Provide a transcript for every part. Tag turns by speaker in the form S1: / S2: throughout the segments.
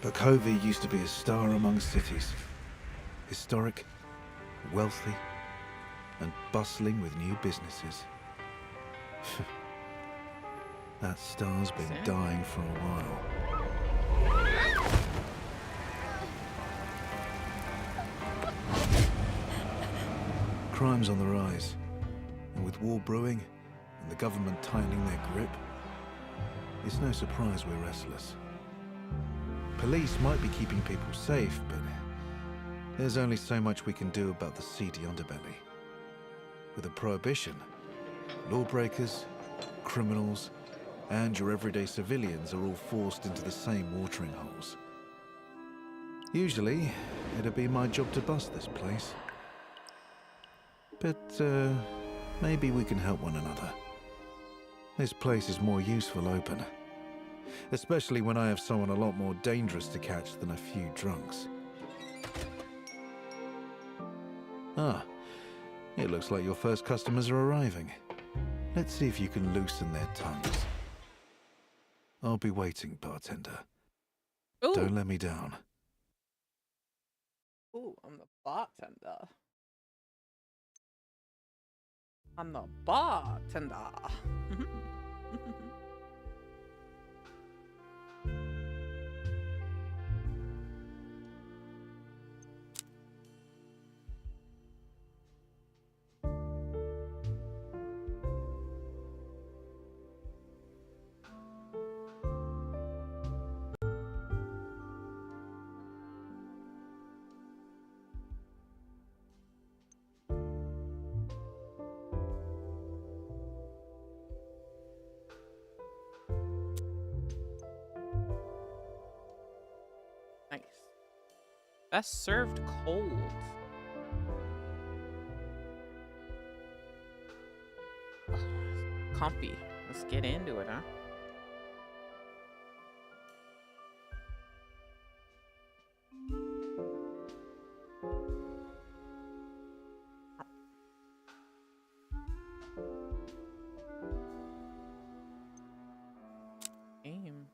S1: Bakovia used to be a star among cities. Historic, wealthy, and bustling with new businesses. That star's been dying for a while. Crime's on the rise, and with war brewing and the government tightening their grip, it's no surprise we're restless. Police might be keeping people safe, but there's only so much we can do about the seedy underbelly. With a prohibition, lawbreakers, criminals, and your everyday civilians are all forced into the same watering holes. Usually, it'd be my job to bust this place. But, maybe we can help one another. This place is more useful open. Especially when I have someone a lot more dangerous to catch than a few drunks. Ah, it looks like your first customers are arriving. Let's see if you can loosen their tongues. I'll be waiting, bartender. Ooh. Don't let me down.
S2: Ooh, I'm the bartender. I'm the bartender. Nice. Best served cold. Oh, comfy. Let's get into it, huh? Aim.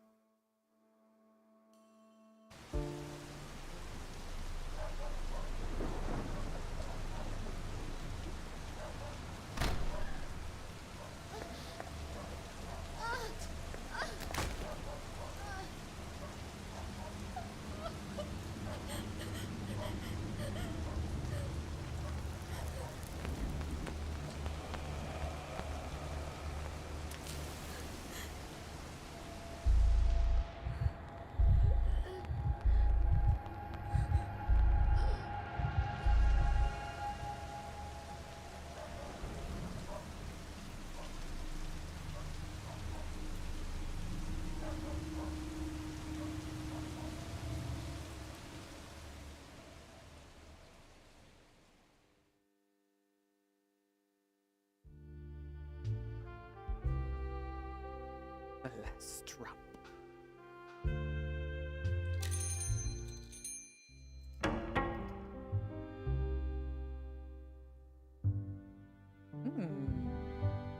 S2: The last drop.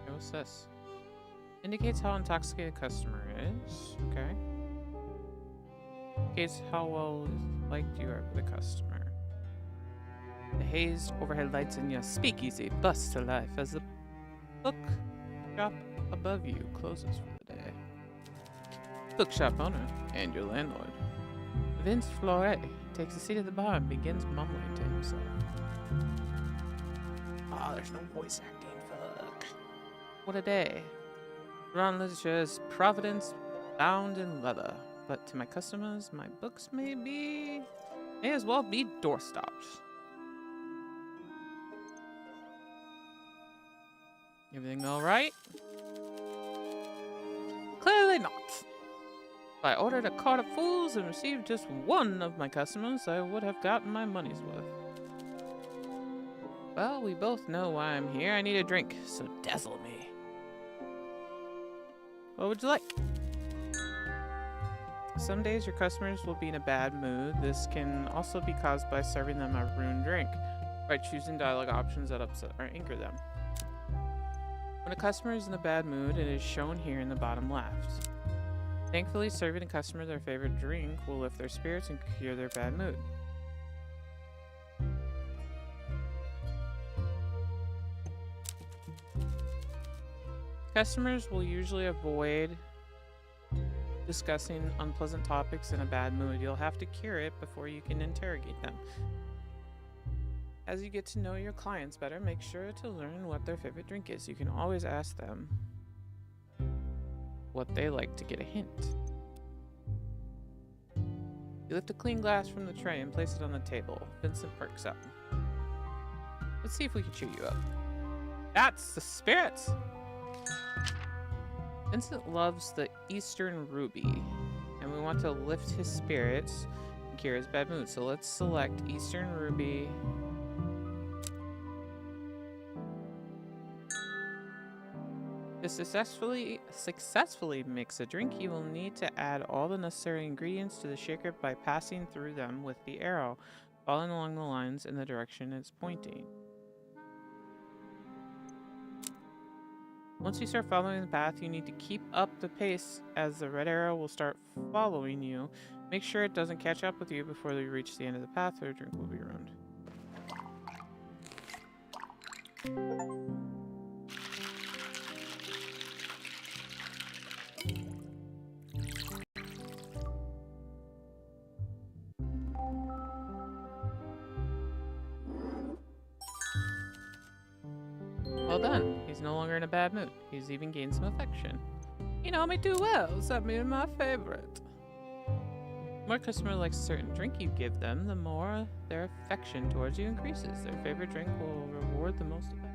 S2: What's this? Indicates how intoxicated a customer is. Okay. Indicates how well liked you are with the customer. The hazed overhead lights in your speakeasy bust to life as the bookshop above you closes for the day. Bookshop owner and your landlord, Vince Flore, takes a seat at the bar and begins mumbling to himself. Ah, there's no voice acting, fuck. What a day. Ron Liture's Providence bound in leather, but to my customers, my books may as well be doorstops. Everything all right? Clearly not. If I ordered a cart of fools and received just one of my customers, I would have gotten my money's worth. Well, we both know why I'm here. I need a drink, so dazzle me. What would you like? Some days your customers will be in a bad mood. This can also be caused by serving them a ruined drink, by choosing dialogue options that upset or anger them. When a customer is in a bad mood, it is shown here in the bottom left. Thankfully, serving a customer their favorite drink will lift their spirits and cure their bad mood. Customers will usually avoid discussing unpleasant topics in a bad mood. You'll have to cure it before you can interrogate them. As you get to know your clients better, make sure to learn what their favorite drink is. You can always ask them what they like to get a hint. You lift a clean glass from the tray and place it on the table. Vincent perks up. Let's see if we can cheer you up. That's the spirit! Vincent loves the Eastern Ruby, and we want to lift his spirits and cure his bad mood. So let's select Eastern Ruby. To successfully mix a drink, you will need to add all the necessary ingredients to the shaker by passing through them with the arrow, following along the lines in the direction it's pointing. Once you start following the path, you need to keep up the pace as the red arrow will start following you. Make sure it doesn't catch up with you before you reach the end of the path or your drink will be ruined. Well done. He's no longer in a bad mood. He's even gained some affection. You know me too well, so that made my favorite. The more a customer likes a certain drink you give them, the more their affection towards you increases. Their favorite drink will reward the most affection.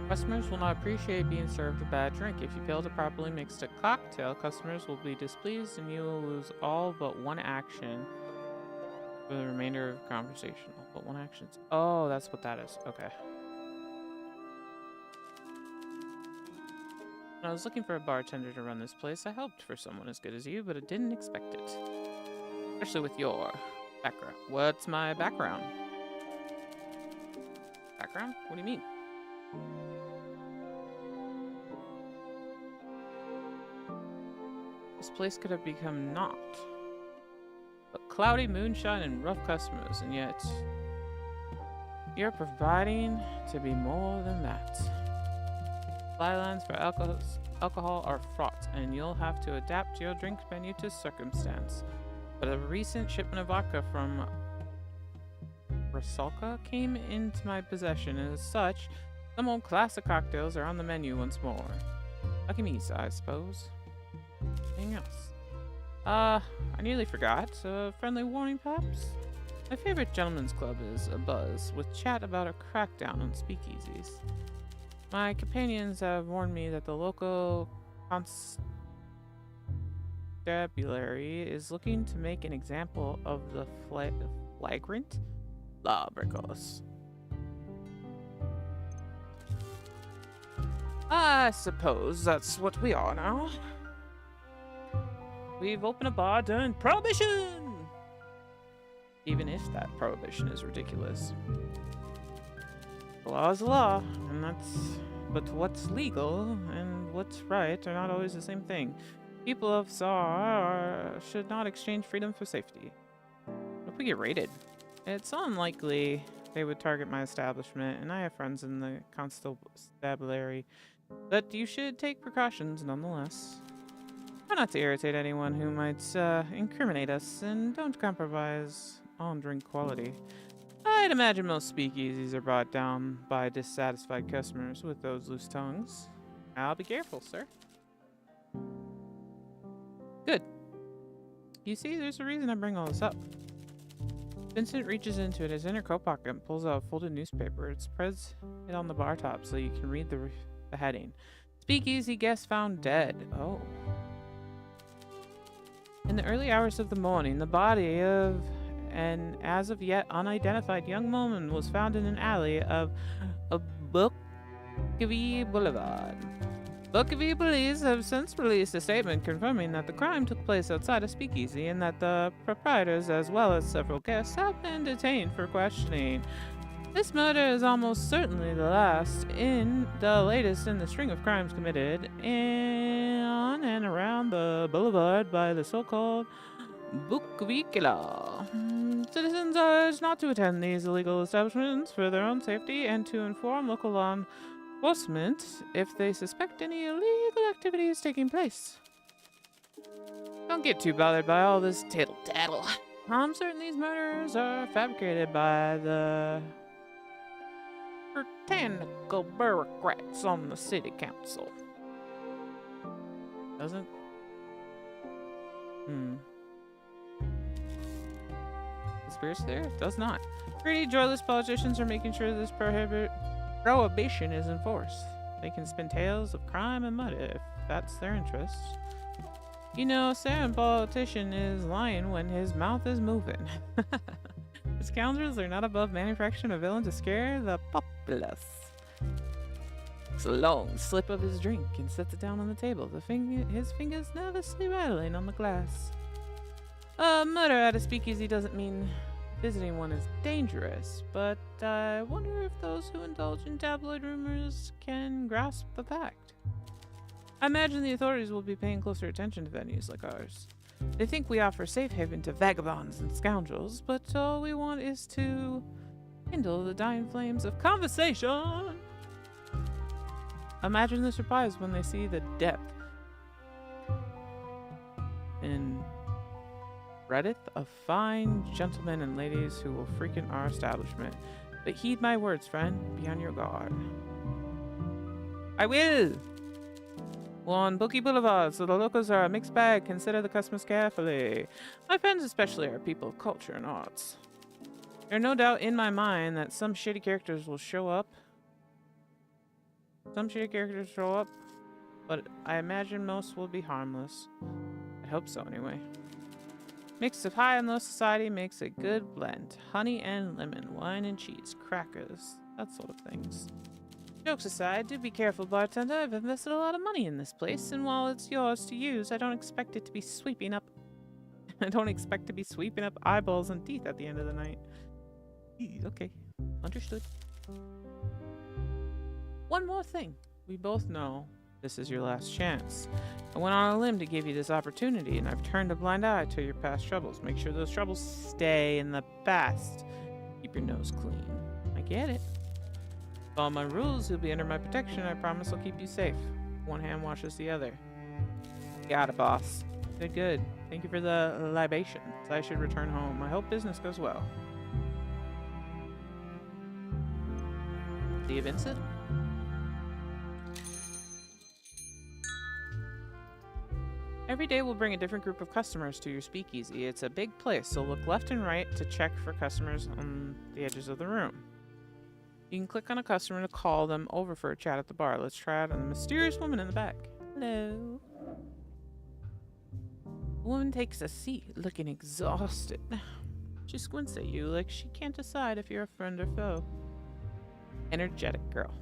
S2: Customers will not appreciate being served a bad drink. If you fail to properly mix a cocktail, customers will be displeased and you will lose all but one action for the remainder of the conversation. All but one action. Oh, that's what that is. Okay. When I was looking for a bartender to run this place, I hoped for someone as good as you, but I didn't expect it. Especially with your background. What's my background? Background? What do you mean? This place could have become naught but cloudy moonshine and rough customers, and yet you're providing to be more than that. Supply lines for alcohol are fraught, and you'll have to adapt your drink menu to circumstance. But a recent shipment of vodka from Rasalka came into my possession, and as such, some old classic cocktails are on the menu once more. Lucky me, I suppose. Anything else? I nearly forgot. A friendly warning, perhaps? My favorite gentlemen's club is abuzz, with chat about a crackdown on speakeasies. My companions have warned me that the local constabulary is looking to make an example of the flagrant lawbreakers. I suppose that's what we are now. We've opened a bar during Prohibition! Even if that prohibition is ridiculous. The law is the law, and but what's legal and what's right are not always the same thing. People of Saar should not exchange freedom for safety. What if we get raided? It's unlikely they would target my establishment, and I have friends in the constabulary. But you should take precautions nonetheless. Try not to irritate anyone who might incriminate us, and don't compromise on drink quality. I'd imagine most speakeasies are brought down by dissatisfied customers with those loose tongues. I'll be careful, sir. Good. You see, there's a reason I bring all this up. Vincent reaches into his inner coat pocket and pulls out a folded newspaper. It spreads it on the bar top so you can read the heading. Speakeasy guest found dead. Oh. In the early hours of the morning, the body of an as of yet unidentified young woman was found in an alley of Abukavy Boulevard. Bookview police have since released a statement confirming that the crime took place outside a speakeasy and that the proprietors, as well as several guests, have been detained for questioning. This murder is almost certainly the latest in the string of crimes committed on and around the boulevard by the so-called Bookview killer. Citizens are urged not to attend these illegal establishments for their own safety and to inform local law enforcement if they suspect any illegal activities taking place. Don't get too bothered by all this tittle-tattle. I'm certain these murders are fabricated by the puritanical bureaucrats on the city council. Doesn't? Conspiracy theory? Does not. Greedy, joyless politicians are making sure this prohibition is enforced. They can spin tales of crime and murder if that's their interest. You know, a certain politician is lying when his mouth is moving. The scoundrels are not above manufacturing a villain to scare the populace. Takes a long slip of his drink and sets it down on the table, his fingers nervously rattling on the glass. Murder at a speakeasy doesn't mean visiting one is dangerous, but I wonder if those who indulge in tabloid rumors can grasp the fact. I imagine the authorities will be paying closer attention to venues like ours. They think we offer safe haven to vagabonds and scoundrels, but all we want is to kindle the dying flames of conversation. Imagine the surprise when they see the depth and breadth of fine gentlemen and ladies who will frequent our establishment. But heed my words, friend. Be on your guard. I will! We're on Bookie Boulevard, so the locals are a mixed bag. Consider the customers carefully. My friends especially are people of culture and arts. There's no doubt in my mind that some shady characters will show up. But I imagine most will be harmless. I hope so, anyway. Mix of high and low society makes a good blend. Honey and lemon, wine and cheese, crackers, that sort of things. Jokes aside, do be careful, bartender. I've invested a lot of money in this place, and while it's yours to use, I don't expect it to be sweeping up. I don't expect to be sweeping up eyeballs and teeth at the end of the night. Okay, understood. One more thing. We both know this is your last chance. I went on a limb to give you this opportunity, and I've turned a blind eye to your past troubles. Make sure those troubles stay in the past. Keep your nose clean. I get it. Follow my rules, you'll be under my protection. I promise I'll keep you safe. One hand washes the other. Got it, boss. Good, good. Thank you for the libations. I should return home. I hope business goes well. See you, Vincent. Every day we'll bring a different group of customers to your speakeasy. It's a big place, so look left and right to check for customers on the edges of the room. You can click on a customer to call them over for a chat at the bar. Let's try out on the mysterious woman in the back. Hello. The woman takes a seat, looking exhausted. She squints at you like she can't decide if you're a friend or foe. Energetic girl.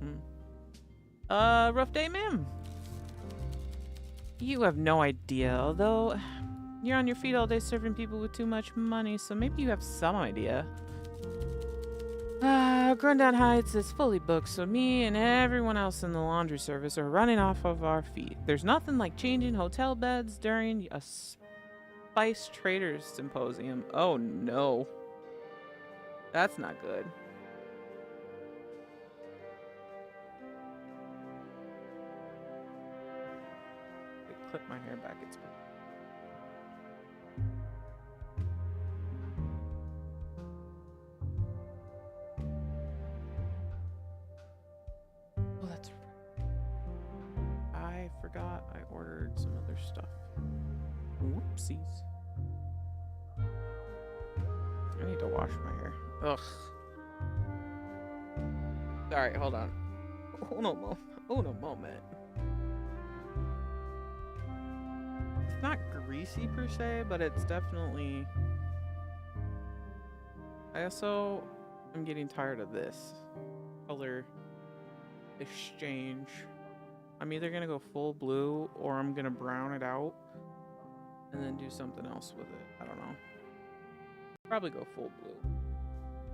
S2: Rough day, ma'am? You have no idea, although you're on your feet all day serving people with too much money, so maybe you have some idea. Grundon Heights is fully booked, so me and everyone else in the laundry service are running off of our feet. There's nothing like changing hotel beds during a Spice Traders Symposium. Oh no. That's not good. Clip my hair back. It's oh, that's right. I forgot I ordered some other stuff. Whoopsies. I need to wash my hair. Ugh. Alright, hold on. Oh no moment. It's not greasy per se, but it's definitely... I also am getting tired of this color exchange. I'm either gonna go full blue or I'm gonna brown it out and then do something else with it. I don't know. Probably go full blue.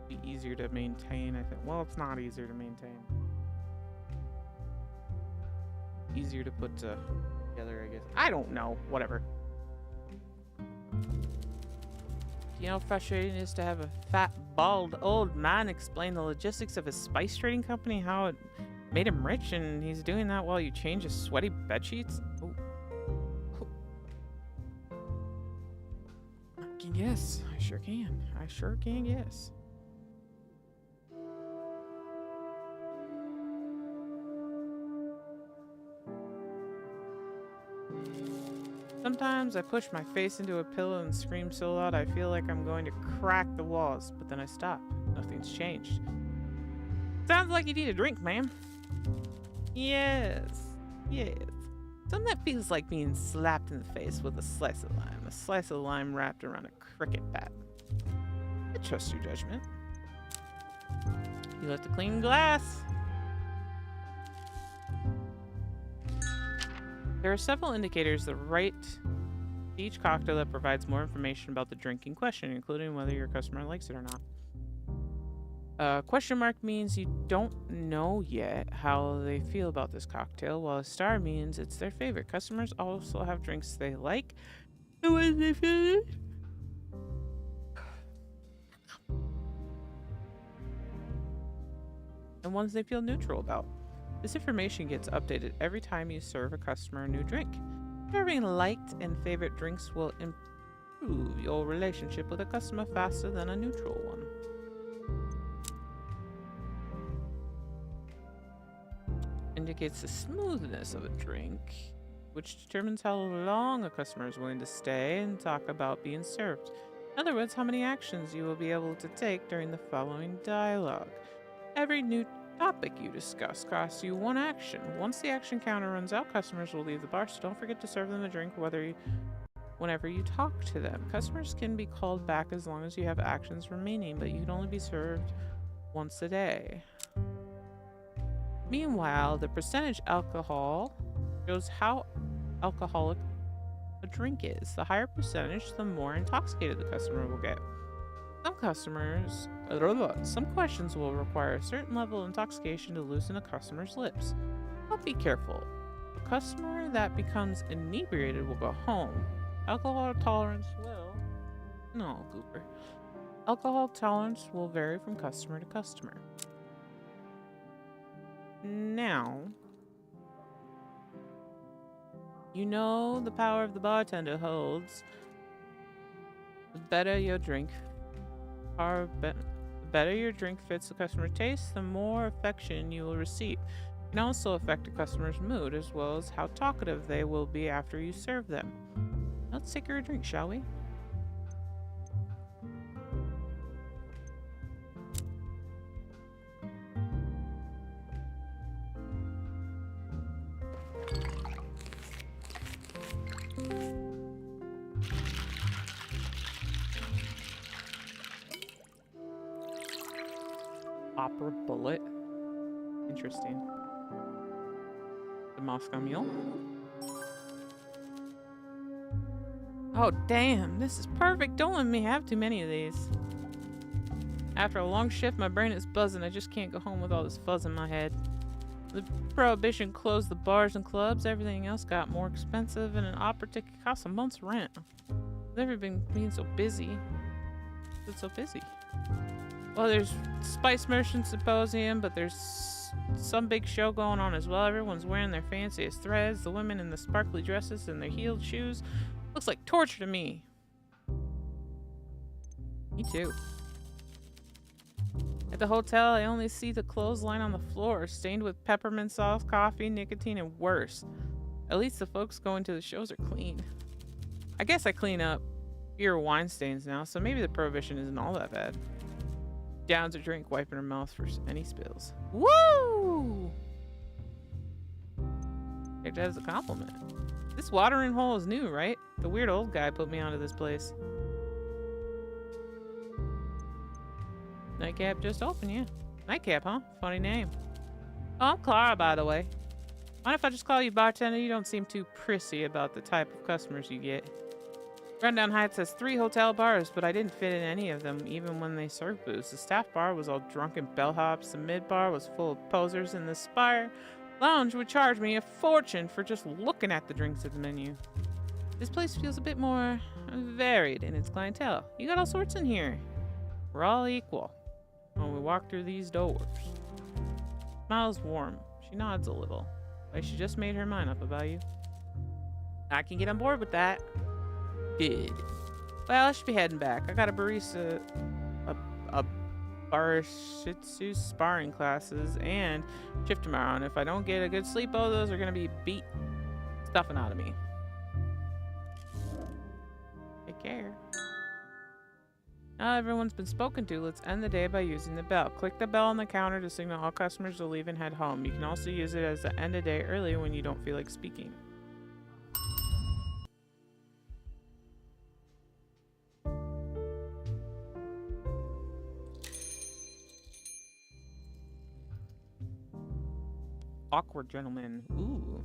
S2: Be easier to maintain, I think. Well, it's not easier to maintain. Easier to put together, I guess. I don't know. Whatever. You know how frustrating it is to have a fat, bald, old man explain the logistics of his spice trading company, how it made him rich, and he's doing that while you change his sweaty bedsheets? Oh. I can guess. I sure can. I sure can guess. Sometimes I push my face into a pillow and scream so loud I feel like I'm going to crack the walls, but then I stop. Nothing's changed. Sounds like you need a drink, ma'am. Yes. Yes. Something that feels like being slapped in the face with a slice of lime. A slice of lime wrapped around a cricket bat. I trust your judgment. You left a clean glass. There are several indicators that write each cocktail that provides more information about the drink in question, including whether your customer likes it or not. Question mark means you don't know yet how they feel about this cocktail, while a star means it's their favorite. Customers also have drinks they like, the ones they feel, and ones they feel neutral about. This information gets updated every time you serve a customer a new drink. Serving liked and favorite drinks will improve your relationship with a customer faster than a neutral one. Indicates the smoothness of a drink, which determines how long a customer is willing to stay and talk about being served. In other words, how many actions you will be able to take during the following dialogue. Every new topic you discuss costs you 1 action. Once the action counter runs out, customers will leave the bar, so don't forget to serve them a drink whenever you talk to them. Customers can be called back as long as you have actions remaining, but you can only be served once a day. Meanwhile, the percentage alcohol shows how alcoholic a drink is. The higher percentage, the more intoxicated the customer will get. Some questions will require a certain level of intoxication to loosen a customer's lips. But be careful. A customer that becomes inebriated will go home. Alcohol tolerance will... No, goober. Alcohol tolerance will vary from customer to customer. Now, you know the power of the bartender holds. The better your drink fits the customer taste, the more affection you will receive. It can also affect a customer's mood as well as how talkative they will be after you serve them. Let's take her a drink, shall we? Opera bullet. Interesting. The Moscow Mule. Oh, damn. This is perfect. Don't let me have too many of these. After a long shift, my brain is buzzing. I just can't go home with all this fuzz in my head. The prohibition closed the bars and clubs. Everything else got more expensive, and an opera ticket costs a month's rent. I've never been being so busy. It's so busy. Well, there's Spice Merchant Symposium, but there's some big show going on as well. Everyone's wearing their fanciest threads. The women in the sparkly dresses and their heeled shoes. Looks like torture to me. Me too. At the hotel, I only see the clothesline on the floor, stained with peppermint sauce, coffee, nicotine, and worse. At least the folks going to the shows are clean. I guess I clean up fewer wine stains now, so maybe the prohibition isn't all that bad. Downs a drink, wiping her mouth for any spills. Woo! Take that as a compliment. This watering hole is new, right? The weird old guy put me onto this place. Nightcap just opened, yeah. Nightcap, huh? Funny name. Oh, I'm Clara, by the way. Mind if I just call you bartender? You don't seem too prissy about the type of customers you get. Rundown Heights has 3 hotel bars, but I didn't fit in any of them, even when they served booze. The staff bar was all drunken bellhops, the mid bar was full of posers, and the Spire Lounge would charge me a fortune for just looking at the drinks at the menu. This place feels a bit more varied in its clientele. You got all sorts in here. We're all equal when we walk through these doors. Smiles warm. She nods a little, like she just made her mind up about you. I can get on board with that. Good. Well, I should be heading back. I got a barista, a barishitsu sparring classes, and shift tomorrow. And if I don't get a good sleep, all those are gonna be beat stuffing out of me. Take care. Now everyone's been spoken to, let's end the day by using the bell. Click the bell on the counter to signal all customers to leave and head home. You can also use it as the end of day early when you don't feel like speaking. Awkward gentleman. Ooh.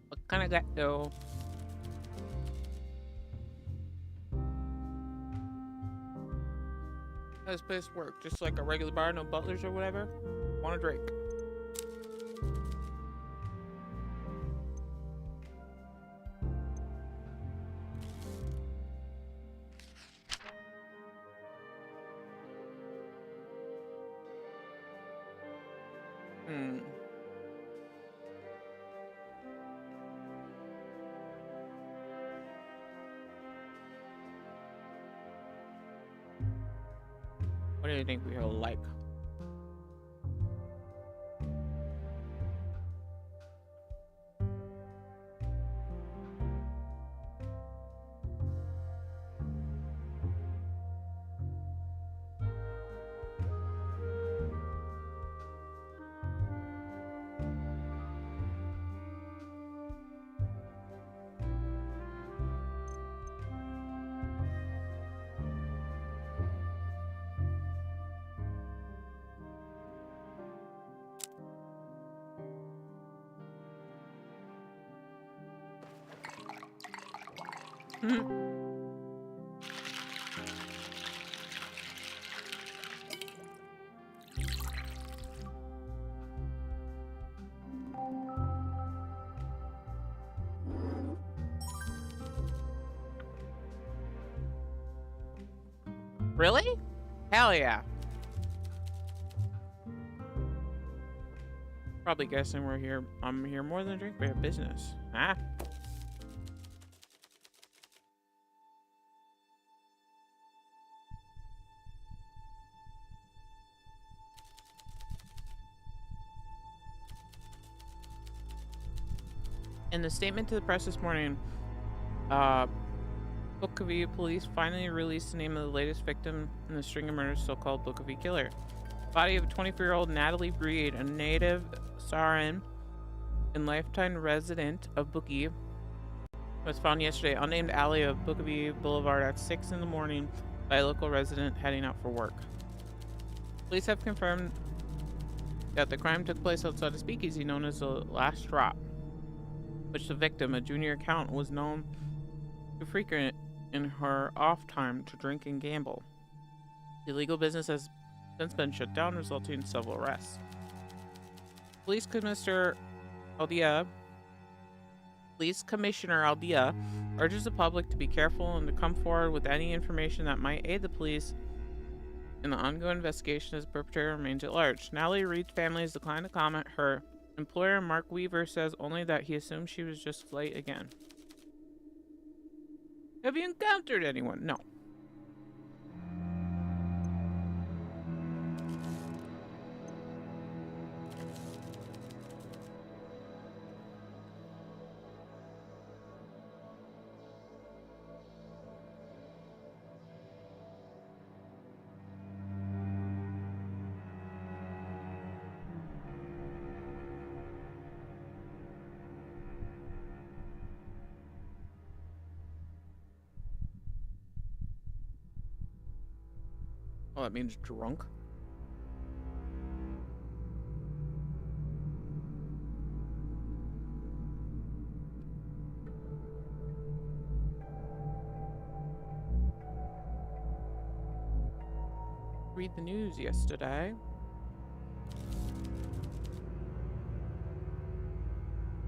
S2: What kind of guy though? How does this place work? Just like a regular bar, no butlers or whatever? Want a drink? What do you think we'll like? Really? Hell yeah. Probably guessing I'm here more than a drink. We have business. Ah. In the statement to the press this morning, Bukavi police finally released the name of the latest victim in the string of murders, so-called Bukavi killer. Body of 24-year-old Natalie Breed, a native Saran and lifetime resident of Buki, was found yesterday unnamed alley of Bukavi Boulevard at 6 in the morning by a local resident heading out for work. Police have confirmed that the crime took place outside a speakeasy known as the Last Drop, which the victim, a junior accountant, was known to frequent in her off time to drink and gamble. The illegal business has since been shut down, resulting in several arrests. Police Commissioner Aldia urges the public to be careful and to come forward with any information that might aid the police in the ongoing investigation as the perpetrator remains at large. Natalie Reed's family has declined to comment. Her employer, Mark Weaver, says only that he assumes she was just late again. Have you encountered anyone? No. Oh, that means drunk. Read the news yesterday.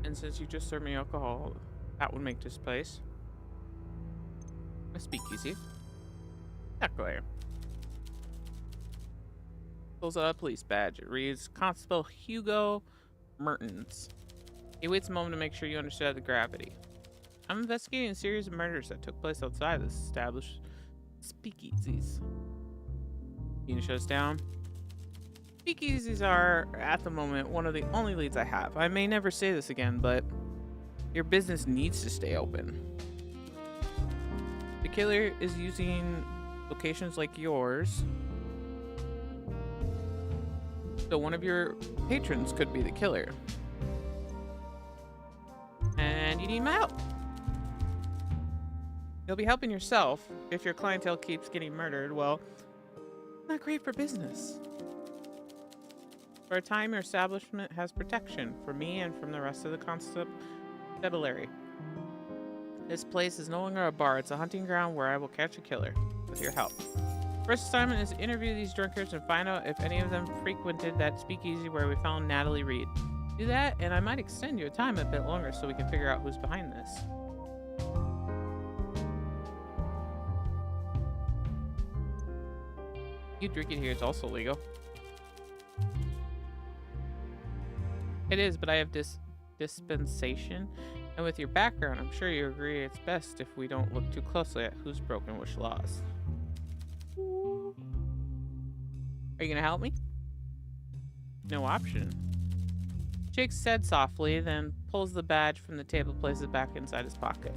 S2: And since you just served me alcohol, that would make this place a speakeasy. Exactly. Pulls out a police badge. It reads Constable Hugo Mertens. He waits a moment to make sure you understand the gravity. I'm investigating a series of murders that took place outside this established speakeasies. Unit shuts down. Speakeasies are, at the moment, one of the only leads I have. I may never say this again, but your business needs to stay open. The killer is using locations like yours, so one of your patrons could be the killer. And you need my help. You'll be helping yourself if your clientele keeps getting murdered. Well, not great for business. For a time, your establishment has protection from me and from the rest of the constabulary. This place is no longer a bar, it's a hunting ground where I will catch a killer, with your help. First assignment is to interview these drunkards and find out if any of them frequented that speakeasy where we found Natalie Reed. Do that, and I might extend your time a bit longer so we can figure out who's behind this. You drinking here is also legal. It is, but I have dispensation. And with your background, I'm sure you agree it's best if we don't look too closely at who's broken which laws. Are you gonna help me? No option. Jake said softly, then pulls the badge from the table, places it back inside his pocket.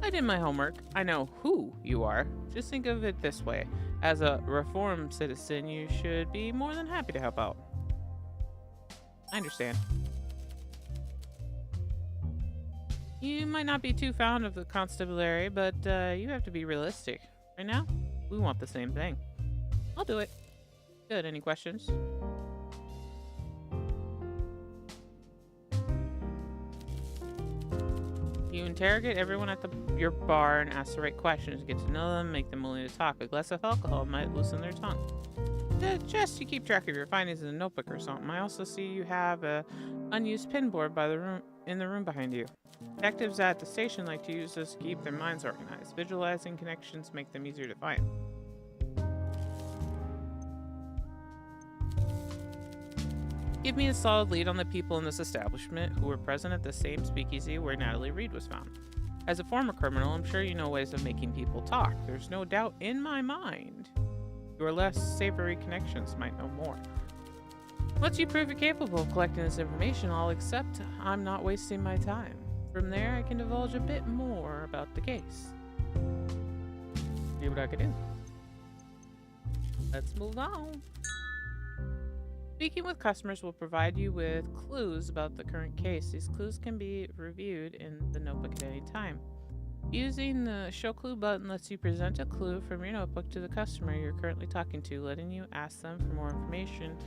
S2: I did my homework. I know who you are. Just think of it this way. As a reformed citizen, you should be more than happy to help out. I understand. You might not be too fond of the constabulary, but you have to be realistic. Right now, we want the same thing. I'll do it. Good, any questions? You interrogate everyone at your bar and ask the right questions. Get to know them, make them willing to talk. A glass of alcohol might loosen their tongue. Just you keep track of your findings in a notebook or something. I also see you have a unused pin board in the room behind you. Detectives at the station like to use this to keep their minds organized. Visualizing connections make them easier to find. Give me a solid lead on the people in this establishment who were present at the same speakeasy where Natalie Reed was found. As a former criminal, I'm sure you know ways of making people talk. There's no doubt in my mind your less savory connections might know more. Once you prove you're capable of collecting this information, I'll accept I'm not wasting my time. From there, I can divulge a bit more about the case. See what I can do. Let's move on. Speaking with customers will provide you with clues about the current case. These clues can be reviewed in the notebook at any time. Using the Show Clue button lets you present a clue from your notebook to the customer you're currently talking to, letting you ask them for more information,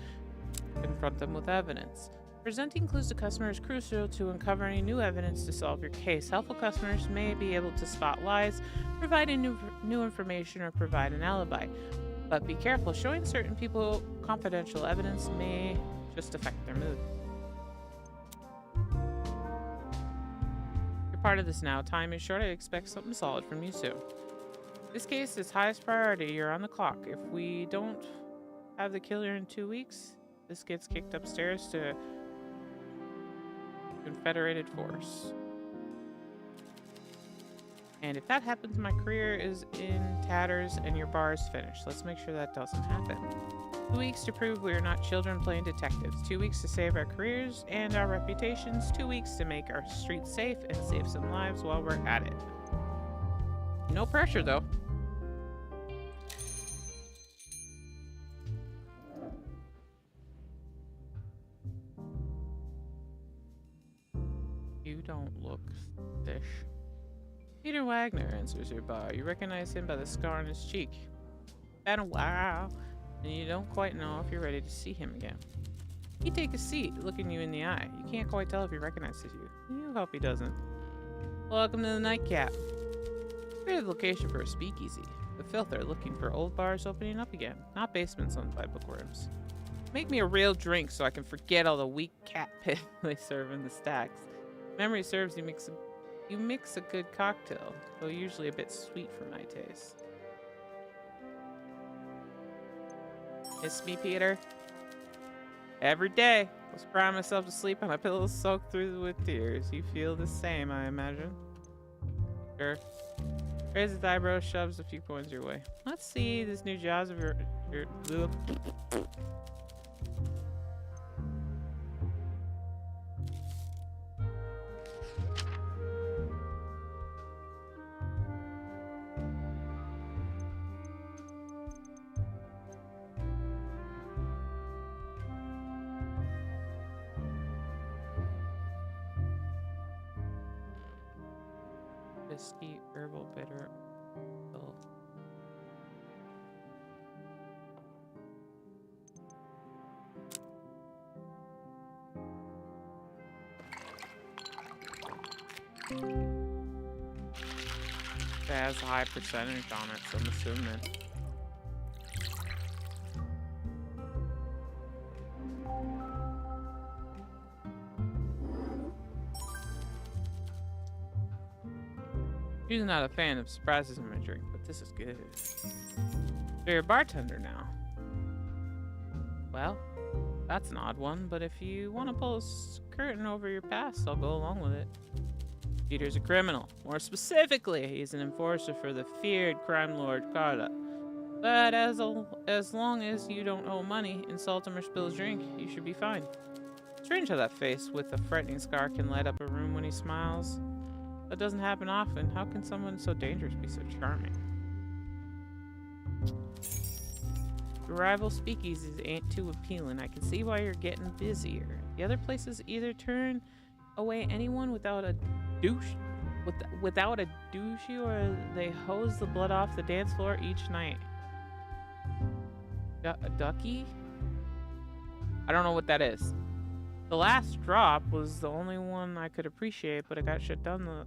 S2: confront them with evidence. Presenting clues to customers is crucial to uncover any new evidence to solve your case. Helpful customers may be able to spot lies, provide new information, or provide an alibi. But be careful, showing certain people confidential evidence may just affect their mood. You're part of this now. Time is short. I expect something solid from you soon. This case is highest priority. You're on the clock. If we don't have the killer in 2 weeks, this gets kicked upstairs to Confederated force. And if that happens, my career is in tatters and your bar is finished. Let's make sure that doesn't happen. 2 weeks to prove we are not children playing detectives. 2 weeks to save our careers and our reputations. 2 weeks to make our streets safe and save some lives while we're at it. No pressure, though. You don't look fish. Peter Wagner answers your bar. You recognize him by the scar on his cheek. Been a while. and you don't quite know if you're ready to see him again. He take a seat, looking you in the eye. You can't quite tell if he recognizes you. You hope he doesn't. Welcome to the nightcap. Great location for a speakeasy. The filth are looking for old bars opening up again, not basements owned by bookworms. Make me a real drink so I can forget all the weak cat piss they serve in the stacks. Memory serves you mix a good cocktail, though usually a bit sweet for my taste. Miss me, Peter? Every day, I cry myself to sleep on a pillow soaked through with tears. You feel the same, I imagine. Sure. Raises his eyebrows, shoves a few coins your way. Let's see this new jaws of your whiskey, herbal, bitter, pill. It has a high percentage on it, so I'm assuming. Usually not a fan of surprises in my drink, but this is good. So you're a bartender now. Well, that's an odd one, but if you want to pull a curtain over your past, I'll go along with it. Peter's a criminal. More specifically, he's an enforcer for the feared crime lord Carla. But as long as you don't owe money, insult him or spill his drink, you should be fine. Strange how that face with a frightening scar can light up a room when he smiles. That doesn't happen often. How can someone so dangerous be so charming? Your rival speakeasies ain't too appealing. I can see why you're getting busier. The other places either turn away anyone without a douche, or they hose the blood off the dance floor each night. A ducky? I don't know what that is. The last drop was the only one I could appreciate, but it got shut down a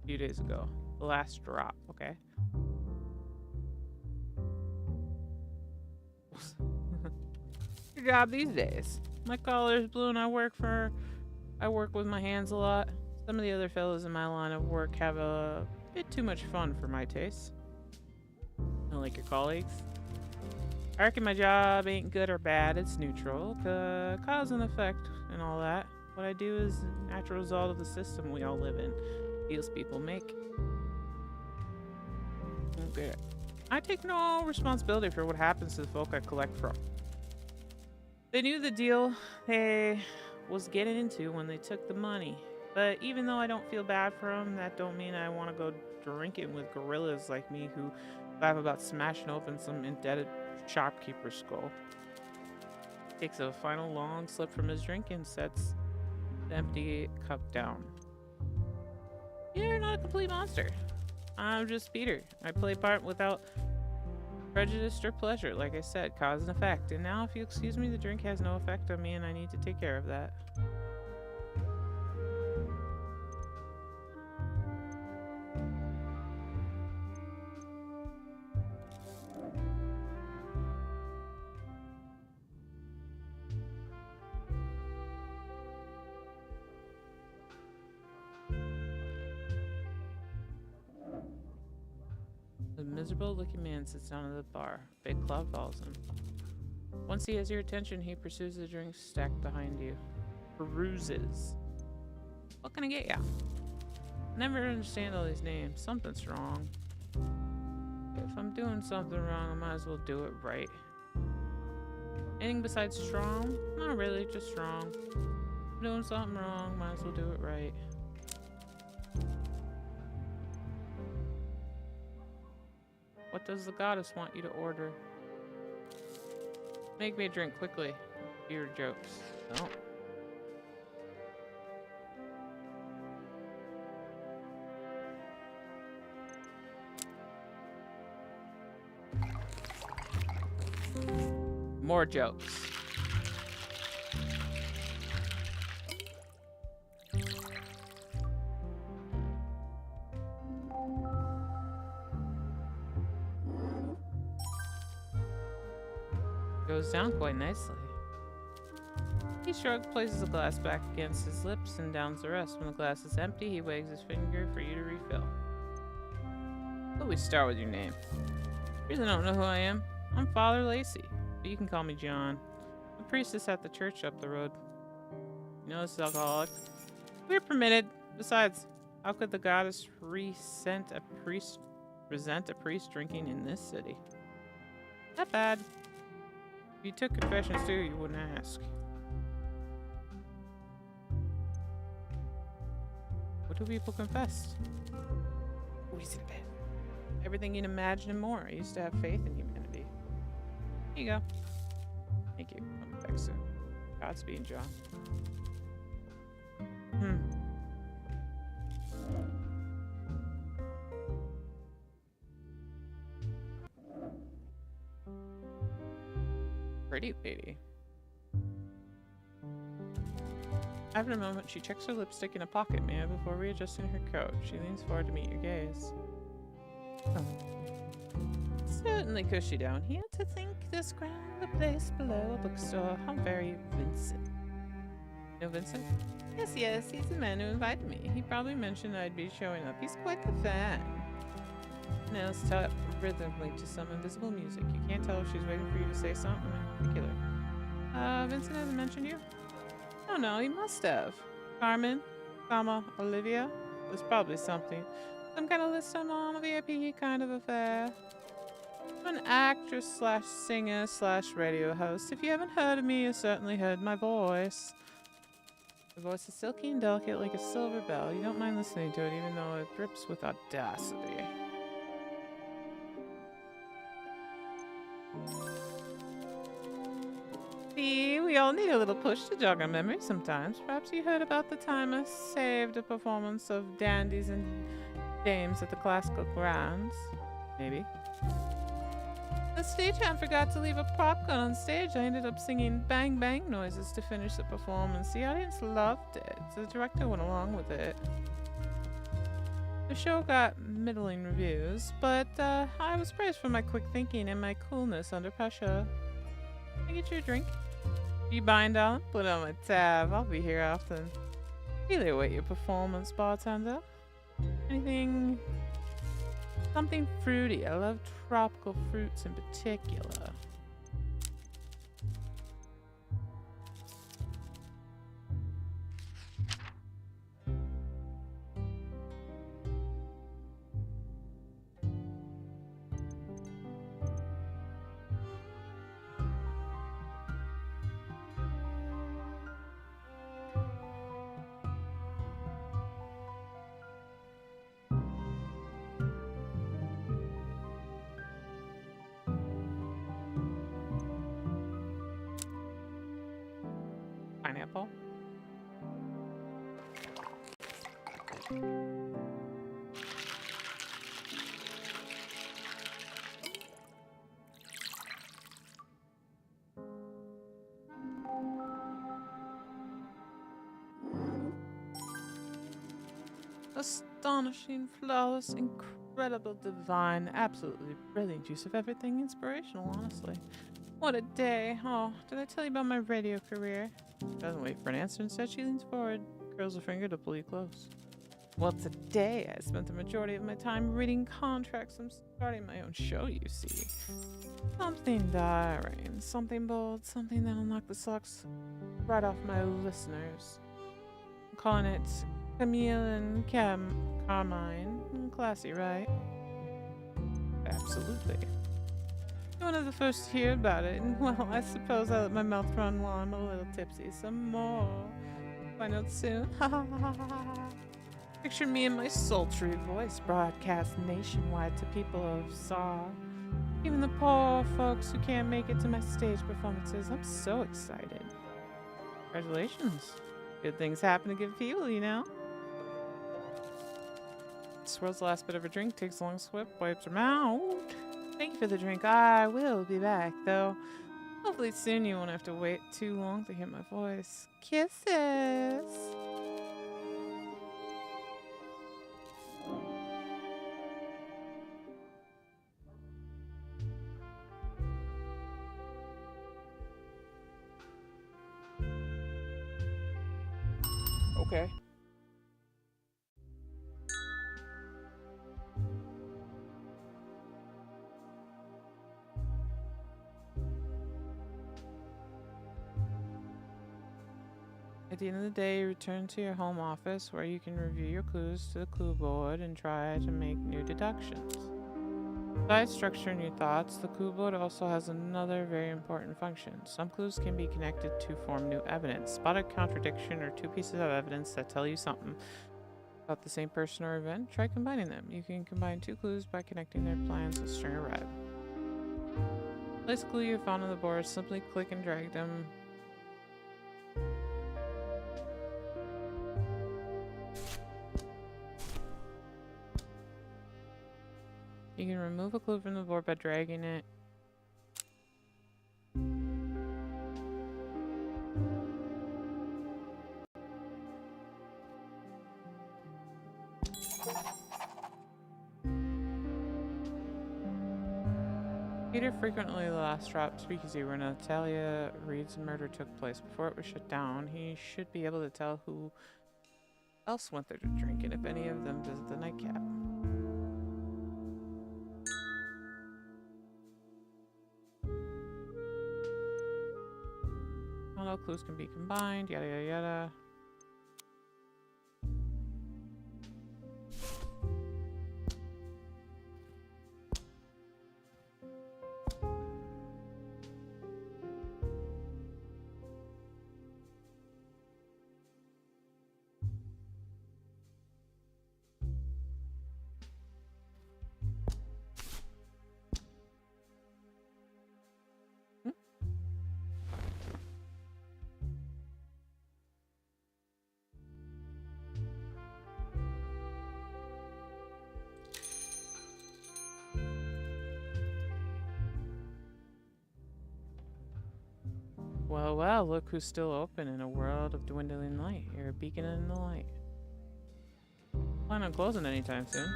S2: few days ago. The last drop, okay. Your job these days. My collar's blue and I work with my hands a lot. Some of the other fellows in my line of work have a bit too much fun for my taste. I like your colleagues. I reckon my job ain't good or bad, it's neutral. Cause and effect and all that. What I do is a natural result of the system we all live in. Deals people make. Okay. I take no responsibility for what happens to the folk I collect from. They knew the deal they was getting into when they took the money. But even though I don't feel bad for them, that don't mean I want to go drinking with gorillas like me who laugh about smashing open some indebted shopkeeper's skull. Takes a final long slip from his drink and sets the empty cup down. You're not a complete monster. I'm just Peter. I play part without prejudice or pleasure. Like I said, cause and effect. And now, if you excuse me, the drink has no effect on me and I need to take care of that. The miserable-looking man sits down at the bar. Big Cloud follows him. Once he has your attention, he pursues the drink stacked behind you. Peruses. What can I get ya? Never understand all these names. Something's wrong. If I'm doing something wrong, I might as well do it right. Anything besides strong? Not really, just strong. If I'm doing something wrong, might as well do it right. What does the goddess want you to order? Make me a drink quickly. Your jokes. No. More jokes. Goes down quite nicely. He shrugs, places a glass back against his lips, and downs the rest. When the glass is empty, he wags his finger for you to refill. But we start with your name. You really don't know who I am. I'm Father Lacey, but you can call me John. I'm a priestess at the church up the road. You know this is alcoholic. We're permitted. Besides, how could the goddess resent a priest drinking in this city? Not bad. If you took confessions too, you wouldn't ask. What do people confess? Everything you'd imagine and more. I used to have faith in humanity. Here you go. Thank you. I'll be back soon. Godspeed, John. Pretty lady. After a moment, she checks her lipstick in a pocket mirror before readjusting her coat. She leans forward to meet your gaze. Oh. Certainly, cushy down here to think this ground a place below a bookstore. How very Vincent. No, Vincent? Yes, he's the man who invited me. He probably mentioned I'd be showing up. He's quite the fan. Nails tap rhythmically to some invisible music. You can't tell if she's waiting for you to say something in particular. Vincent hasn't mentioned you? Oh no, he must have. Carmen, Olivia? There's probably something. Some kind of list I'm on, a VIP kind of affair. I'm an actress slash singer slash radio host. If you haven't heard of me, you certainly heard my voice. My voice is silky and delicate like a silver bell. You don't mind listening to it even though it drips with audacity. See, we all need a little push to jog our memory sometimes. Perhaps you heard about the time I saved a performance of dandies and dames at the classical grounds. Maybe. The stagehand forgot to leave a prop gun on stage. I ended up singing bang bang noises to finish the performance. The audience loved it. The director went along with it. The show got middling reviews, but I was praised for my quick thinking and my coolness under pressure. Can I get you a drink? You buying, darling? Put on my tab. I'll be here often. Really await your performance, bartender. Anything? Something fruity. I love tropical fruits in particular. Pineapple. Astonishing, flawless, incredible, divine, absolutely brilliant use of everything. Inspirational, honestly. What a day. Oh, did I tell you about my radio career? Doesn't wait for an answer. Instead, she leans forward, curls a finger to pull you close. Well, today I spent the majority of my time reading contracts. I'm starting my own show, you see. Something daring, something bold, something that'll knock the socks right off my listeners. I'm calling it Camille and Carmine. Classy, right? Absolutely. You're one of the first to hear about it, and well, I suppose I let my mouth run while I'm a little tipsy. Some more. Find out soon. Ha ha ha ha ha. Picture me and my sultry voice broadcast nationwide to people of Saw. Even the poor folks who can't make it to my stage performances. I'm so excited. Congratulations. Good things happen to good people, you know? Swirls the last bit of her drink, takes a long swip, wipes her mouth. Thank you for the drink. I will be back, though. Hopefully soon you won't have to wait too long to hear my voice. Kisses! Okay. At the end of the day, you return to your home office where you can review your clues to the clue board and try to make new deductions. Besides structuring your thoughts, the clue board also has another very important function. Some clues can be connected to form new evidence. Spot a contradiction or two pieces of evidence that tell you something about the same person or event. Try combining them. You can combine two clues by connecting their plans with string or red. Place a clue you found on the board. Simply click and drag them. You can remove a clue from the board by dragging it. Peter frequently the last stop speakeasy where Natalia Reed's murder took place. Before it was shut down, he should be able to tell who else went there to drink and if any of them visited the nightcap. Not all clues can be combined, yada yada yada. Well, well, look who's still open in a world of dwindling light. You're a beacon in the light. Plan on closing anytime soon.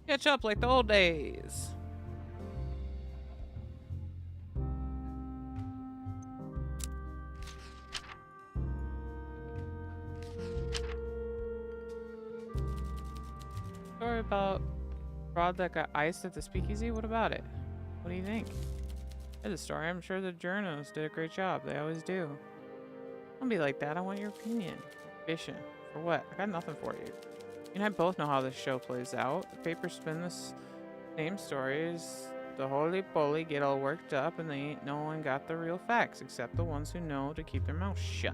S2: Catch up like the old days. Story about fraud that got iced at the speakeasy? What about it? What do you think? It's a story. I'm sure the journos did a great job. They always do. Don't be like that. I want your opinion. Fishing. For what? I got nothing for you. You and I both know how this show plays out. The papers spin the same stories. The holy-poly get all worked up and they ain't no one got the real facts except the ones who know to keep their mouths shut.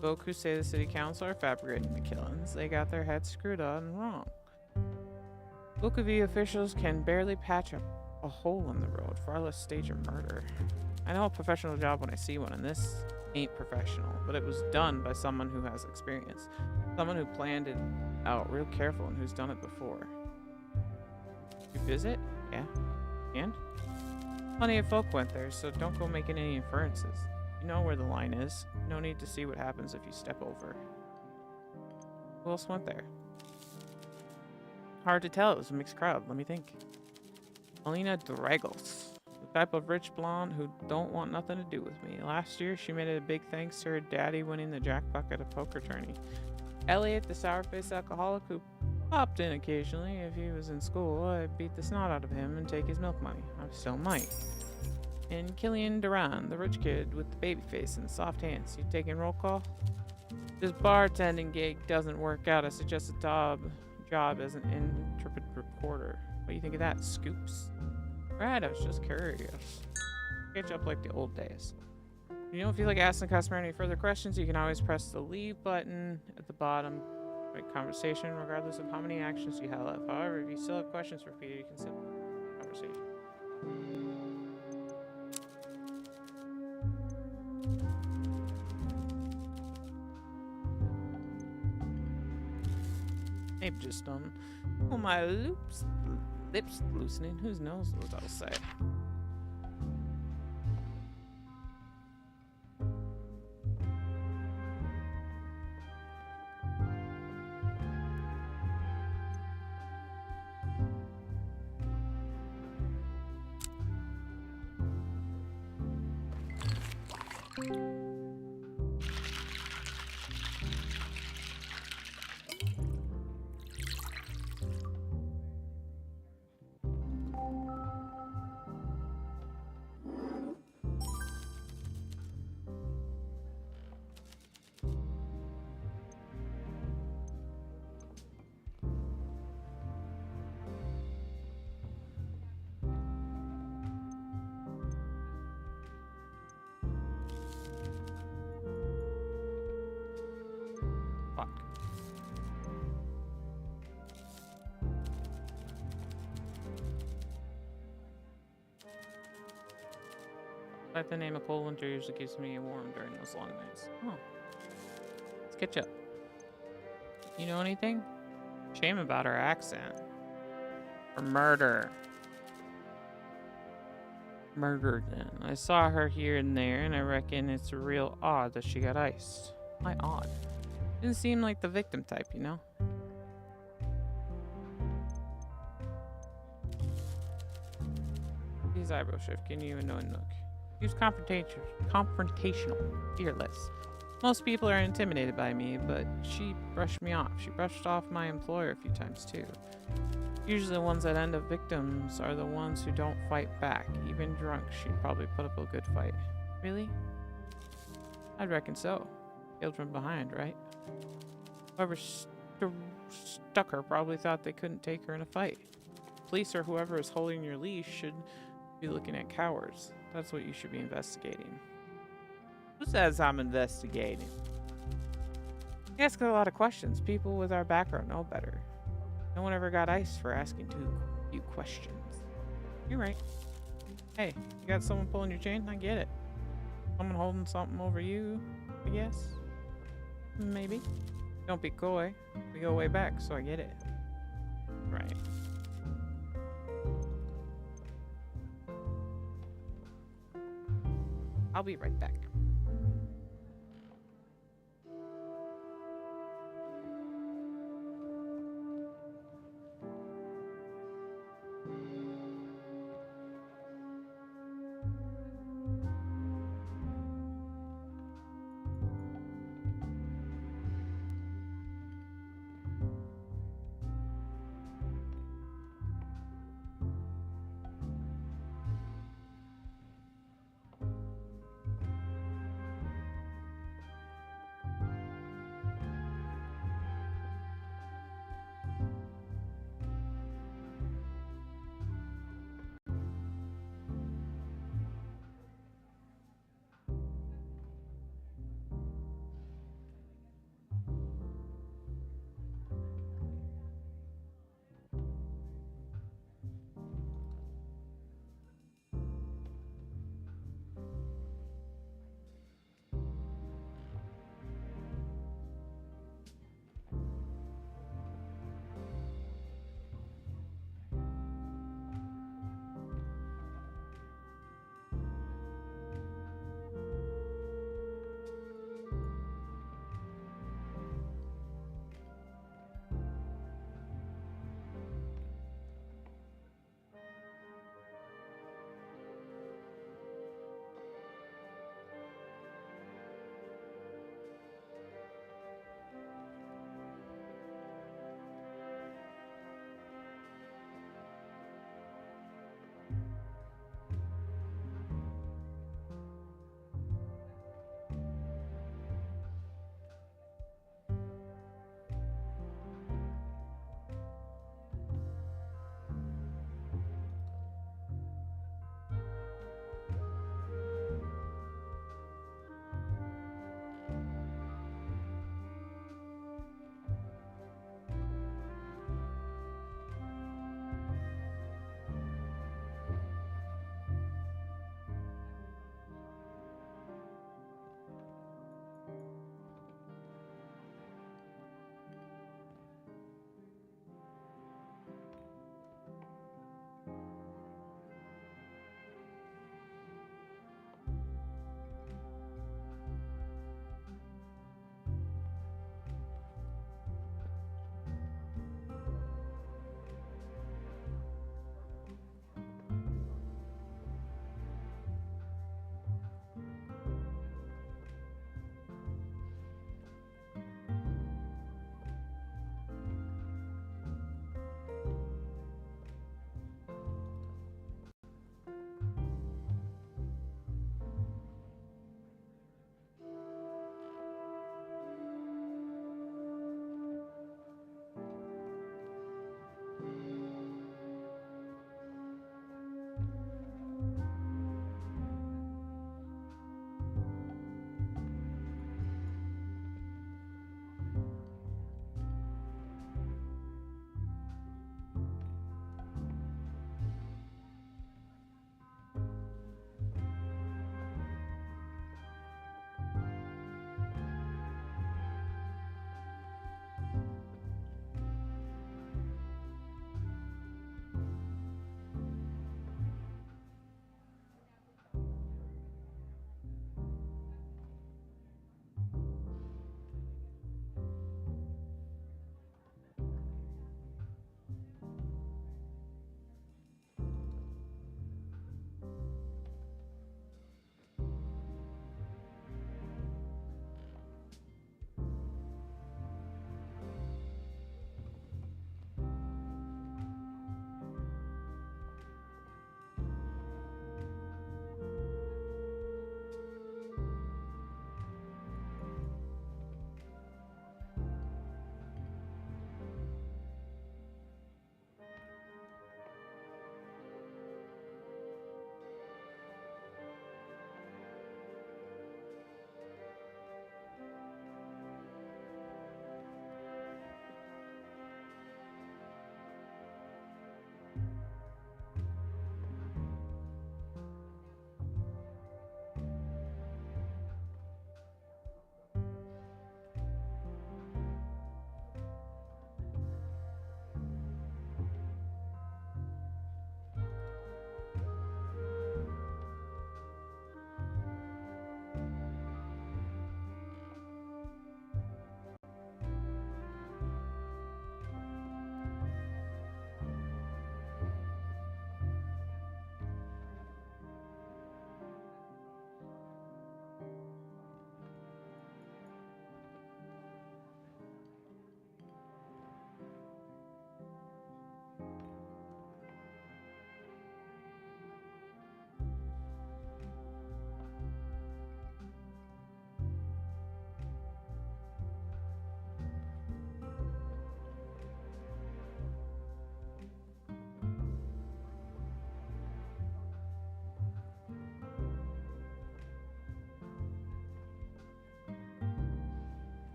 S2: Folk who say the city council are fabricating the killings. They got their heads screwed on wrong. Book of E officials can barely patch up a hole in the road, far less stage a murder. I know a professional job when I see one, and this ain't professional, but it was done by someone who has experience. Someone who planned it out real careful and who's done it before. You visit? Yeah. And? Plenty of folk went there, so don't go making any inferences. You know where the line is. No need to see what happens if you step over. Who else went there? Hard to tell. It was a mixed crowd. Let me think. Alina Dragos, the type of rich blonde who don't want nothing to do with me. Last year, she made it a big thanks to her daddy winning the jackpot at a poker tourney. Elliot, the sour-faced alcoholic who popped in occasionally if he was in school, I'd beat the snot out of him and take his milk money. I still might. And Killian Duran, the rich kid with the baby face and soft hands. You taking roll call? This bartending gig doesn't work out. I suggest a job as an intrepid reporter. What do you think of that, Scoops? Right, I was just curious. Catch up like the old days. If you don't feel like asking the customer any further questions, you can always press the leave button at the bottom. Make conversation regardless of how many actions you have left. However, if you still have questions for Peter, you can sit conversation. Maybe just pull my lips loosening. Who knows what I'll say. Fuck. Like the name of cold winter usually keeps me warm during those long nights. Oh. Let's catch up. You know anything? Shame about her accent. Or murder. Murder then. I saw her here and there, and I reckon it's real odd that she got iced. Why odd? Didn't seem like the victim type, you know? These eyebrow shift, can you know a nook? He was confrontational, fearless. Most people are intimidated by me, but she brushed me off. She brushed off my employer a few times too. Usually the ones that end up victims are the ones who don't fight back. Even drunk, she'd probably put up a good fight. Really? I'd reckon so. Killed from behind, right? Whoever stuck her probably thought they couldn't take her in a fight. Police or whoever is holding your leash should be looking at cowards. That's what you should be investigating. Who says I'm investigating? You ask a lot of questions. People with our background know better. No one ever got iced for asking too few questions. You're right. Hey, you got someone pulling your chain? I get it. Someone holding something over you, I guess? Maybe. Don't be coy. We go way back, so I get it. Right. I'll be right back.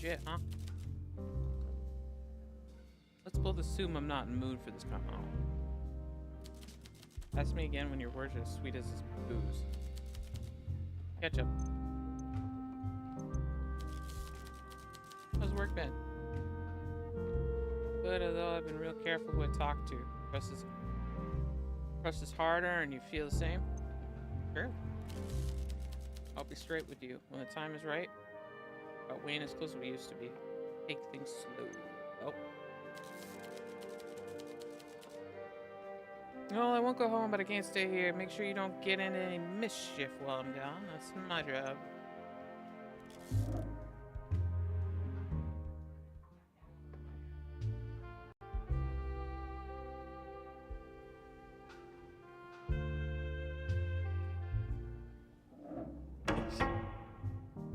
S2: legit, huh? Let's both assume I'm not in the mood for this combo. Ask me again when your words are as sweet as this booze. Ketchup. How's work been? Good, although I've been real careful who I talk to. Trust is harder and you feel the same? Sure. I'll be straight with you. When the time is right, Wayne is close to what he used to be. Take things slow. Oh. No, I won't go home, but I can't stay here. Make sure you don't get into any mischief while I'm gone. That's my job.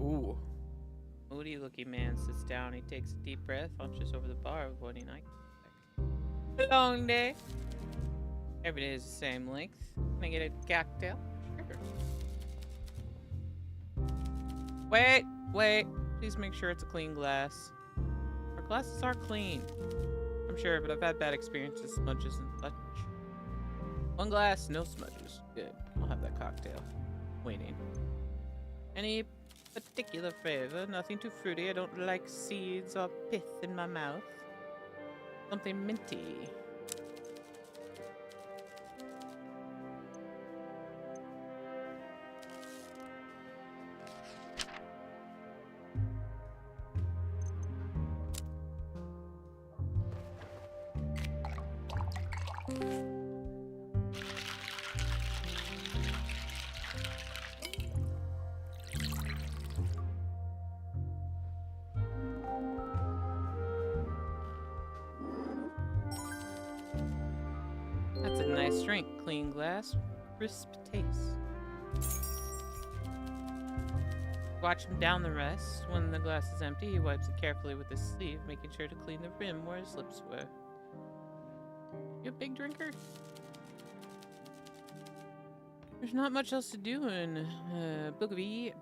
S2: Ooh. Moody looking man sits down. He takes a deep breath, hunches over the bar, avoiding eye contact. Long day. Every day is the same length. Can I get a cocktail? Sure. Wait. Please make sure it's a clean glass. Our glasses are clean. I'm sure, but I've had bad experiences, smudges and such. One glass, no smudges. Good. I'll have that cocktail. Waiting. Any particular flavor? Nothing too fruity. I don't like seeds or pith in my mouth. Something minty. That's a nice drink. Clean glass, crisp taste. Watch him down the rest. When the glass is empty, he wipes it carefully with his sleeve, making sure to clean the rim where his lips were. You a big drinker? There's not much else to do in Bookavie.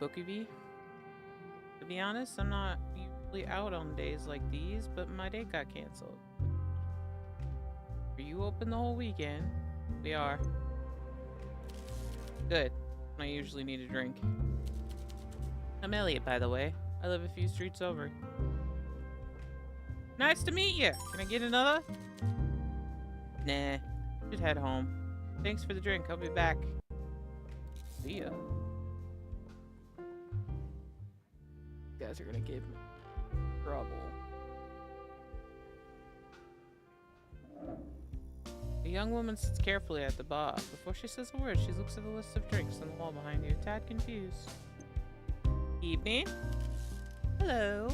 S2: Bookavie. To be honest, I'm not usually out on days like these, but my date got canceled. Are you open the whole weekend? We are. Good. I usually need a drink. I'm Elliot, by the way. I live a few streets over. Nice to meet you. Can I get another? Nah. Should head home. Thanks for the drink. I'll be back. See ya. You guys are gonna give me trouble. The young woman sits carefully at the bar. Before she says a word, she looks at the list of drinks on the wall behind you, a tad confused. Evening. Hello.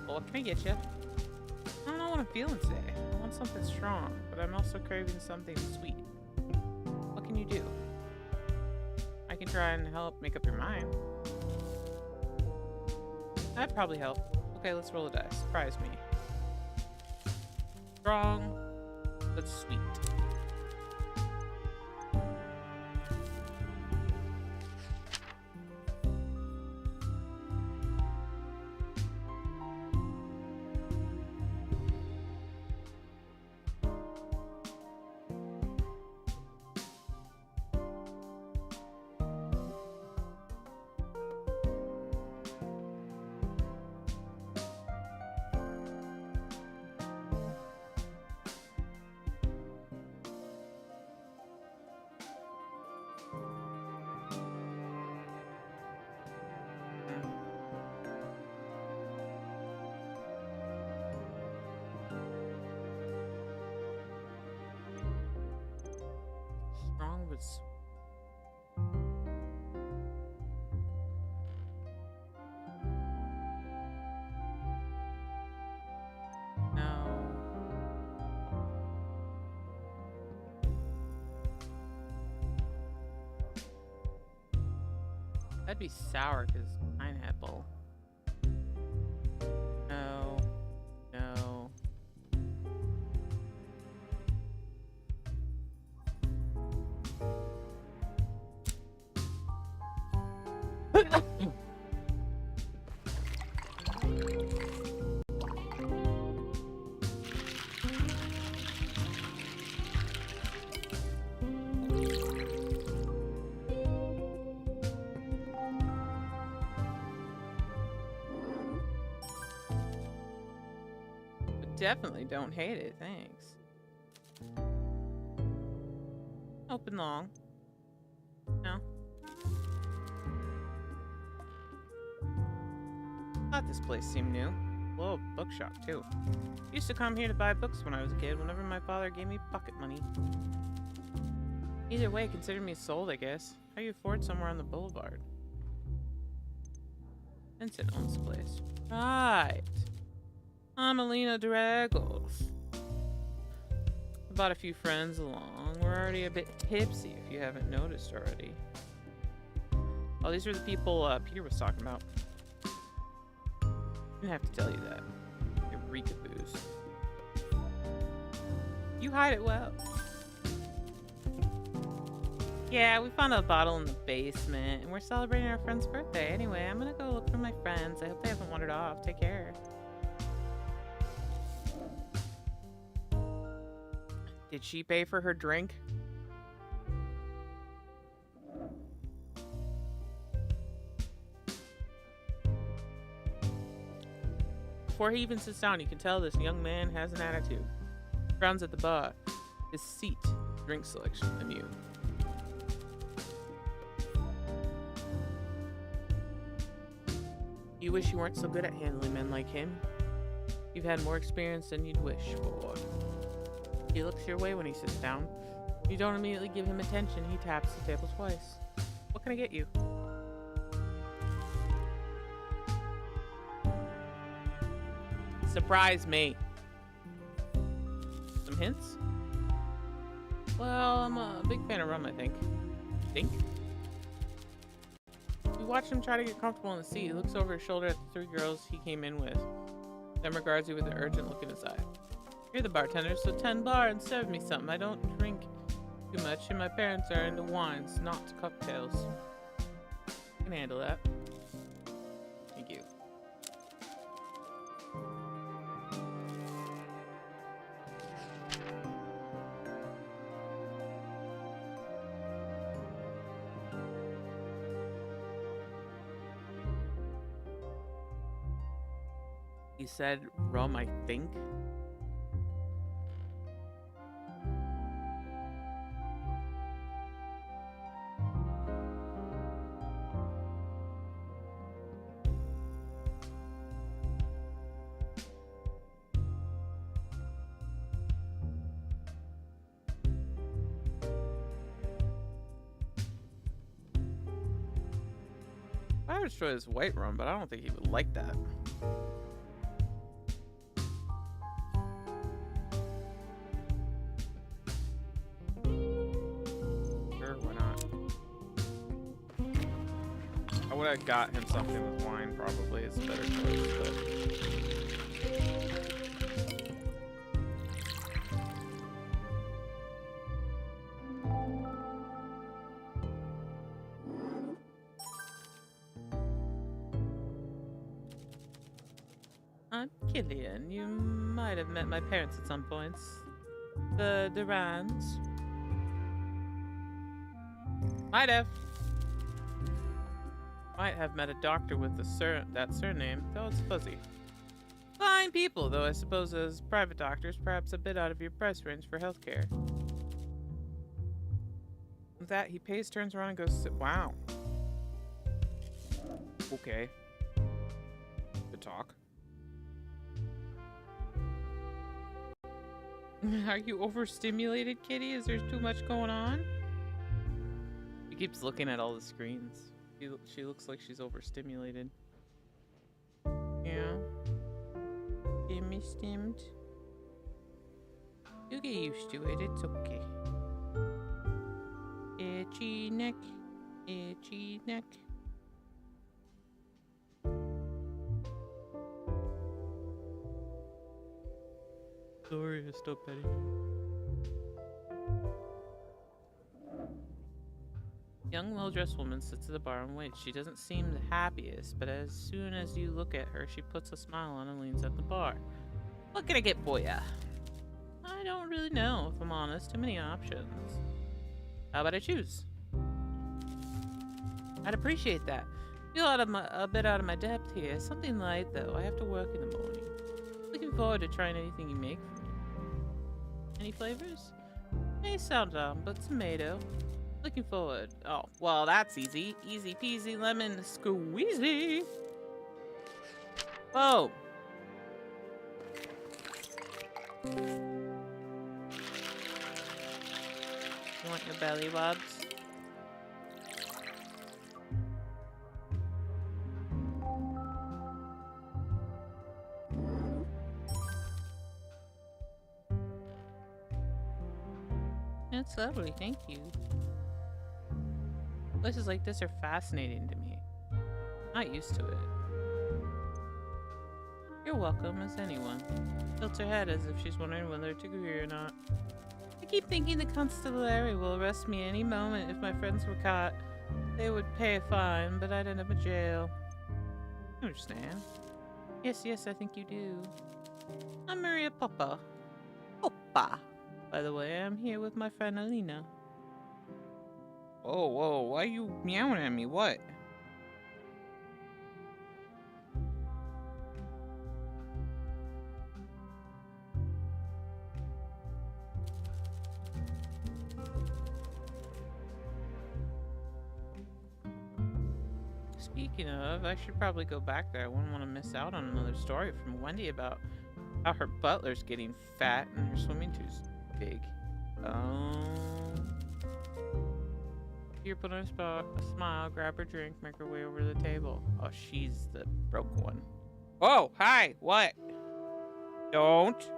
S2: What can I get you? I don't know what I'm feeling today. I want something strong, but I'm also craving something sweet. What can you do? I can try and help make up your mind. That'd probably help. Okay, let's roll a dice. Surprise me. Strong, but sweet. Strong but sweet. No. That'd be sour because pineapple. No. No. Definitely don't hate it, thanks. Open long. No. Thought this place seemed new. Little bookshop too. Used to come here to buy books when I was a kid, whenever my father gave me pocket money. Either way, consider me sold, I guess. How you afford somewhere on the boulevard? Vincent owns the place. Right. I'm Alina Dragos. I brought a few friends along. We're already a bit tipsy, if you haven't noticed already. Oh, these are the people Peter was talking about. Didn't have to tell you that. Eureka booze. You hide it well. Yeah, we found a bottle in the basement, and we're celebrating our friend's birthday. Anyway, I'm gonna go look for my friends. I hope they haven't wandered off. Take care. Did she pay for her drink? Before he even sits down, you can tell this young man has an attitude. Frowns at the bar. His seat, drink selection, and you. You wish you weren't so good at handling men like him. You've had more experience than you'd wish for. He looks your way when he sits down. You don't immediately give him attention. He taps the table twice. What can I get you? Surprise me. Some hints? Well, I'm a big fan of rum, I think. Think? You watch him try to get comfortable in the seat. He looks over his shoulder at the three girls he came in with, then regards you with an urgent look in his eye. You're the bartender, so 10 bar and serve me something. I don't drink too much, and my parents are into wines, not cocktails. I can handle that. Thank you. He said rum, I think. I would try his white rum, but I don't think he would like that. Sure, why not? I would have got him something with wine, probably. It's a better choice, but... I'm Killian. You might have met my parents at some points. The Durans. Might have. Might have met a doctor with that surname, though it's fuzzy. Fine people, though I suppose as private doctors, perhaps a bit out of your price range for healthcare. With that, he pays, turns around, and goes sit. Wow. Okay. Good talk. Are you overstimulated, Kitty? Is there too much going on? She keeps looking at all the screens. She looks like she's overstimulated. Yeah. Stimmy stimmed. You get used to it, it's okay. Itchy neck. Itchy neck. Sorry, I stopped petting you. Young, well-dressed woman sits at the bar and waits. She doesn't seem the happiest, but as soon as you look at her, she puts a smile on and leans at the bar. What can I get for ya? I don't really know, if I'm honest. Too many options. How about I choose? I'd appreciate that. Feel a bit out of my depth here. Something light, though. I have to work in the morning. Looking forward to trying anything you make for me. Any flavors? May sound dumb, but tomato. Looking forward. Oh, well, that's easy. Easy peasy lemon squeezy. Whoa. You want your belly rubs? It's lovely, thank you. Places like this are fascinating to me. Not used to it. You're welcome, as anyone. Tilts her head as if she's wondering whether to agree or not. I keep thinking the Constellari will arrest me any moment if my friends were caught. They would pay a fine, but I'd end up in jail. I understand. Yes, I think you do. I'm Maria Poppa. Poppa! By the way, I'm here with my friend Alina. Whoa, why are you meowing at me? What? Speaking of, I should probably go back there. I wouldn't want to miss out on another story from Wendy about how her butler's getting fat and her swimming two's big. Here, put on a smile, grab her drink, make her way over to the table. Oh, she's the broke one. Oh, hi, what? Don't.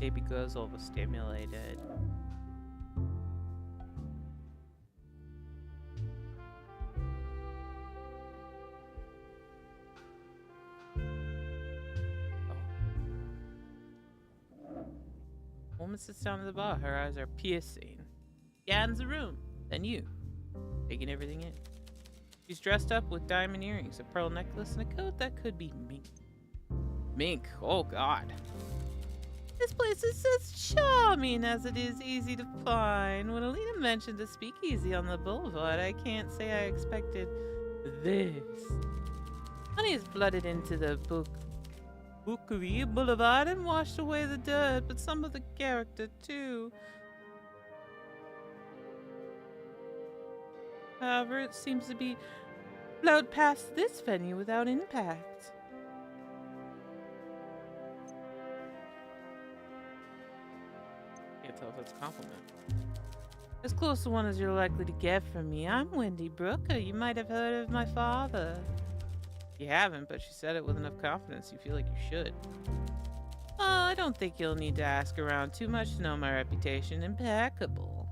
S2: Baby girl's overstimulated. Woman sits down at the bar. Her eyes are piercing. Scans the room. Then you. Taking everything in. She's dressed up with diamond earrings, a pearl necklace, and a coat that could be mink. Mink. Oh, God. This place is as charming as it is easy to find. When Alina mentioned a speakeasy on the boulevard, I can't say I expected this. Honey has flooded into the Bookery Boulevard and washed away the dirt, but some of the character, too. However, it seems to be flowed past this venue without impact. Can't tell if that's a compliment. As close a one as you're likely to get from me. I'm Wendy Brooker. You might have heard of my father. You haven't, but she said it with enough confidence you feel like you should. Oh, I don't think you'll need to ask around too much to know my reputation. Impeccable.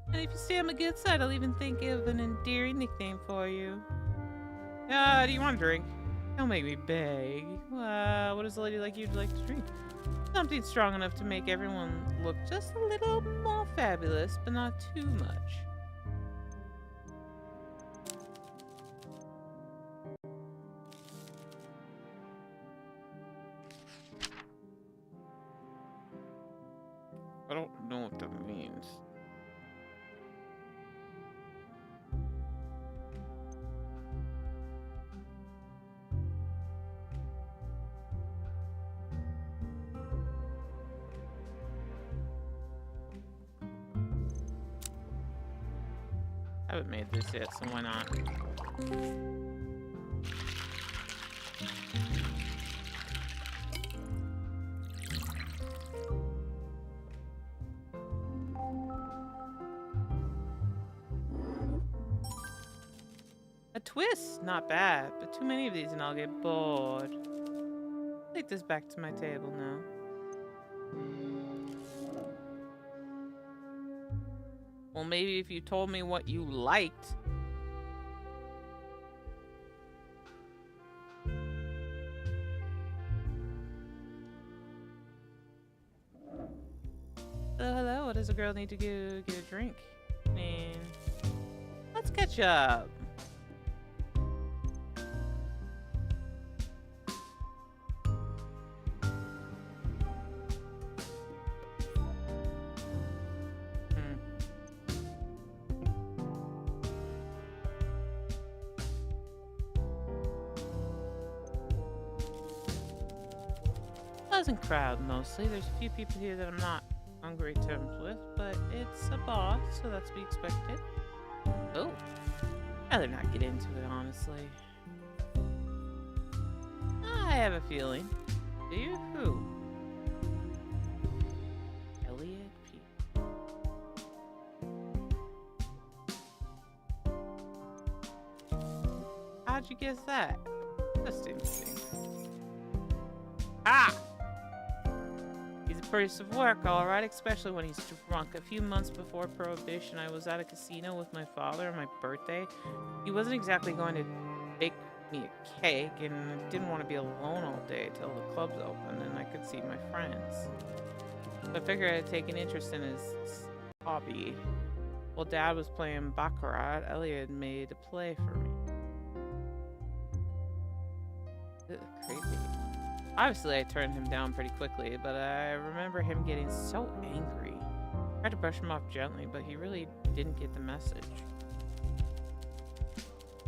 S2: And if you stay on my good side, I'll even think of an endearing nickname for you. Do you want a drink? Don't make me beg. What does a lady like you like to drink? Something strong enough to make everyone look just a little more fabulous, but not too much. I don't know what that means. I haven't made this yet, so why not? A twist, not bad, but too many of these and I'll get bored. Take this back to my table now. Well, maybe if you told me what you liked. Hello, what does a girl need to go get a drink? I mean, let's catch up. Pleasant crowd mostly. There's a few people here that I'm not on great terms with, but it's a bar, so that's to be expected. Oh, I'd rather not get into it, honestly. I have a feeling. Do you? Who? Elliot P. How'd you guess that? Just instinct. Ah! He's a piece of work, alright, especially when he's drunk. A few months before Prohibition, I was at a casino with my father on my birthday. He wasn't exactly going to bake me a cake, and I didn't want to be alone all day till the club's open and I could see my friends. So I figured I'd take an interest in his hobby. While Dad was playing Baccarat, Elliot made a play for me. Ugh, creepy. Obviously, I turned him down pretty quickly, but I remember him getting so angry. I tried to brush him off gently, but he really didn't get the message.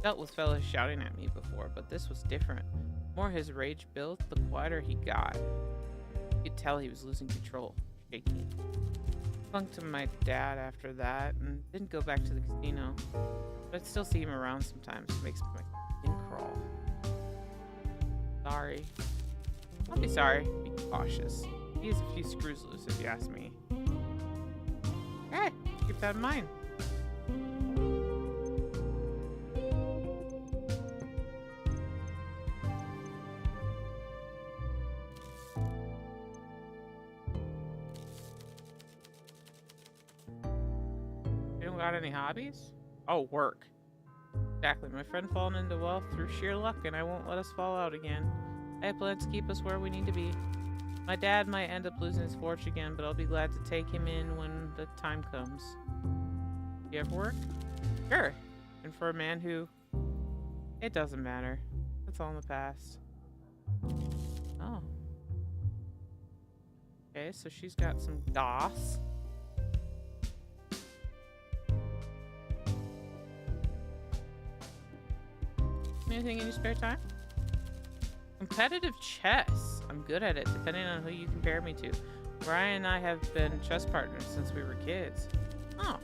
S2: Dealt with fellas shouting at me before, but this was different. The more his rage built, the quieter he got. You could tell he was losing control, shaking. Clung to my dad after that, and didn't go back to the casino. But I'd still see him around sometimes. It makes my skin crawl. Sorry. I'll be sorry. Be cautious. He has a few screws loose, if you ask me. Hey, keep that in mind. You don't got any hobbies? Oh, work. Exactly. My friend fallen into wealth through sheer luck, and I won't let us fall out again. I have plans to keep us where we need to be. My dad might end up losing his fortune again, but I'll be glad to take him in when the time comes. You ever work? Sure. And for a man who... It doesn't matter. That's all in the past. Oh. Okay, so she's got some goss. Anything in your spare time? Competitive chess. I'm good at it, depending on who you compare me to. Brian and I have been chess partners since we were kids. Oh.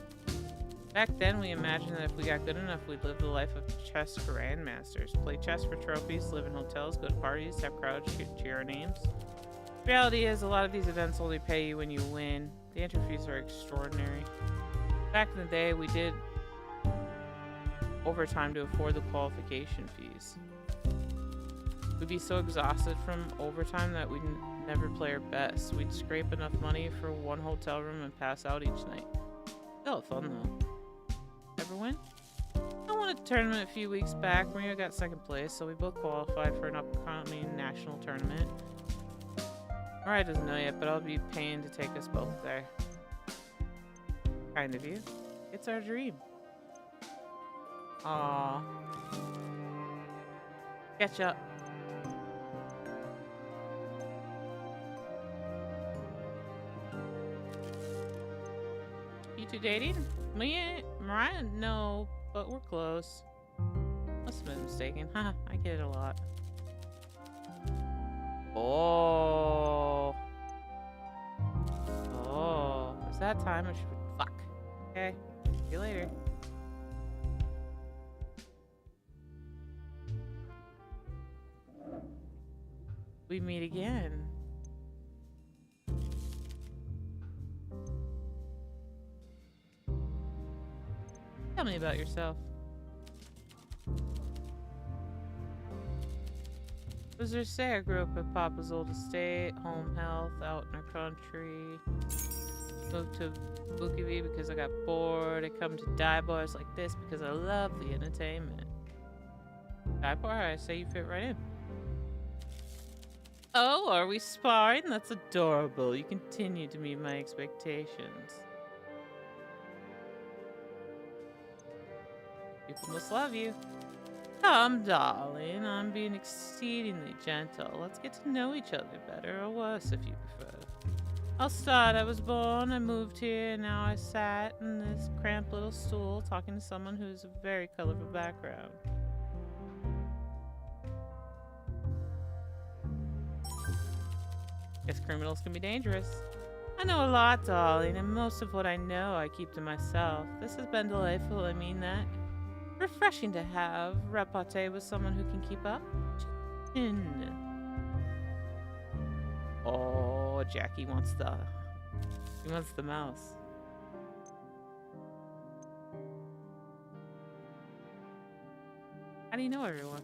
S2: Back then, we imagined that if we got good enough, we'd live the life of chess grandmasters. Play chess for trophies, live in hotels, go to parties, have crowds cheer our names. Reality is, a lot of these events only pay you when you win. The entry fees are extraordinary. Back in the day, we did overtime to afford the qualification fees. We'd be so exhausted from overtime that we'd never play our best. We'd scrape enough money for one hotel room and pass out each night. Still fun though. Ever win? I won a tournament a few weeks back. Maria got second place, so we both qualified for an upcoming national tournament. Mariah doesn't know yet, but I'll be paying to take us both there. Kind of you. It's our dream. Aww. Catch up. You two dating? Me and Mariah? No, but we're close. Must have been mistaken. Haha, I get it a lot. Oh. Oh. Is that time? I should... Fuck. Okay. See you later. We meet again. Tell me about yourself. What does there say? I grew up at Papa's old estate, home health, out in our country. moved to Bukivy because I got bored. I come to dive bars like this because I love the entertainment. Dive bar, I say you fit right in. Oh, are we sparring? That's adorable. You continue to meet my expectations. People must love you. Come, darling. I'm being exceedingly gentle. Let's get to know each other better, or worse if you prefer. I'll start. I was born, I moved here, and now I sat in this cramped little stool talking to someone who's a very colorful background. Guess criminals can be dangerous. I know a lot, darling, and most of what I know I keep to myself. This has been delightful, I mean that. Refreshing to have repartee with someone who can keep up. Oh, Jackie wants the mouse. How do you know everyone?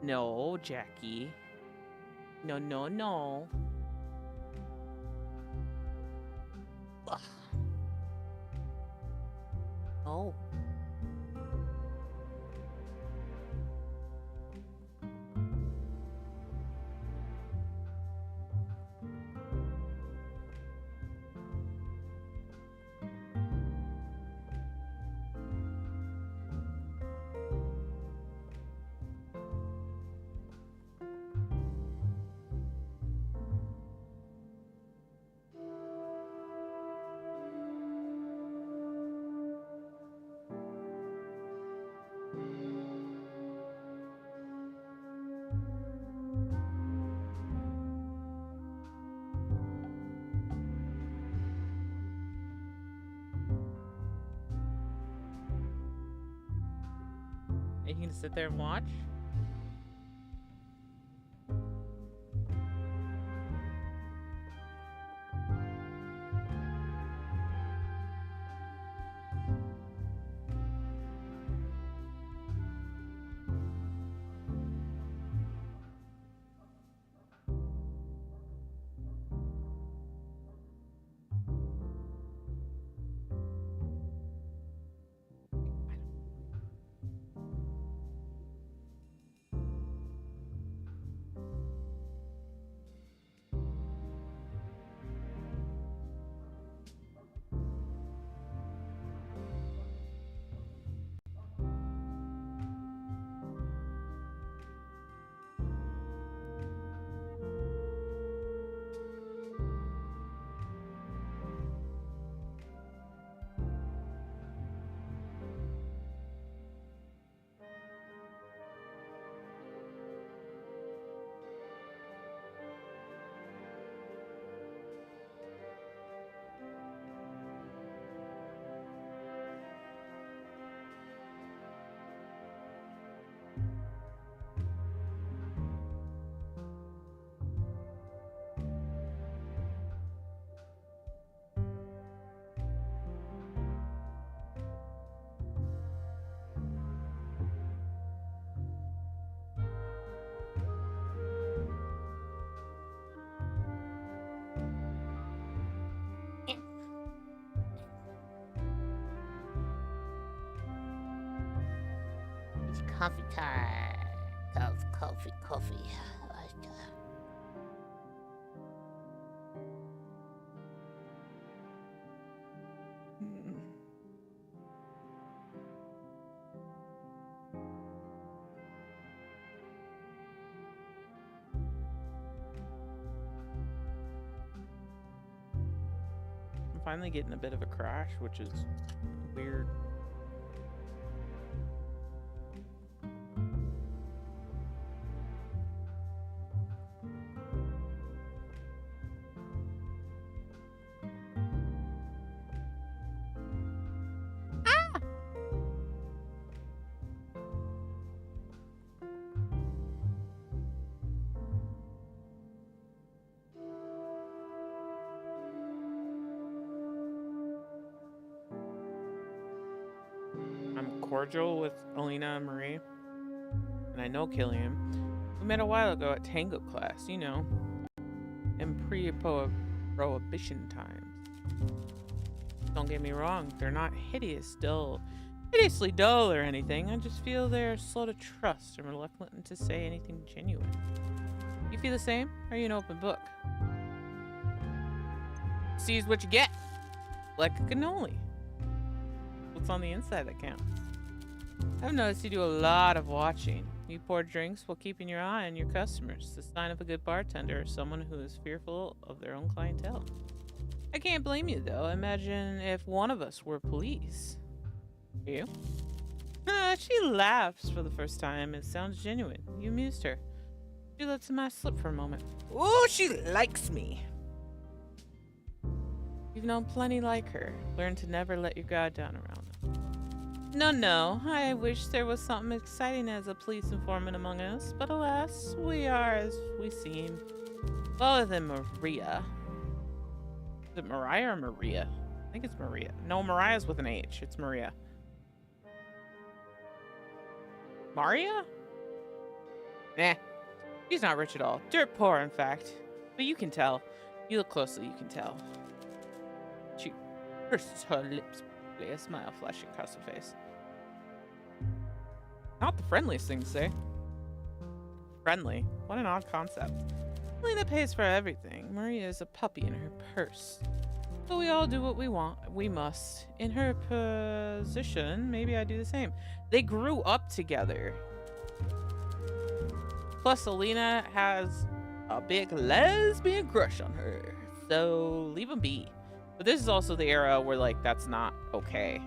S2: No, Jackie. No, no, no. Ugh. Oh. Are you gonna sit there and watch? It's coffee time. Coffee. I'm finally getting a bit of a crash, which is weird. I'm cordial with Alina and Marie, and I know Killian. We met a while ago at tango class, you know. in pre-prohibition times. Don't get me wrong, they're not hideously dull or anything. I just feel they're slow to trust and reluctant to say anything genuine. You feel the same? Or are you an open book? Sees what you get. Like a cannoli. What's on the inside that counts. I've noticed you do a lot of watching. You pour drinks while keeping your eye on your customers. The sign of a good bartender or someone who is fearful of their own clientele. I can't blame you, though. Imagine if one of us were police. You? She laughs for the first time. It sounds genuine. You amused her. She let some ice slip for a moment. Oh, she likes me. You've known plenty like her. Learn to never let your guard down around them. No. I wish there was something exciting as a police informant among us, but alas, we are as we seem. Other than Maria. Is it Mariah or Maria? I think it's Maria. No, Mariah's with an H. It's Maria. Maria? Nah. She's not rich at all. Dirt poor, in fact. But you can tell. You look closely, you can tell. She purses her lips, a smile flashing across her face. Not the friendliest thing to say. Friendly? What an odd concept. Lena pays for everything. Maria is a puppy in her purse. But we all do what we want. We must. In her position, maybe I do the same. They grew up together. Plus, Alina has a big lesbian crush on her. So, leave them be. But this is also the era where, like, that's not okay.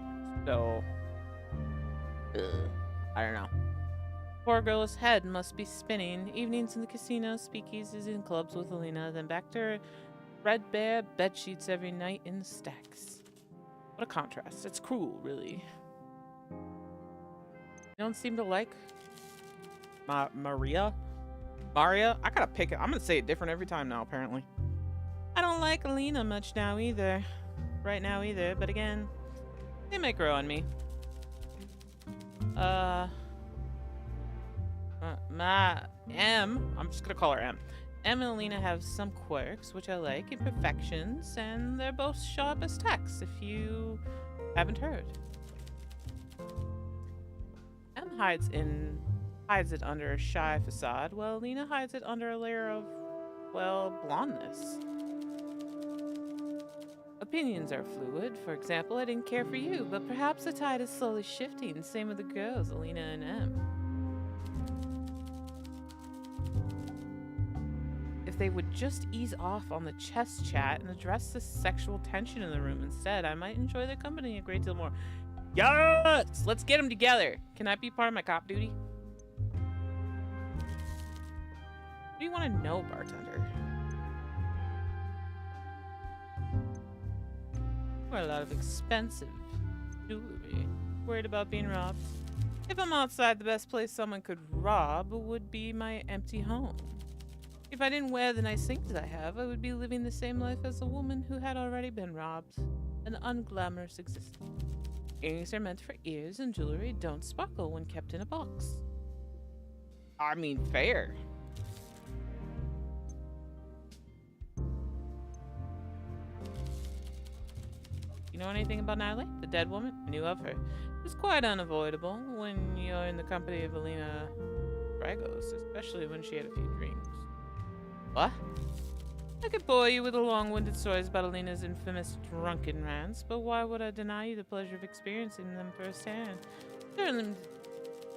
S2: So, I don't know. Poor girl's head must be spinning. Evenings in the casino, speakeasies and clubs with Alina, then back to her threadbare bed sheets every night in the stacks. What a contrast. It's cruel, really. You don't seem to like Maria? I gotta pick it. I'm gonna say it different every time now, apparently. I don't like Alina much now either. Right now either, but again, they might grow on me. I'm just gonna call her M. M and Alina have some quirks, which I like, imperfections, and they're both sharp as tacks, if you haven't heard. M hides it under a shy facade, while Alina hides it under a layer of, well, blondness. Opinions are fluid. For example, I didn't care for you, but perhaps the tide is slowly shifting. Same with the girls, Alina and M. If they would just ease off on the chess chat and address the sexual tension in the room instead, I might enjoy their company a great deal more. Yes! Let's get them together. Can I be part of my cop duty? What do you want to know, bartender? Quite a lot of expensive jewelry. Worried about being robbed? If I'm outside, the best place someone could rob would be my empty home. If I didn't wear the nice things I have, I would be living the same life as a woman who had already been robbed. An unglamorous existence. Earrings are meant for ears, and jewelry don't sparkle when kept in a box. I mean, fair. You know anything about Natalie, the dead woman? I knew of her. It was quite unavoidable when you're in the company of Alina Dragos, especially when she had a few drinks. What? I could bore you with the long-winded stories about Alina's infamous drunken rants, but why would I deny you the pleasure of experiencing them firsthand? Certainly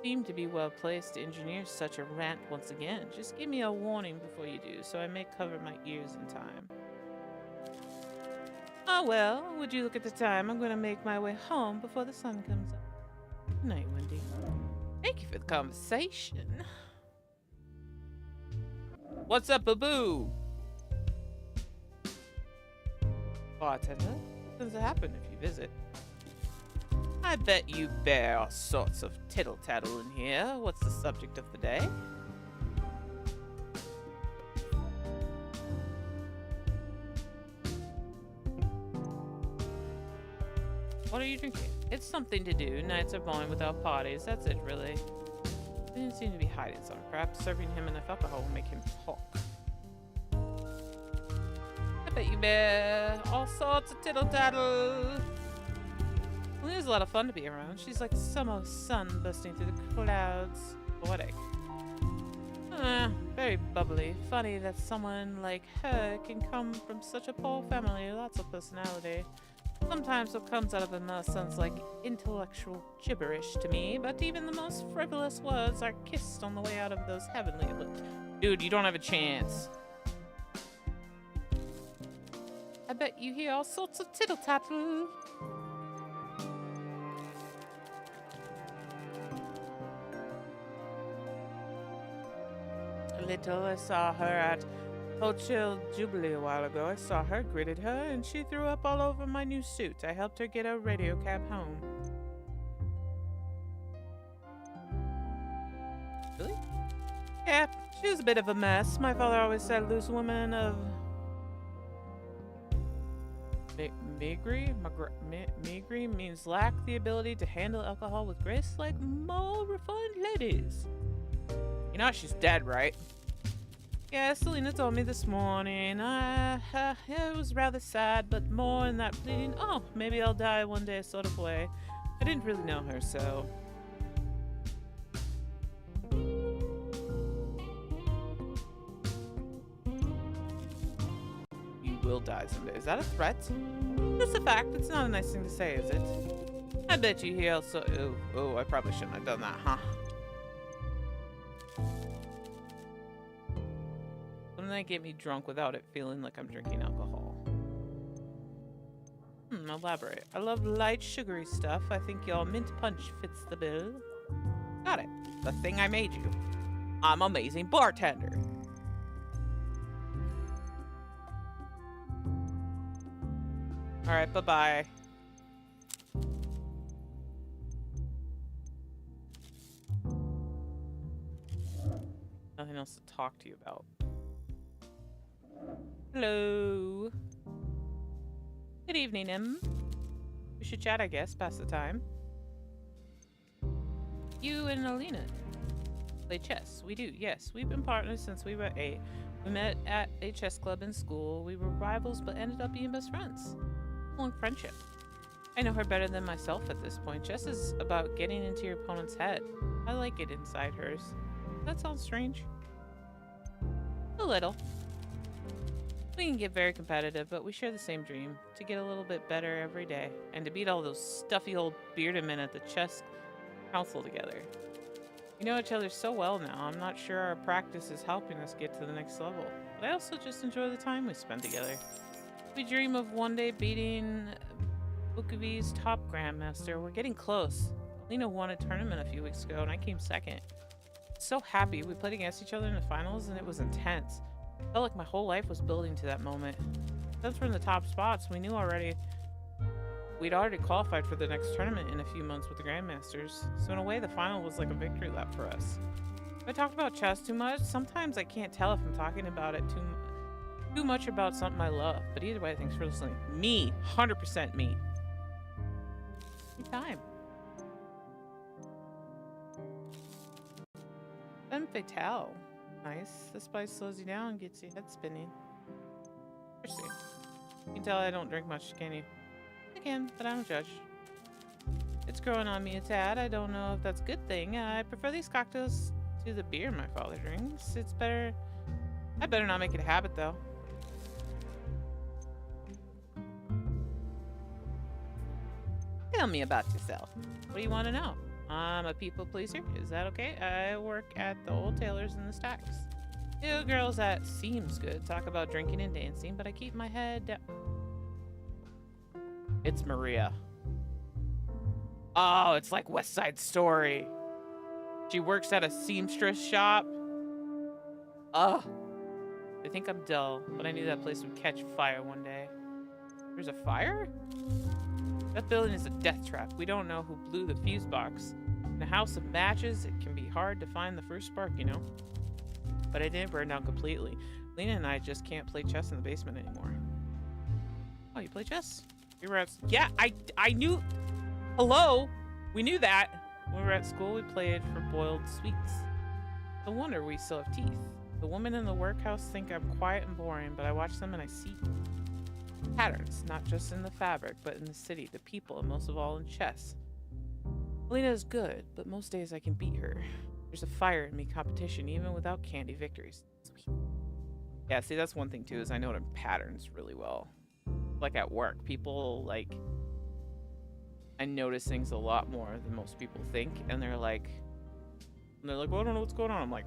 S2: seem to be well placed to engineer such a rant once again. Just give me a warning before you do, so I may cover my ears in time. Oh well, would you look at the time? I'm going to make my way home before the sun comes up. Good night, Wendy. Thank you for the conversation. What's up, boo-boo? Bartender, what tends to happen if you visit? I bet you bear all sorts of tittle-tattle in here. What's the subject of the day? What are you drinking? It's something to do. Nights are boring without parties. That's it, really. They didn't seem to be hiding something. Perhaps serving him enough alcohol will make him talk. baby. All sorts of tittle-tattle. Lena's a lot of fun to be around. She's like summer sun bursting through the clouds. Poetic. Very bubbly. Funny that someone like her can come from such a poor family. Lots of personality. Sometimes what comes out of her mouth sounds like intellectual gibberish to me, but even the most frivolous words are kissed on the way out of those heavenly lips. Dude, you don't have a chance. I bet you hear all sorts of tittle-tattle. Little, I saw her at Hotel Jubilee a while ago. I saw her, greeted her, and she threw up all over my new suit. I helped her get a radio cab home. Really? Yeah, she was a bit of a mess. My father always said loose women of meagre means lack the ability to handle alcohol with grace like more refined ladies. You know she's dead, right? Yeah, Selena told me this morning. It was rather sad, but more in that pleading, oh, maybe I'll die one day sort of way. I didn't really know her, so... You will die someday. Is that a threat? Just a fact. It's not a nice thing to say, is it? I bet you he also... Oh, I probably shouldn't have done that, huh? That get me drunk without it feeling like I'm drinking alcohol. Elaborate. I love light, sugary stuff. I think your mint punch fits the bill. Got it. The thing I made you. I'm amazing bartender. Alright, bye-bye. Nothing else to talk to you about. Hello. Good evening, Em. We should chat, I guess, pass the time. You and Alina play chess. We do, yes. We've been partners since we were 8. We met at a chess club in school. We were rivals, but ended up being best friends. Long friendship. I know her better than myself at this point. Chess is about getting into your opponent's head. I like it inside hers. That sounds strange. A little. We can get very competitive, but we share the same dream, to get a little bit better every day, and to beat all those stuffy old bearded men at the chess council together. We know each other so well now, I'm not sure our practice is helping us get to the next level, but I also just enjoy the time we spend together. We dream of one day beating Bukovi's top grandmaster. We're getting close. Alina won a tournament a few weeks ago, and I came second. So happy. We played against each other in the finals, and it was intense. Felt like my whole life was building to that moment. Since we're in the top spots, we'd already qualified for the next tournament in a few months with the Grandmasters. So in a way, the final was like a victory lap for us. If I talk about chess too much, sometimes I can't tell if I'm talking about it too much about something I love. But either way, thanks for listening. Me, 100% me. Time. Femme fatale. Nice. This spice slows you down and gets your head spinning. Interesting. You can tell I don't drink much, can you? I can, but I don't judge. It's growing on me a tad. I don't know if that's a good thing. I prefer these cocktails to the beer my father drinks. It's better... I better not make it a habit, though. Tell me about yourself. What do you want to know? I'm a people pleaser. Is that okay? I work at the old tailors in the stacks. You girls that seems good talk about drinking and dancing, but I keep my head down. It's Maria. Oh, it's like West Side Story. She works at a seamstress shop. Ugh. They think I'm dull, but I knew that place would catch fire one day. There's a fire? That building is a death trap. We don't know who blew the fuse box. In a house of matches, it can be hard to find the first spark, you know? But it didn't burn down completely. Lena and I just can't play chess in the basement anymore. Oh, you play chess? We were at... Yeah, I knew... Hello? We knew that. When we were at school, we played for boiled sweets. No wonder we still have teeth. The women in the workhouse think I'm quiet and boring, but I watch them and I see. Patterns, not just in the fabric, but in the city, the people, and most of all in chess. Alina is good, but most days I can beat her. There's a fire in me competition, even without candy victories. Sweet. Yeah, see, that's one thing too, is I know patterns really well. Like at work, people like I notice things a lot more than most people think, and they're like, well, I don't know what's going on. I'm like,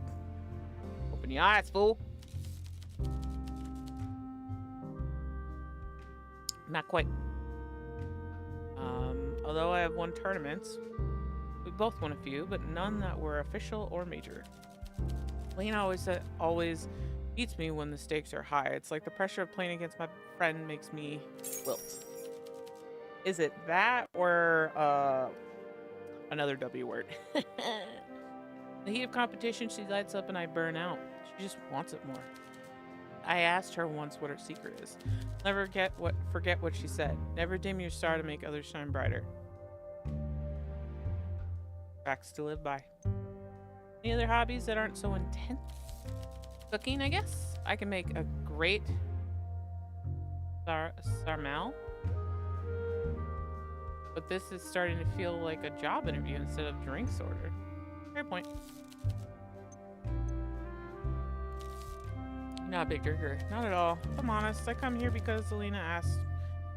S2: open your eyes, fool. Not quite. Although I have won tournaments, we both won a few, but none that were official or major. Lena always beats me when the stakes are high. It's like the pressure of playing against my friend makes me wilt. Is it that or another W word? The heat of competition, she lights up and I burn out. She just wants it more. I asked her once what her secret is. Never forget what she said. Never dim your star to make others shine brighter. Facts to live by. Any other hobbies that aren't so intense? Cooking, I guess. I can make a great sarmal. But this is starting to feel like a job interview instead of drinks order. Fair point. Not a big drinker. Not at all. If I'm honest, I come here because Alina asked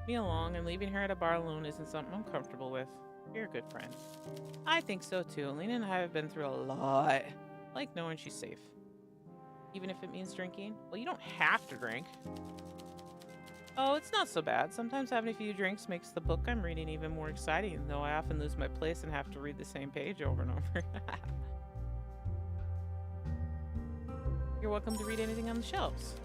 S2: me along, and leaving her at a bar alone isn't something I'm comfortable with. You're a good friend. I think so too. Alina and I have been through a lot. I like knowing she's safe. Even if it means drinking. Well, you don't have to drink. Oh, it's not so bad. Sometimes having a few drinks makes the book I'm reading even more exciting, though I often lose my place and have to read the same page over and over. You're welcome to read anything on the shelves.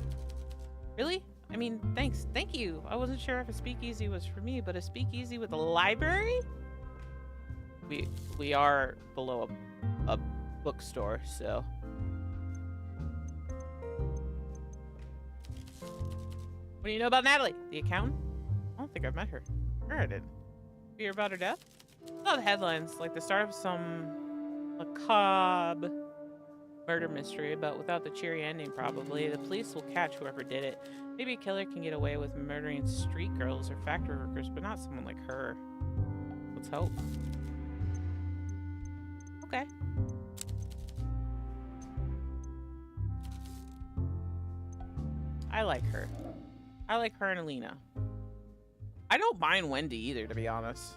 S2: Really? I mean, thanks. Thank you. I wasn't sure if a speakeasy was for me, but a speakeasy with a library? We are below a bookstore, so. What do you know about Natalie? The accountant? I don't think I've met her. Sure I did. Hear about her death? Oh, the headlines, like the start of some macabre murder mystery, but without the cheery ending, probably. The police will catch whoever did it. Maybe a killer can get away with murdering street girls or factory workers, but not someone like her. Let's hope. Okay. I like her. I like her and Alina. I don't mind Wendy either, to be honest.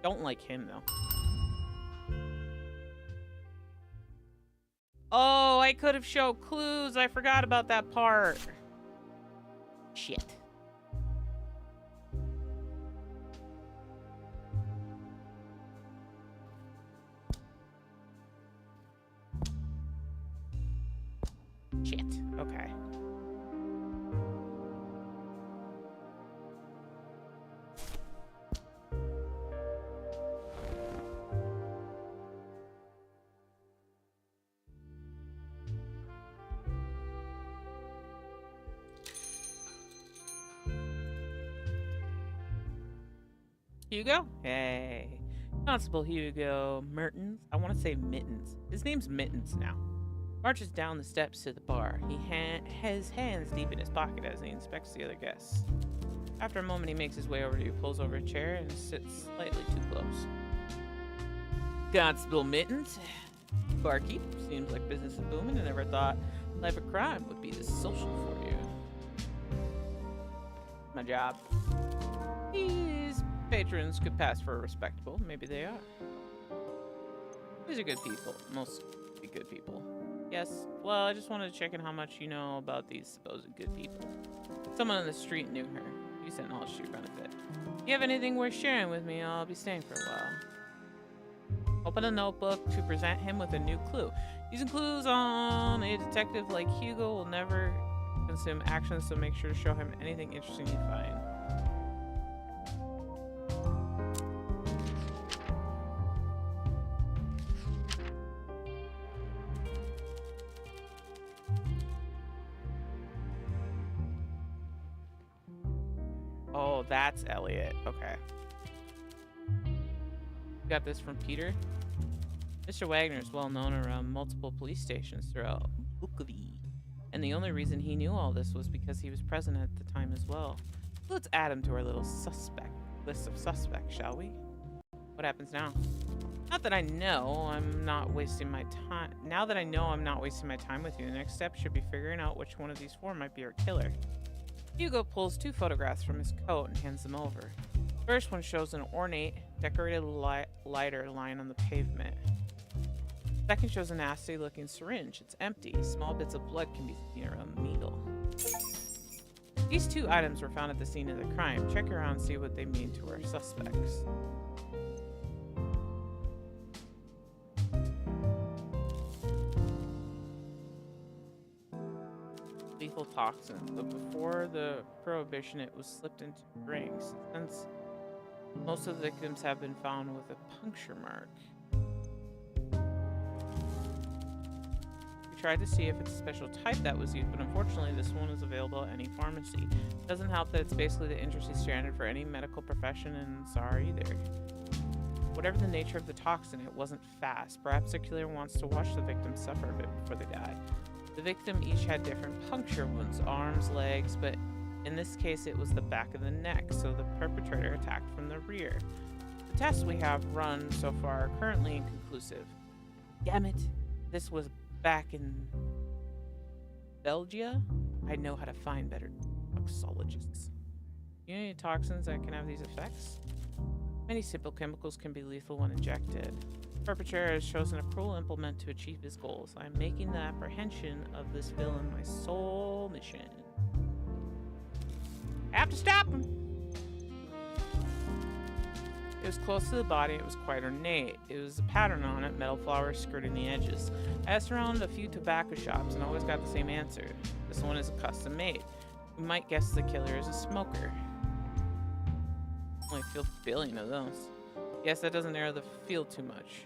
S2: Don't like him, though. Oh, I could have showed clues. I forgot about that part. Shit. Shit. Okay. Hugo? Hey. Constable Hugo Mertens. I want to say Mittens. His name's Mittens now. Marches down the steps to the bar. He has hands deep in his pocket as he inspects the other guests. After a moment, he makes his way over to you, pulls over a chair, and sits slightly too close. Constable Mittens. Barkeep. Seems like business is booming. I never thought life of crime would be this social for you. My job. These patrons could pass for respectable. Maybe they are. These are good people. Most be good people. Yes. Well, I just wanted to check in how much you know about these supposed good people. Someone on the street knew her. You sent knowledge to your benefit. If you have anything worth sharing with me, I'll be staying for a while. Open a notebook to present him with a new clue. Using clues on a detective like Hugo will never consume actions, so make sure to show him anything interesting you find. Oh, that's Elliot. Okay. Got this from Peter. Mr. Wagner is well known around multiple police stations throughout Bukovy, and And the only reason he knew all this was because he was present at the time as well. So let's add him to our little list of suspects, shall we? What happens now? Not that I know I'm not wasting my time. Now that I know I'm not wasting my time with you, the next step should be figuring out which one of these four might be our killer. Hugo pulls 2 photographs from his coat and hands them over. The first one shows an ornate, decorated lighter lying on the pavement. The second shows a nasty-looking syringe. It's empty. Small bits of blood can be seen around the needle. These 2 items were found at the scene of the crime. Check around and see what they mean to our suspects. Lethal toxin, but before the prohibition it was slipped into drinks. Since most of the victims have been found with a puncture mark. We tried to see if it's a special type that was used, but unfortunately this one is available at any pharmacy. Doesn't help that it's basically the industry standard for any medical profession, and sorry either. Whatever the nature of the toxin, it wasn't fast. Perhaps the killer wants to watch the victim suffer a bit before they die. The victim each had different puncture wounds, arms, legs, but in this case it was the back of the neck, so the perpetrator attacked from the rear. The tests we have run so far are currently inconclusive. Damn it! This was back in Belgium. I know how to find better toxologists. You know any toxins that can have these effects? Many simple chemicals can be lethal when injected. The perpetrator has chosen a cruel implement to achieve his goals. I am making the apprehension of this villain my sole mission. I have to stop him! It was close to the body. It was quite ornate. It was a pattern on it, metal flowers skirting the edges. I asked around a few tobacco shops and always got the same answer. This one is a custom made. We might guess the killer is a smoker. Only feel a billion of those. Yes, that doesn't narrow the field too much.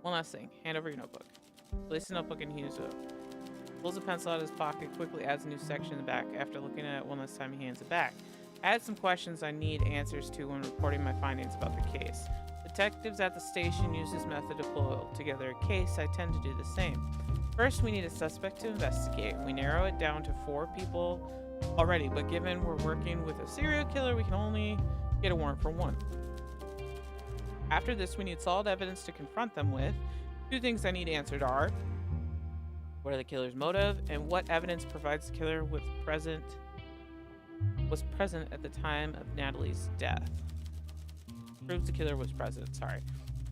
S2: One last thing. Hand over your notebook. Place the notebook and he uses it. Pulls a pencil out of his pocket, quickly adds a new section in the back. After looking at it one last time, he hands it back. I had some questions I need answers to when reporting my findings about the case. Detectives at the station use this method to pull together a case. I tend to do the same. First, we need a suspect to investigate. We narrow it down to 4 people already, but given we're working with a serial killer, we can only get a warrant for 1. After this, we need solid evidence to confront them with. 2 things I need answered are: what are the killer's motive, and what evidence provides the killer was present at the time of Natalie's death? Proves the killer was present, sorry.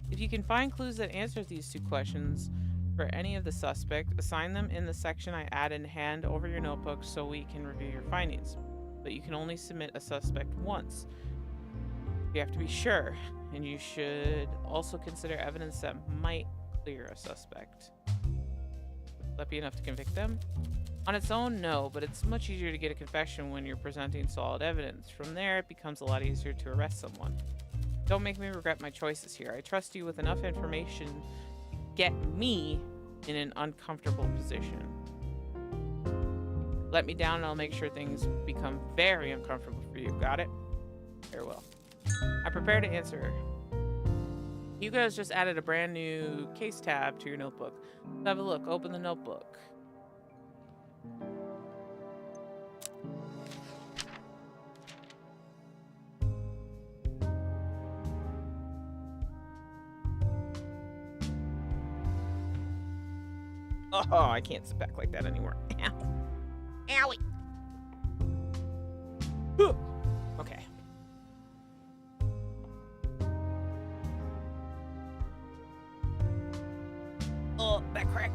S2: If you can find clues that answer these 2 questions for any of the suspect, assign them in the section I add and hand over your notebook so we can review your findings. But you can only submit a suspect once. You have to be sure, and you should also consider evidence that might clear a suspect. Will that be enough to convict them? On its own, no, but it's much easier to get a confession when you're presenting solid evidence. From there, it becomes a lot easier to arrest someone. Don't make me regret my choices here. I trust you with enough information to get me in an uncomfortable position. Let me down and I'll make sure things become very uncomfortable for you. Got it? Farewell. I'm prepared to answer. You guys just added a brand new case tab to your notebook. Let's have a look. Open the notebook. Oh, I can't sit back like that anymore. Ow. Owie. Okay. Oh, that crack.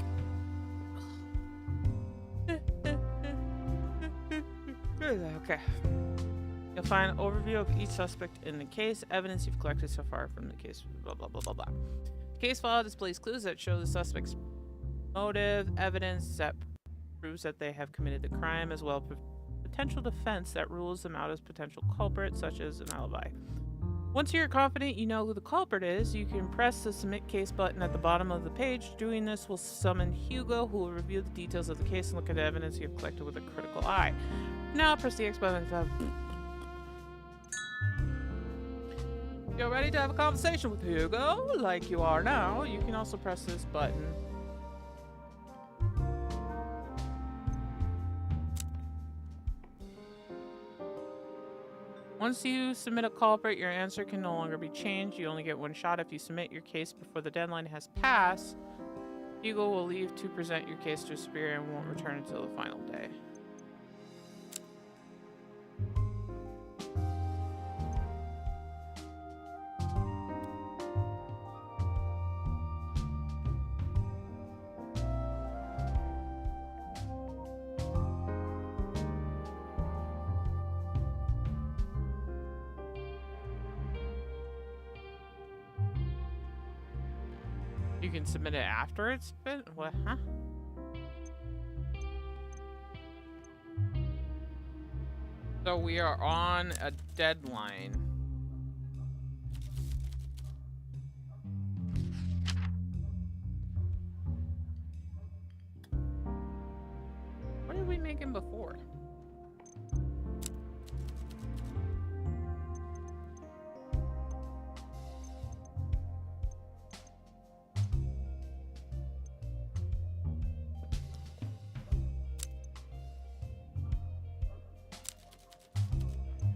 S2: Okay. You'll find an overview of each suspect in the case, evidence you've collected so far from the case, blah, blah, blah, blah, blah. The case file displays clues that show the suspect's motive, evidence that proves that they have committed the crime, as well as potential defense that rules them out as potential culprits, such as an alibi. Once you're confident you know who the culprit is, you can press the Submit Case button at the bottom of the page. Doing this will summon Hugo, who will review the details of the case and look at the evidence you have collected with a critical eye. Now press the X button. You're ready to have a conversation with Hugo, like you are now. You can also press this button Once you submit a culprit, your answer can no longer be changed. You only get one shot if you submit your case before the deadline has passed. Hugo will leave to present your case to a superior and won't return until the final day. You can submit it after it's been... What? Huh? So we are on a deadline. What did we make him before?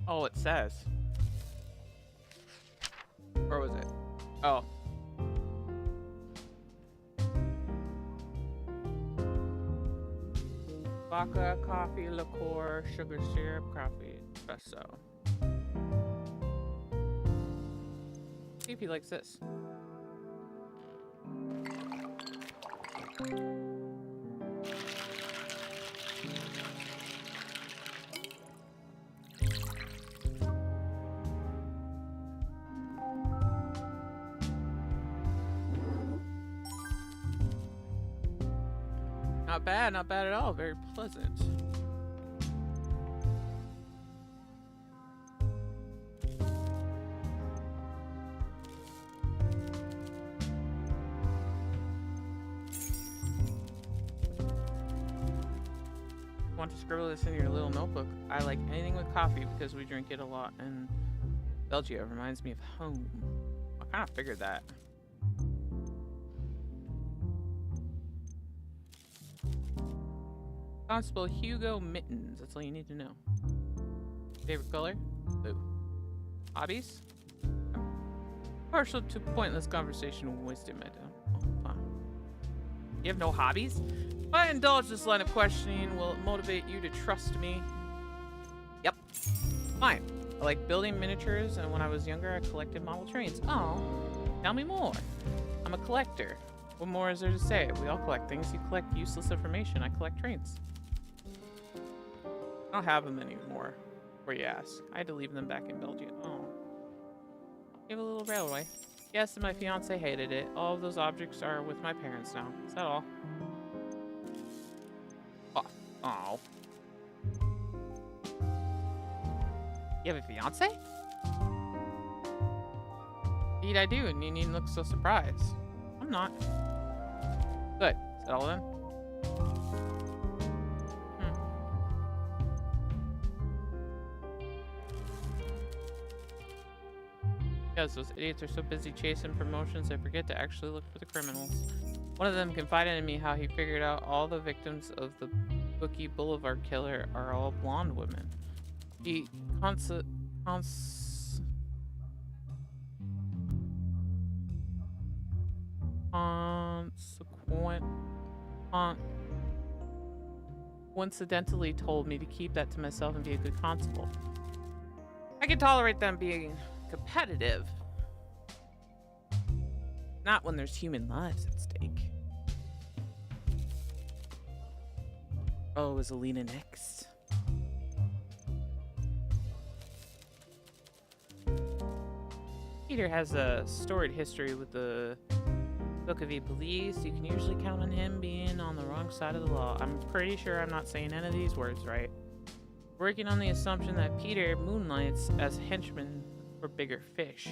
S2: Oh, it says. Where was it? Oh. Vodka, coffee, liqueur, sugar syrup, coffee, espresso. See if he likes this. Not bad at all. Very pleasant. Want to scribble this in your little notebook? I like anything with coffee because we drink it a lot, and Belgium reminds me of home. I kind of figured that. Constable Hugo Mittens. That's all you need to know. Favorite color? Blue. Hobbies? I'm partial to pointless conversation and wasting my time. Oh, fine. You have no hobbies? If I indulge this line of questioning, will it motivate you to trust me? Yep. Fine. I like building miniatures, and when I was younger, I collected model trains. Oh, tell me more. I'm a collector. What more is there to say? We all collect things. You collect useless information. I collect trains. I don't have them anymore, before you ask. I had to leave them back in Belgium. Oh. You have a little railway. Yes, and my fiance hated it. All of those objects are with my parents now. Is that all? Oh. Oh. You have a fiance? Indeed I do, and you needn't look so surprised. I'm not. Good. Is that all then? Yes, those idiots are so busy chasing promotions they forget to actually look for the criminals. One of them confided in me how he figured out all the victims of the Bookie Boulevard killer are all blonde women. He coincidentally told me to keep that to myself and be a good constable. I can tolerate them being competitive. Not when there's human lives at stake. Oh, is Alina next? Peter has a storied history with the Book of Police. You can usually count on him being on the wrong side of the law. I'm pretty sure I'm not saying any of these words right. Working on the assumption that Peter moonlights as henchman for bigger fish.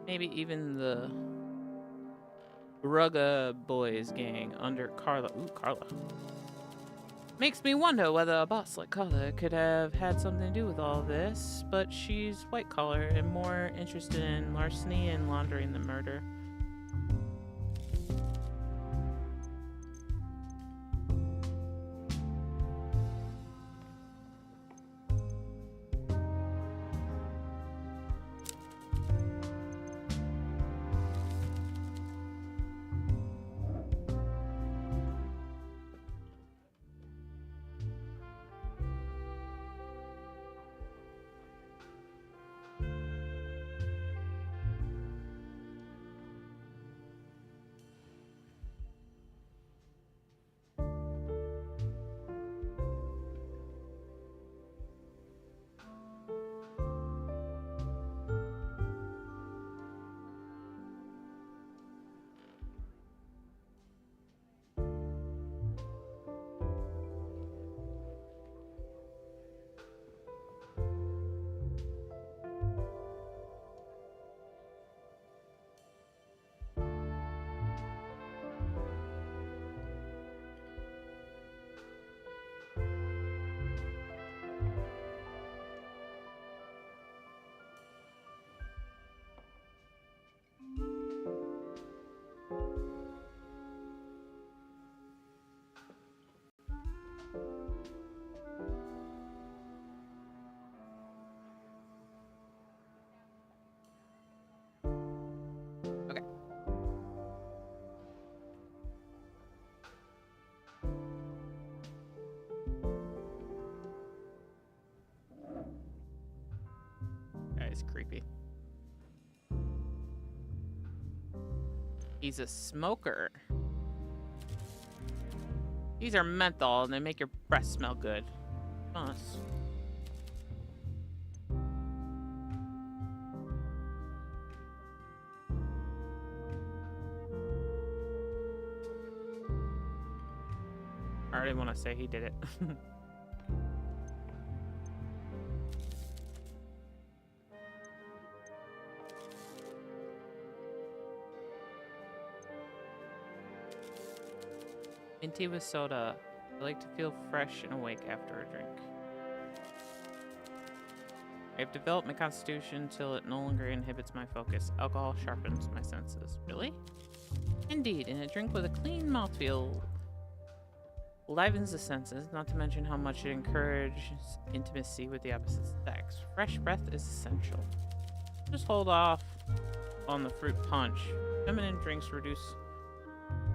S2: Maybe even the Brugga Boys gang under Carla. Ooh, Carla. Makes me wonder whether a boss like Carla could have had something to do with all this, but she's white collar and more interested in larceny and laundering than murder. creepy. He's a smoker. These are menthol and they make your breath smell good. Us. I already want to say he did it. Minty with soda. I like to feel fresh and awake after a drink. I've developed my constitution till it no longer inhibits my focus. Alcohol sharpens my senses. Really? Indeed, and a drink with a clean mouthfeel livens the senses, not to mention how much it encourages intimacy with the opposite sex. Fresh breath is essential. Just hold off on the fruit punch. Feminine drinks reduce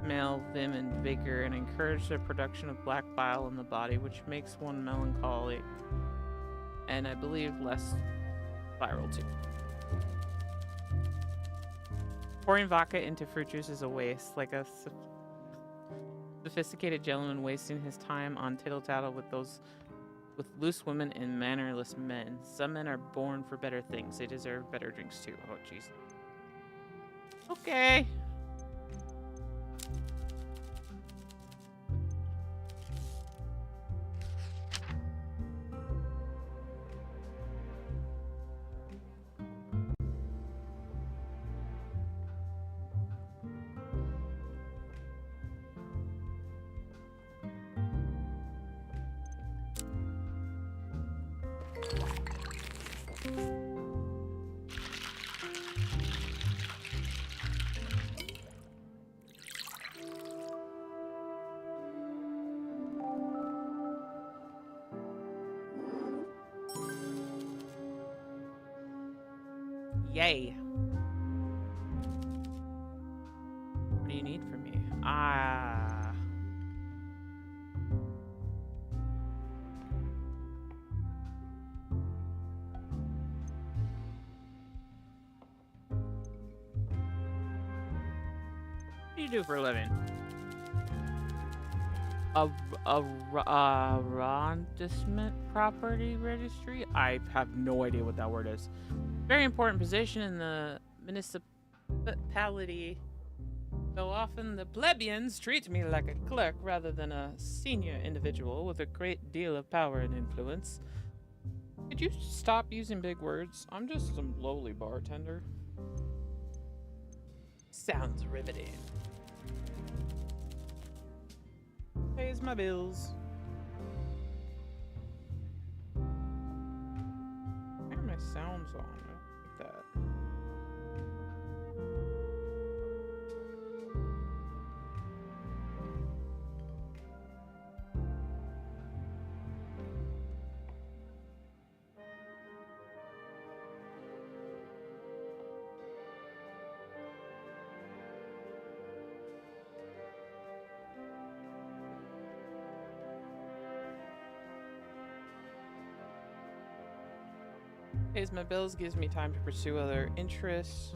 S2: male vim and vigor and encourage the production of black bile in the body, which makes one melancholy and I believe less viral too. Pouring vodka into fruit juice is a waste, like a sophisticated gentleman wasting his time on tittle-tattle with loose women and mannerless men. Some men are born for better things. They deserve better drinks too. Oh, jeez. Okay. Yay. What do you need from me? What do you do for a living? A arrondissement property registry? I have no idea what that word is. Very important position in the municipality, though often the plebeians treat me like a clerk rather than a senior individual with a great deal of power and influence. Could you stop using big words? I'm just some lowly bartender. Sounds riveting. Pays my bills. Why are my sounds on? Like that. Pays my bills, gives me time to pursue other interests.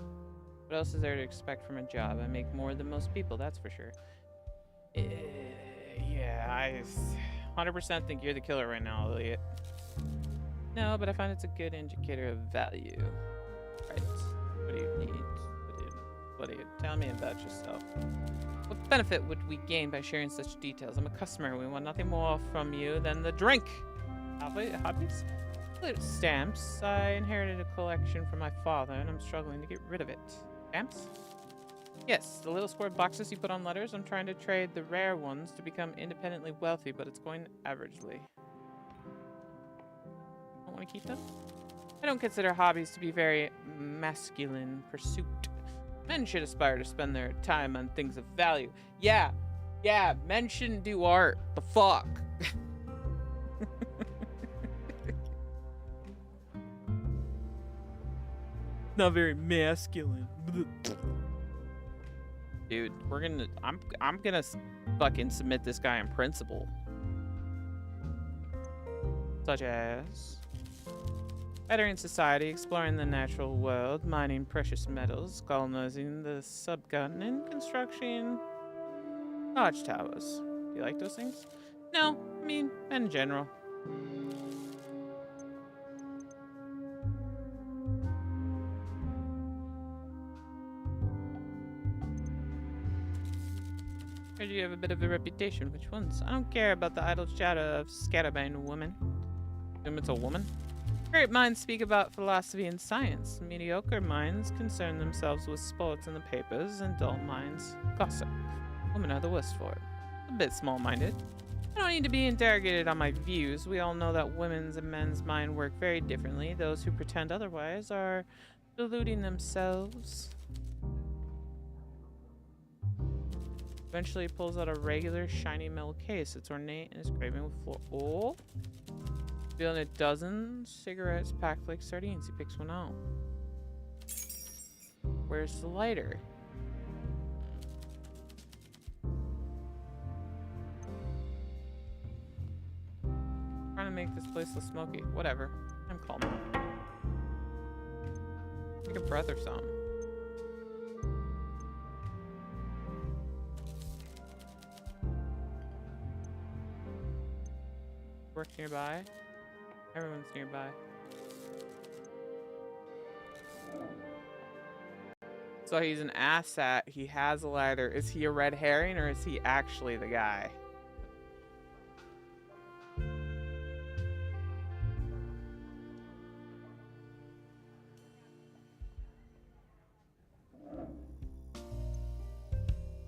S2: What else is there to expect from a job? I make more than most people, that's for sure. Yeah, I 100% think you're the killer right now, Elliot. No, but I find it's a good indicator of value. Right. What do you need? What do you tell me about yourself? What benefit would we gain by sharing such details? I'm a customer. We want nothing more from you than the drink. Hobbies? Stamps. I inherited a collection from my father, and I'm struggling to get rid of it. Stamps? Yes, the little square boxes you put on letters. I'm trying to trade the rare ones to become independently wealthy, but it's going averagely. Don't want to keep them? I don't consider hobbies to be very masculine pursuit. Men should aspire to spend their time on things of value. Yeah, men shouldn't do art. The fuck? Not very masculine. Dude, I'm gonna fucking submit this guy in principle. Such as Bettering society, exploring the natural world, mining precious metals, colonizing the subcontinent, constructing watchtowers. Do you like those things? No, I mean, in general. Heard you have a bit of a reputation. Which ones? I don't care about the idle chatter of scatterbrained women. Assume it's a woman? Great minds speak about philosophy and science. Mediocre minds concern themselves with sports and the papers, and dull minds gossip. Women are the worst for it. A bit small-minded. I don't need to be interrogated on my views. We all know that women's and men's mind work very differently. Those who pretend otherwise are deluding themselves. Eventually he pulls out a regular shiny metal case. It's ornate and is graven with floor. Oh! Feeling a dozen cigarettes packed like sardines. He picks one out. Where's the lighter? Trying to make this place less smoky. Whatever. I'm calm. Take a breath or something. Work nearby. Everyone's nearby. So he's an asshat. He has a lighter. Is he a red herring or is he actually the guy?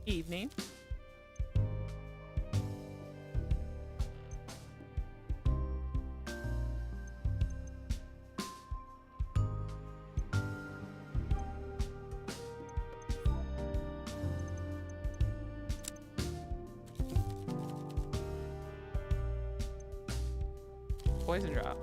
S2: Evening. Poison drop.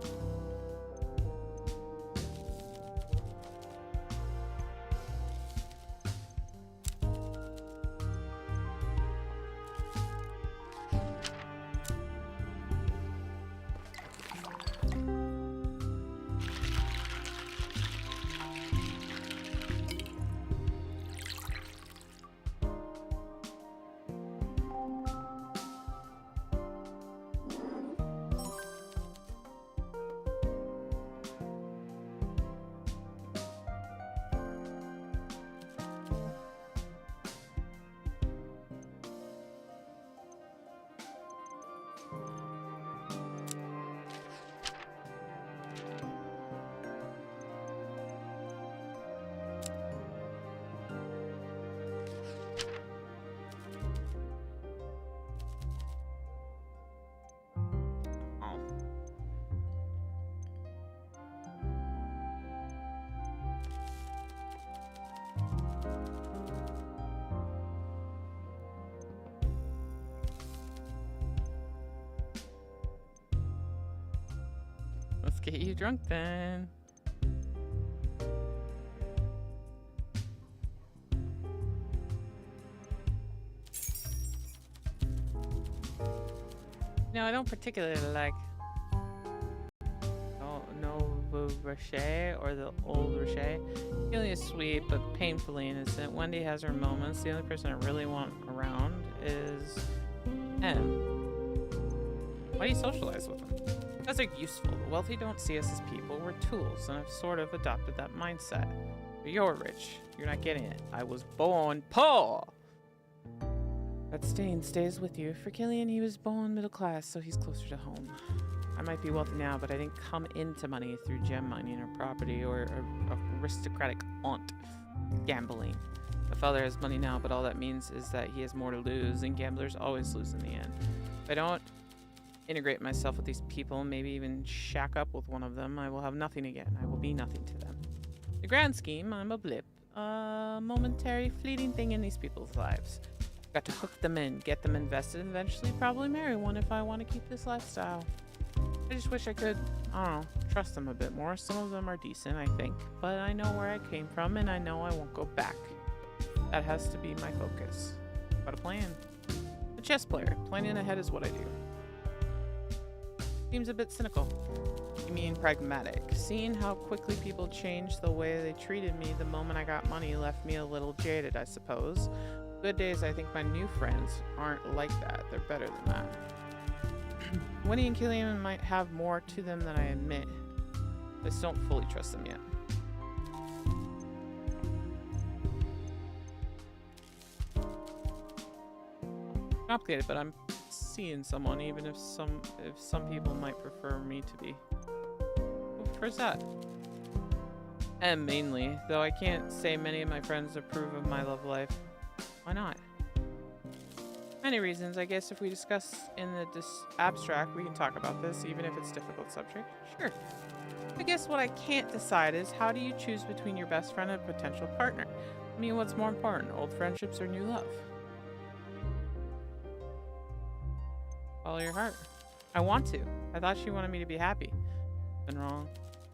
S2: Let's get you drunk then. No, I don't particularly like Nouveau Rocher or the Old Rocher. Feeling is sweet but painfully innocent. Wendy has her moments. The only person I really want around is M. Why do you socialize with them? Because they're useful. The wealthy don't see us as people. We're tools, and I've sort of adopted that mindset. But you're rich. You're not getting it. I was born poor. That stain stays with you. For Killian, he was born middle class, so he's closer to home. I might be wealthy now, but I didn't come into money through gem mining or property or aristocratic aunt gambling. My father has money now, but all that means is that he has more to lose, and gamblers always lose in the end. If I don't integrate myself with these people, maybe even shack up with one of them, I will have nothing again. I will be nothing to them. The grand scheme, I'm a blip. A momentary, fleeting thing in these people's lives. Got to hook them in, get them invested, and eventually probably marry one if I want to keep this lifestyle. I just wish I could, I don't know, trust them a bit more. Some of them are decent, I think, but I know where I came from, and I know I won't go back. That has to be my focus. Got a plan. A chess player. Planning ahead is what I do. Seems a bit cynical. You mean pragmatic. Seeing how quickly people changed the way they treated me the moment I got money left me a little jaded, I suppose. Good days, I think my new friends aren't like that. They're better than that. Winnie and Killian might have more to them than I admit. I just don't fully trust them yet. Complicated, but I'm seeing someone, even if some people might prefer me to be. Who prefers that? And mainly, though I can't say many of my friends approve of my love life. Why not? Many reasons. I guess if we discuss in the abstract, we can talk about this, even if it's a difficult subject. Sure. I guess what I can't decide is how do you choose between your best friend and a potential partner? I mean, what's more important, old friendships or new love? Follow your heart. I want to. I thought she wanted me to be happy. Been wrong.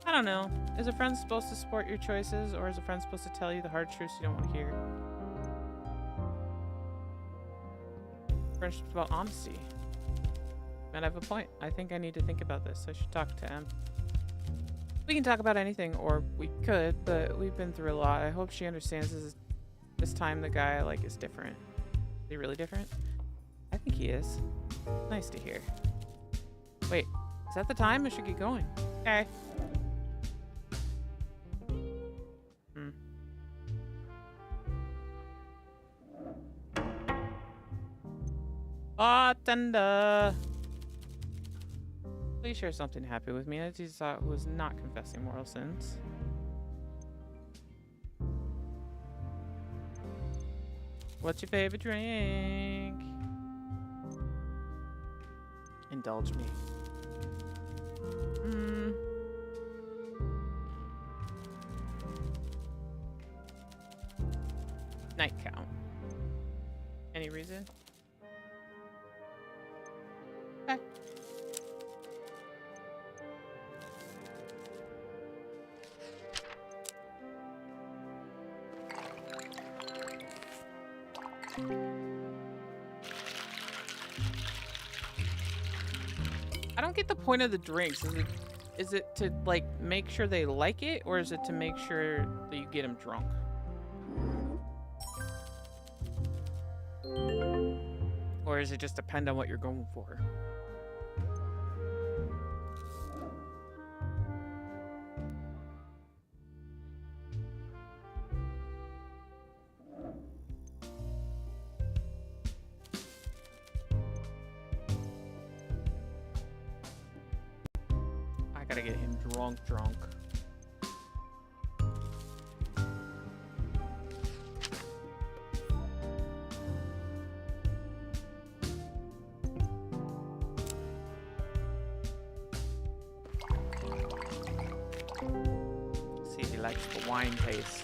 S2: I don't know. Is a friend supposed to support your choices, or is a friend supposed to tell you the hard truths you don't want to hear? Friendship's about honesty. And I have a point. I think I need to think about this. I should talk to Em. We can talk about anything, or we could, but we've been through a lot. I hope she understands this time the guy I like is different. Is he really different? I think he is. Nice to hear. Wait, is that the time? I should get going. Okay. Bartender! Please share something happy with me. As you saw, who was not confessing moral sins. What's your favorite drink? Indulge me. Night count. Any reason? Okay. I don't get the point of the drinks. Is it to like make sure they like it, or is it to make sure that you get them drunk? Or does it just depend on what you're going for? I gotta get him drunk. See if he likes the wine taste.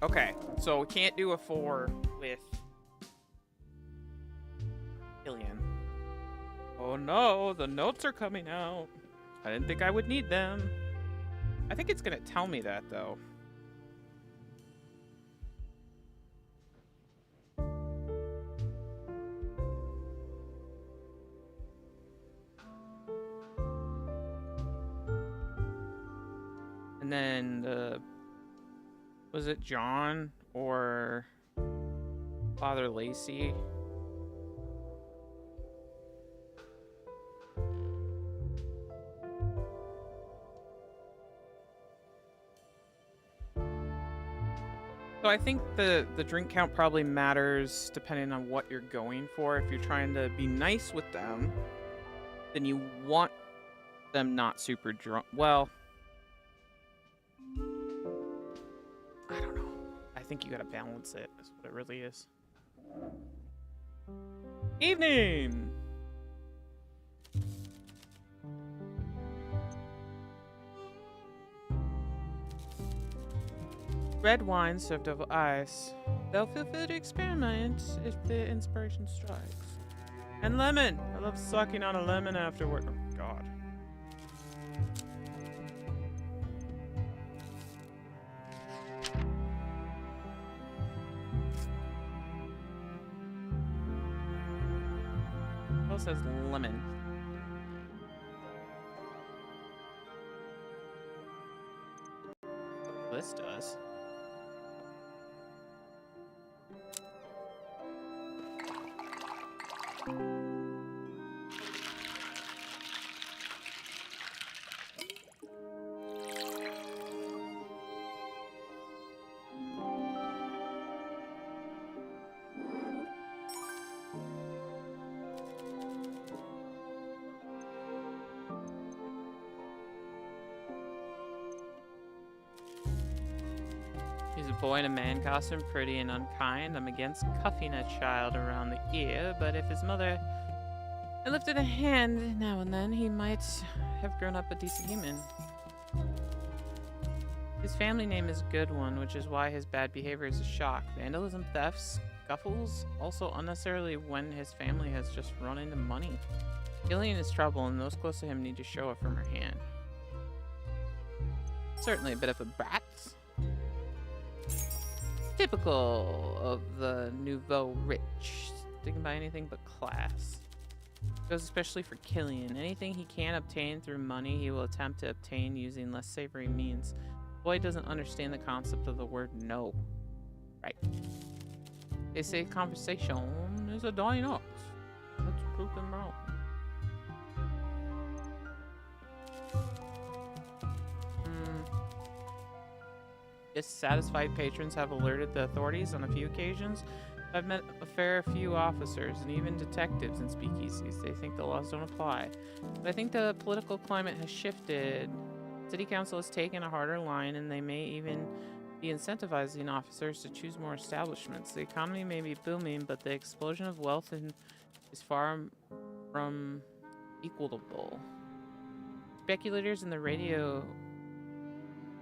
S2: Okay, so we can't do a 4 with Killian. Oh no, the notes are coming out. I didn't think I would need them. I think it's gonna tell me that though. And then was it John or Father Lacey? So I think the drink count probably matters depending on what you're going for. If you're trying to be nice with them, then you want them not super drunk. Well, I don't know. I think you gotta balance it. That's what it really is. Evening! Red wine served over ice. They'll feel free to experiment if the inspiration strikes. And lemon! I love sucking on a lemon afterward. Oh, God. What else has lemon? This does. He's a boy in a man costume, pretty and unkind. I'm against cuffing a child around the ear, but if his mother had lifted a hand now and then, he might have grown up a decent human. His family name is Good One, which is why his bad behavior is a shock. Vandalism, thefts, scuffles, also unnecessarily when his family has just run into money. Killing is trouble, and those close to him need to show a firmer hand. Certainly a bit of a brat. Typical of the nouveau rich, sticking by anything but class. Goes especially for killing. Anything he can obtain through money, he will attempt to obtain using less savory means. Boy doesn't understand the concept of the word no. Right. They say conversation is a dying art. Let's prove them wrong. Dissatisfied patrons have alerted the authorities on a few occasions. I've met a fair few officers and even detectives in speakeasies. They think the laws don't apply. But I think the political climate has shifted. City Council has taken a harder line, and they may even be incentivizing officers to choose more establishments. The economy may be booming, but the explosion of wealth is far from equitable. Speculators in the radio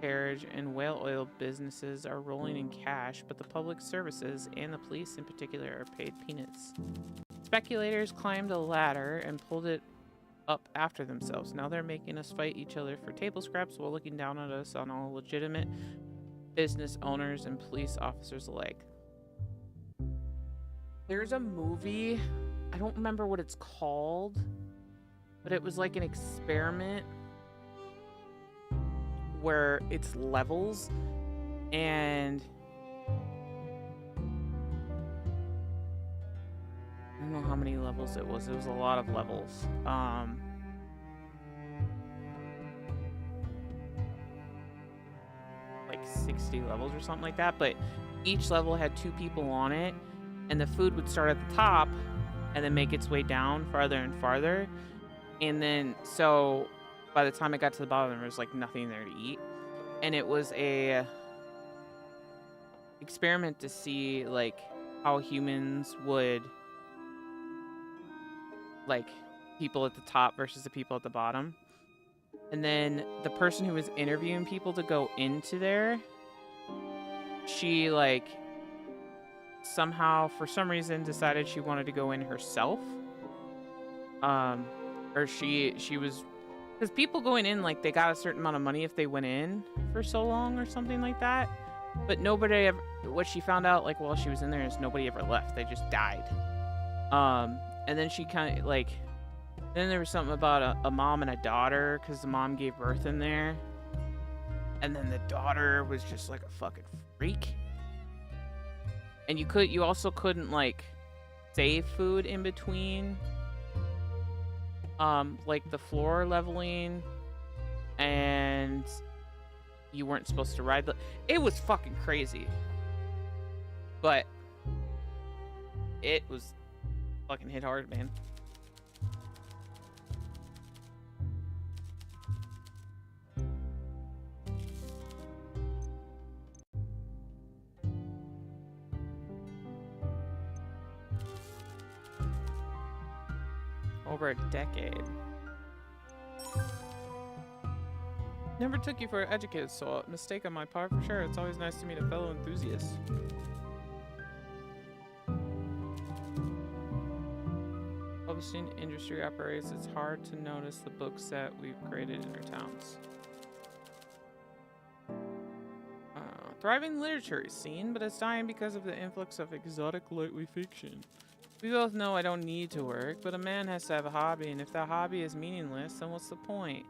S2: carriage and whale oil businesses are rolling in cash, but the public services, and the police in particular, are paid peanuts. Speculators climbed a ladder and pulled it up after themselves. Now they're making us fight each other for table scraps while looking down at us on all legitimate business owners and police officers alike. There's a movie, I don't remember what it's called, but it was like an experiment where it's levels, and I don't know how many levels it was. It was a lot of levels. Like 60 levels or something like that, but each level had 2 people on it, and the food would start at the top and then make its way down farther and farther. And then, so by the time it got to the bottom, there was like nothing there to eat. And it was a experiment to see like how humans would, like, people at the top versus the people at the bottom. And then the person who was interviewing people to go into there, she like somehow for some reason decided she wanted to go in herself. Or she was, because people going in, like, they got a certain amount of money if they went in for so long or something like that. But nobody ever, what she found out, like, while she was in there is nobody ever left. They just died. And then she kind of, like, then there was something about a mom and a daughter, because the mom gave birth in there. And then the daughter was just, like, a fucking freak. And you also couldn't, like, save food in between. Like the floor leveling, and you weren't supposed to ride it was fucking crazy, but it was fucking hit hard, man. Over a decade. Never took you for an educated soul. Mistake on my part for sure. It's always nice to meet a fellow enthusiast. What publishing industry operates, it's hard to notice the books that we've created in our towns. Thriving literature is seen, but it's dying because of the influx of exotic lightweight fiction. We both know I don't need to work, but a man has to have a hobby, and if that hobby is meaningless, then what's the point?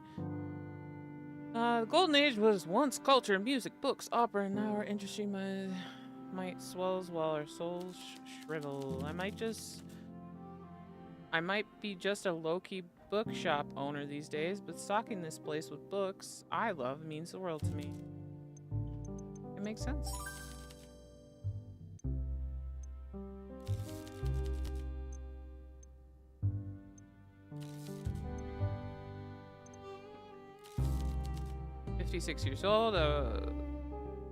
S2: The golden age was once culture, music, books, opera, and now our industry might swells while our souls shrivel. I might be just a low-key bookshop owner these days, but stocking this place with books I love means the world to me. It makes sense. $56 old.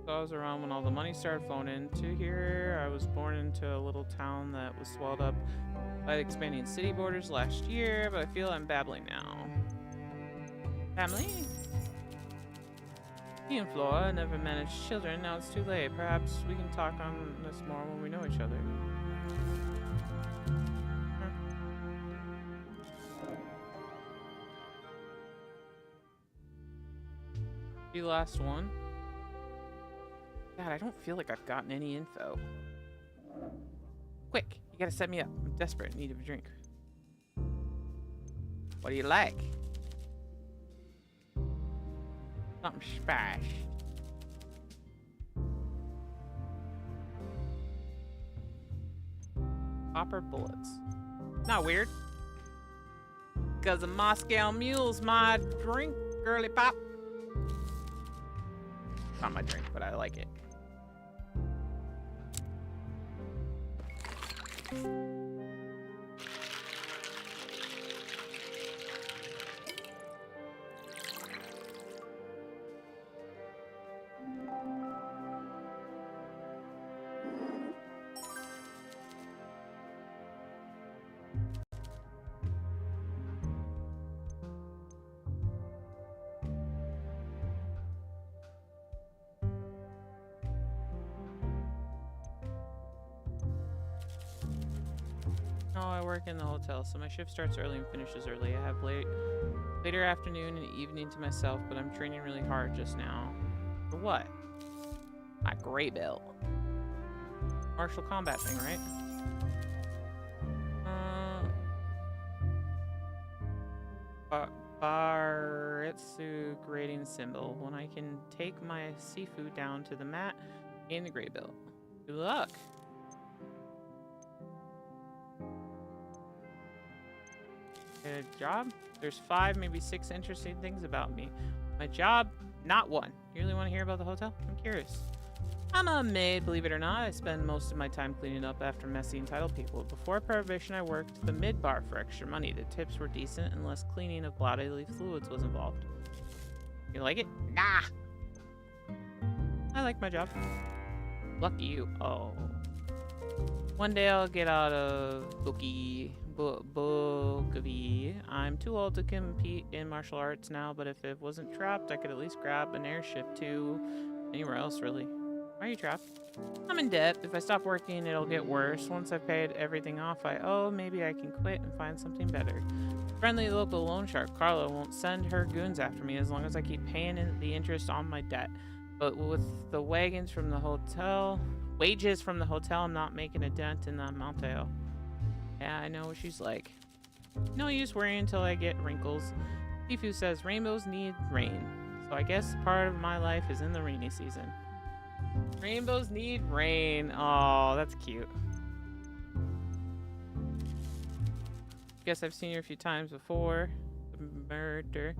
S2: I was around when all the money started flowing into here. I was born into a little town that was swelled up by the expanding city borders last year, but I feel I'm babbling now. Family? Me and Flora never managed children. Now it's too late. Perhaps we can talk on this more when we know each other. The last one. God, I don't feel like I've gotten any info. Quick, you gotta set me up. I'm desperate in need of a drink. What do you like? Something spice. Copper bullets. Not weird. Cause a Moscow Mule's my drink, girly pop. Not my drink, but I like it. No, I work in the hotel, so my shift starts early and finishes early. I have later afternoon and evening to myself, but I'm training really hard just now. For what? My gray belt. Martial combat thing, right? Baritsu grading symbol. When I can take my seafood down to the mat, gain the gray belt. Good luck. A job? There's 5, maybe 6 interesting things about me. My job, not one. You really want to hear about the hotel? I'm curious. I'm a maid, believe it or not. I spend most of my time cleaning up after messy entitled people. Before Prohibition, I worked the mid-bar for extra money. The tips were decent and less cleaning of bodily fluids was involved. You like it? Nah! I like my job. Lucky you. Oh. One day I'll get out of bookie. I'm too old to compete in martial arts now, but if it wasn't trapped, I could at least grab an airship to anywhere else, really. Why are you trapped? I'm in debt. If I stop working, it'll get worse. Once I've paid everything off I owe, maybe I can quit and find something better. Friendly local loan shark, Carla, won't send her goons after me as long as I keep paying the interest on my debt. But with the wages from the hotel, I'm not making a dent in the amount I owe. Yeah, I know what she's like. No use worrying until I get wrinkles. Tifu says rainbows need rain. So I guess part of my life is in the rainy season. Rainbows need rain. Oh, that's cute. Guess I've seen her a few times before. The murder.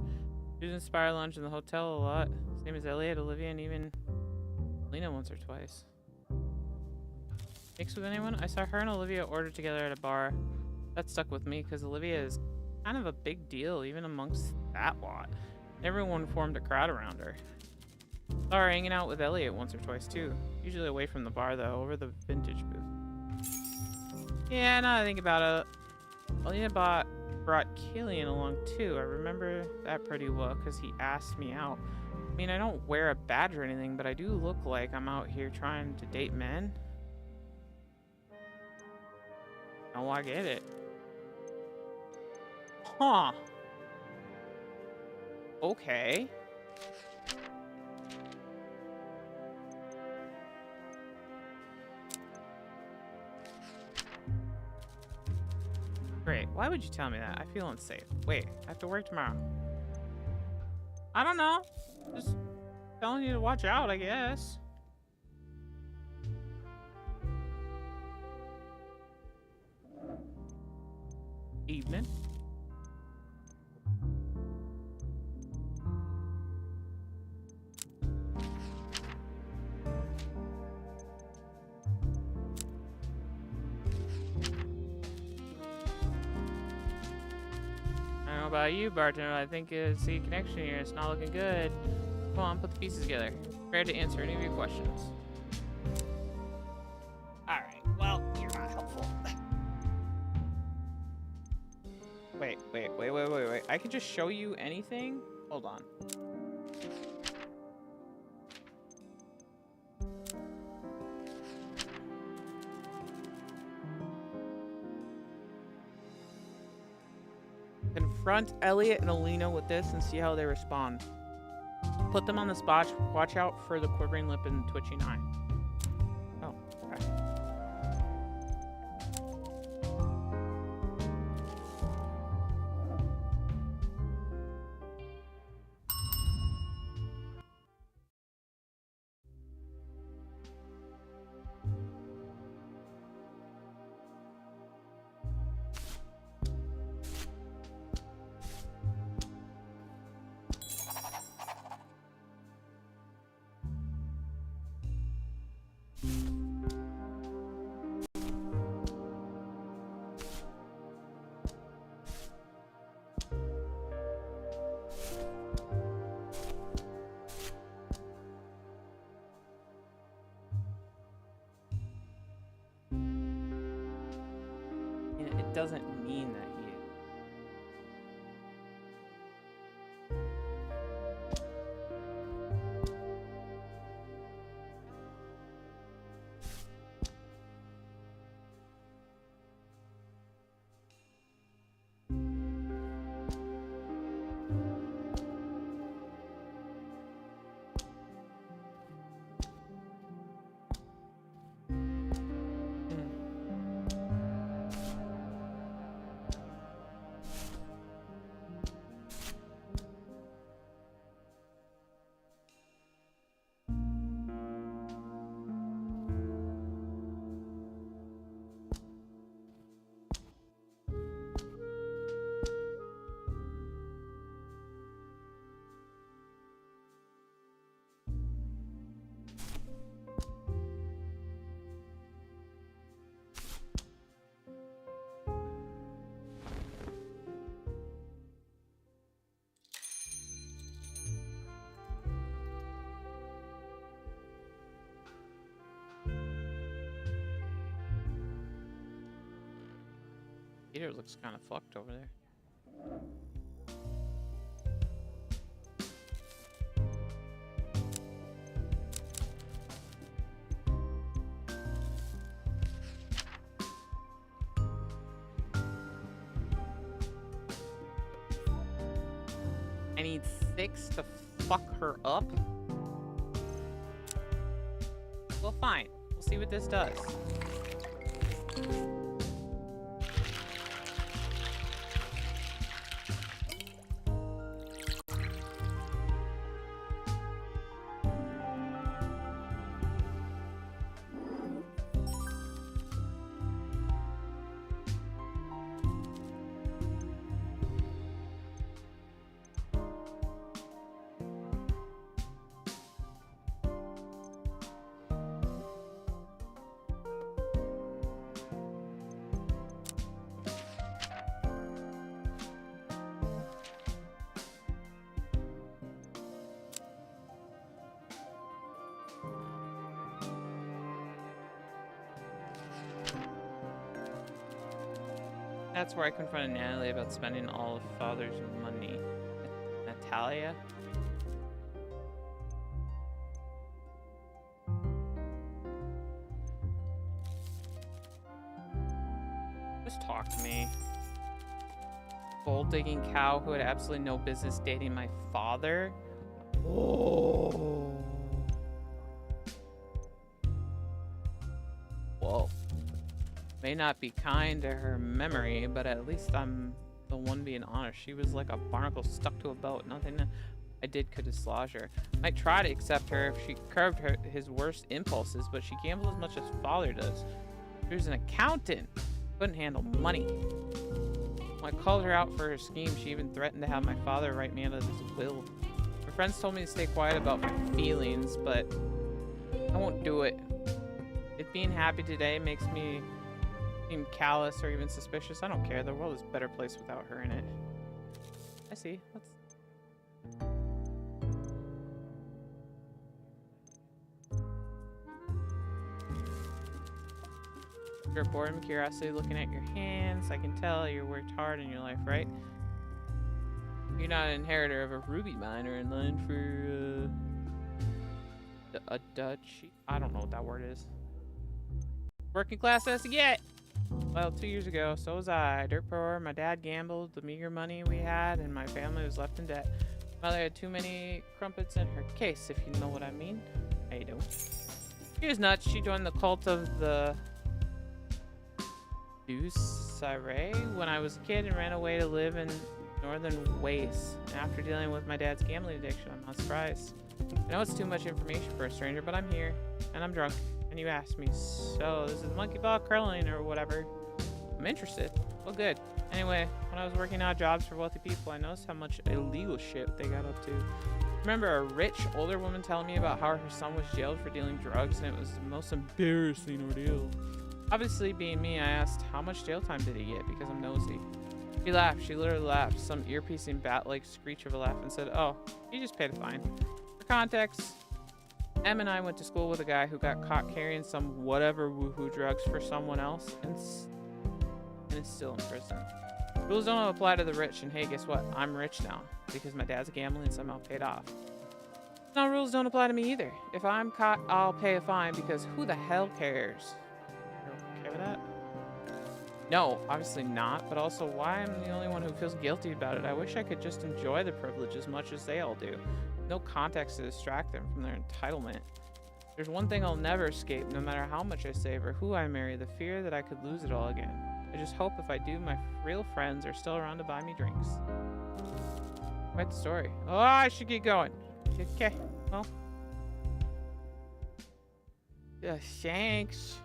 S2: She was in Spire Lounge in the hotel a lot. Same as Elliot, Olivia, and even Lena once or twice. Mixed with anyone? I saw her and Olivia order together at a bar. That stuck with me because Olivia is kind of a big deal, even amongst that lot. Everyone formed a crowd around her. Saw her hanging out with Elliot once or twice too. Usually away from the bar though, over the vintage booth. Yeah, now that I think about it, Olivia brought Killian along too. I remember that pretty well because he asked me out. I mean, I don't wear a badge or anything, but I do look like I'm out here trying to date men. Oh, I get it. Huh. Okay. Great. Why would you tell me that? I feel unsafe. Wait, I have to work tomorrow. I don't know. Just telling you to watch out, I guess. Evening. I don't know about you, bartender. I think see a connection here. It's not looking good. Come on, put the pieces together. Prepared to answer any of your questions. Alright, well, you're not helpful. Wait. I can just show you anything? Hold on. Confront Elliot and Alina with this and see how they respond. Put them on the spot. Watch out for the quivering lip and twitching eye. Oh, okay. It doesn't mean that he is. Peter looks kind of fucked over there. I need 6 to fuck her up? Well, fine. We'll see what this does. That's where I confronted Natalie about spending all of father's money. Natalia? Just talk to me. gold-digging cow who had absolutely no business dating my father. Oh. Whoa. May not be kind to her memory, but at least I'm the one being honest. She was like a barnacle stuck to a boat. Nothing I did could dislodge her. Might try to accept her if she curbed his worst impulses, but she gambled as much as father does. She was an accountant. Couldn't handle money. When I called her out for her scheme, she even threatened to have my father write me out of his will. My friends told me to stay quiet about my feelings, but I won't do it. If being happy today makes me seem callous or even suspicious, I don't care. The world is a better place without her in it. I see. Let's... Your boredom and curiosity looking at your hands. I can tell you worked hard in your life, right? You're not an inheritor of a ruby mine or in line for a Dutch. I don't know what that word is. Working class as to get. Well, 2 years ago, so was I. Dirt poor. My dad gambled the meager money we had, and my family was left in debt. Mother had too many crumpets in her case, if you know what I mean. I don't. She was nuts. She joined the cult of the Sire when I was a kid and ran away to live in northern wastes. And after dealing with my dad's gambling addiction, I'm not surprised. I know it's too much information for a stranger, but I'm here and I'm drunk. And you asked me, so this is monkey ball curling or whatever. I'm interested. Well, good. Anyway, when I was working odd jobs for wealthy people, I noticed how much illegal shit they got up to. Remember a rich older woman telling me about how her son was jailed for dealing drugs, and it was the most embarrassing ordeal. Obviously, being me, I asked, how much jail time did he get? Because I'm nosy. She laughed. She literally laughed. Some ear-piercing bat-like screech of a laugh and said, oh, he just paid a fine. For context, Em and I went to school with a guy who got caught carrying some whatever woohoo drugs for someone else and is still in prison. Rules don't apply to the rich, and hey, guess what? I'm rich now because my dad's gambling somehow paid off. No, rules don't apply to me either. If I'm caught, I'll pay a fine because who the hell cares? Okay with that? No, obviously not, but also why I'm the only one who feels guilty about it. I wish I could just enjoy the privilege as much as they all do. No context to distract them from their entitlement. There's one thing I'll never escape, no matter how much I save or who I marry, the fear that I could lose it all again. I just hope if I do, my real friends are still around to buy me drinks. Quite the story. Oh, I should get going. Okay, well. Thanks.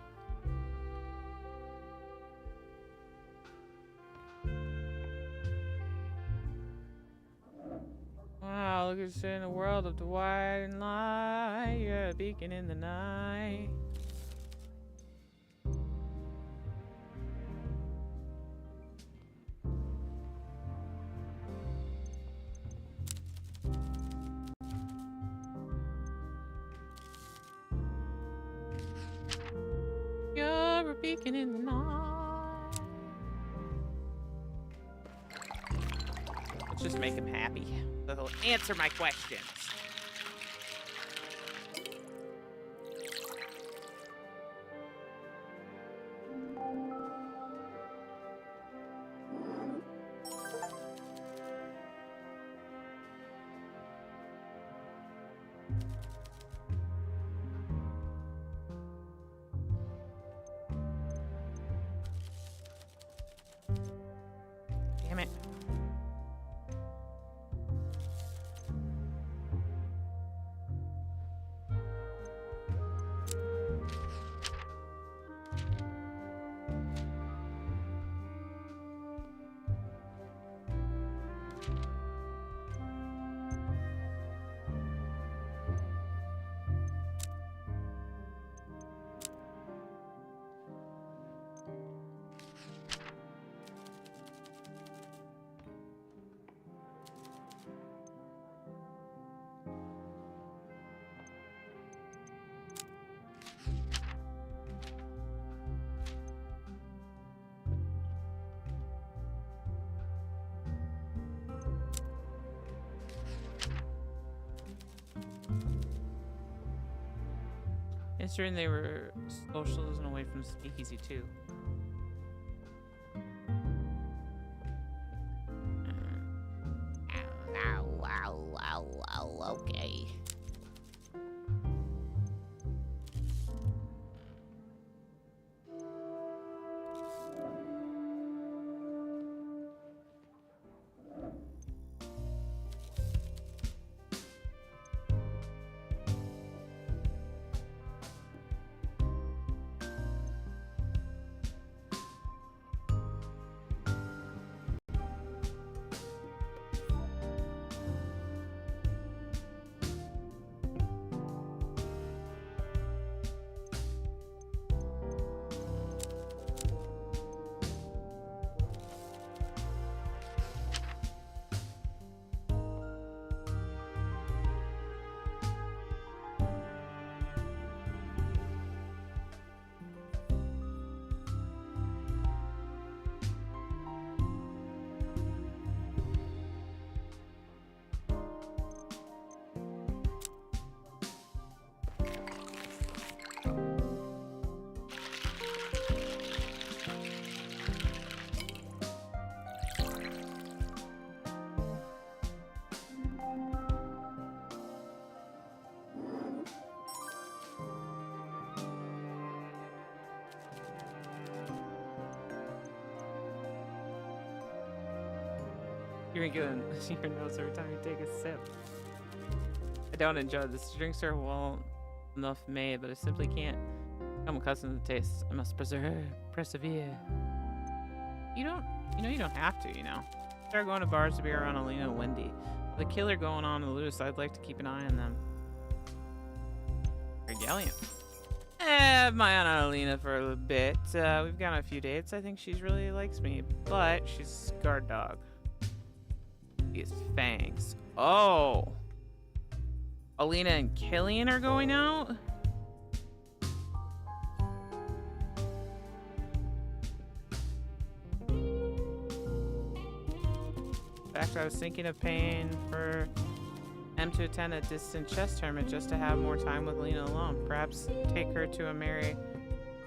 S2: Wow, look at this in a world of the white and light. You're a beacon in the night. You're a beacon in the night. Let's just make him happy. So he'll answer my questions. Damn it. Considering they were socialism away from speakeasy too.
S3: Okay.
S2: You're getting your nose every time you take a sip. I don't enjoy this. Drinks are well enough made, but I simply can't. I'm accustomed to the taste. I must persevere. You don't have to, Start going to bars to be around Alina and Wendy. With the killer going on in the loose, I'd like to keep an eye on them. Very gallant. Have my eye on Alina for a bit. We've gone on a few dates. I think she really likes me, but she's a guard dog. These fangs. Oh. Alina and Killian are going out? In fact, I was thinking of paying for M to attend a distant chess tournament just to have more time with Lena alone. Perhaps take her to a Mary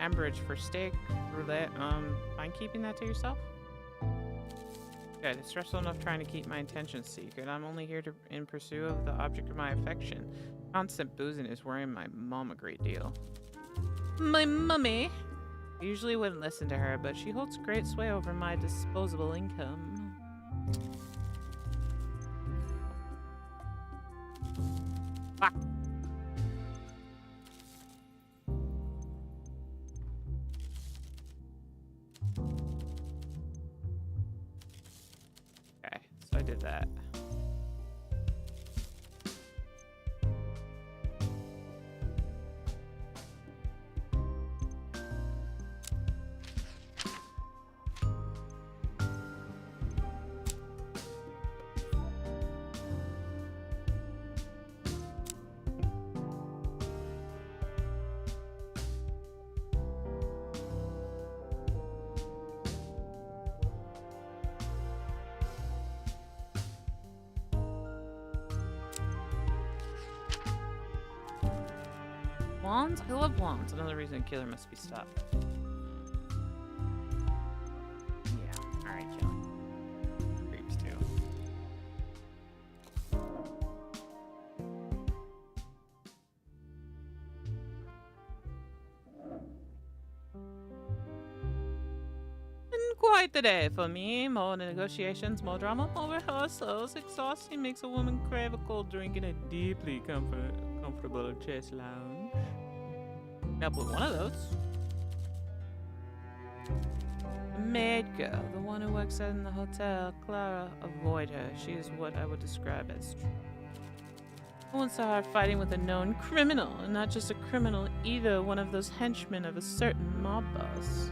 S2: Ambridge for steak roulette. Mind keeping that to yourself? Good. It's stressful enough trying to keep my intentions secret. I'm only here in pursuit of the object of my affection. Constant boozing is worrying my mom a great deal. My mummy? I usually wouldn't listen to her, but she holds great sway over my disposable income. Fuck. Okay, so I did that. Wands? I love wands. Another reason killer must be stopped. Yeah, alright, Kelly. Creeps too. Been quite the day for me. More negotiations, more drama, more rehearsals. Exhausting makes a woman crave a cold drink in a deeply comfortable chess lounge. Up with one of those. The maid girl, the one who works in the hotel, Clara, avoid her. She is what I would describe as I once saw her fighting with a known criminal, and not just a criminal either, one of those henchmen of a certain mob boss.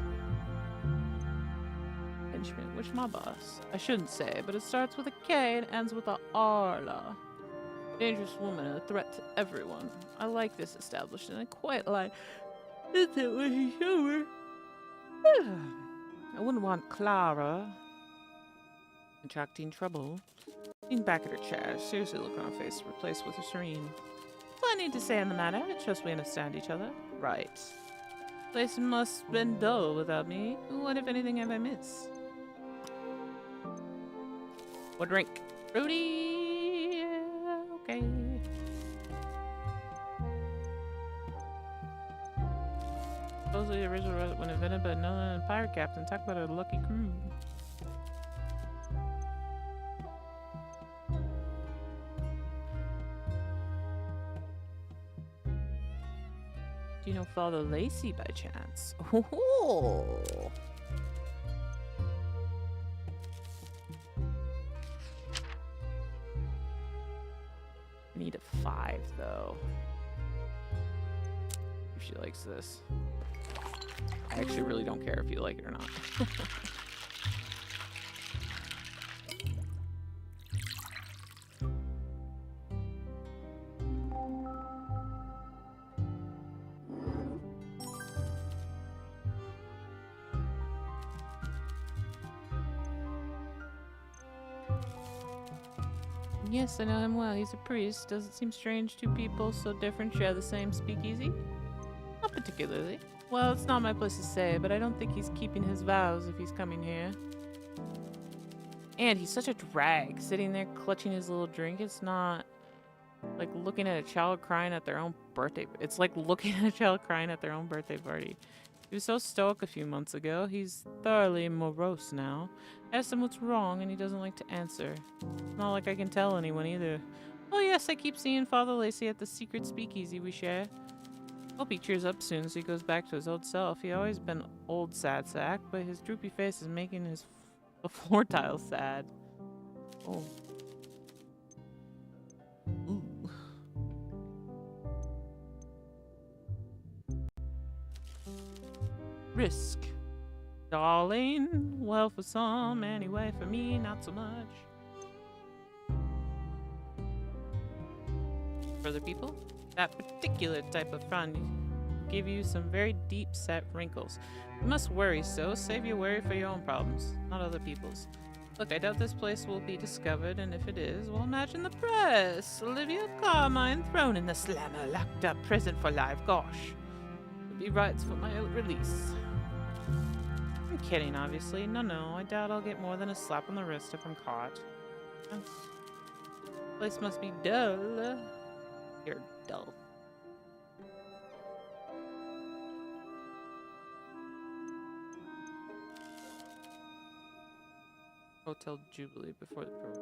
S2: Henchman? Which mob boss? I shouldn't say, but it starts with a K and ends with a Arla. Dangerous woman, a threat to everyone. I like this establishment. I quite like it that way he showed her. I wouldn't want Clara attracting trouble. Lean back at her chair, seriously look on her face, replaced with a serene. What I need to say on the matter? I trust we understand each other. Right. Place must have been dull without me. What, if anything, have I missed? What drink? Fruity. Okay. Supposedly the original when invented by another pirate captain. Talk about a lucky crew. Do you know Father Lacey by chance? Oh. I need a 5 though. If she likes this. I actually really don't care if you like it or not. Yes, I know him well. He's a priest. Does it seem strange two people so different share the same speakeasy? Not particularly. Well, it's not my place to say, but I don't think he's keeping his vows if he's coming here. And he's such a drag, sitting there clutching his little drink. It's not like looking at a child crying at their own birthday. It's like looking at a child crying at their own birthday party. He was so stoic a few months ago. He's thoroughly morose now. I asked him what's wrong, and he doesn't like to answer. It's not like I can tell anyone either. Oh yes, I keep seeing Father Lacey at the secret speakeasy we share. Hope he cheers up soon so he goes back to his old self. He always been old sad sack, but his droopy face is making his the floor tiles sad. Oh. Ooh. Risk. Darling, well for some, anyway for me, not so much. For other people, that particular type of frown give you some very deep-set wrinkles. You must worry so, save your worry for your own problems, not other people's. Look, I doubt this place will be discovered, and if it is, well, imagine the press. Olivia Carmine thrown in the slammer, locked up, prison for life. Gosh. Would be rights for my release. I'm kidding, obviously. No, I doubt I'll get more than a slap on the wrist if I'm caught. This place must be dull. You're dull. Hotel Jubilee before the program.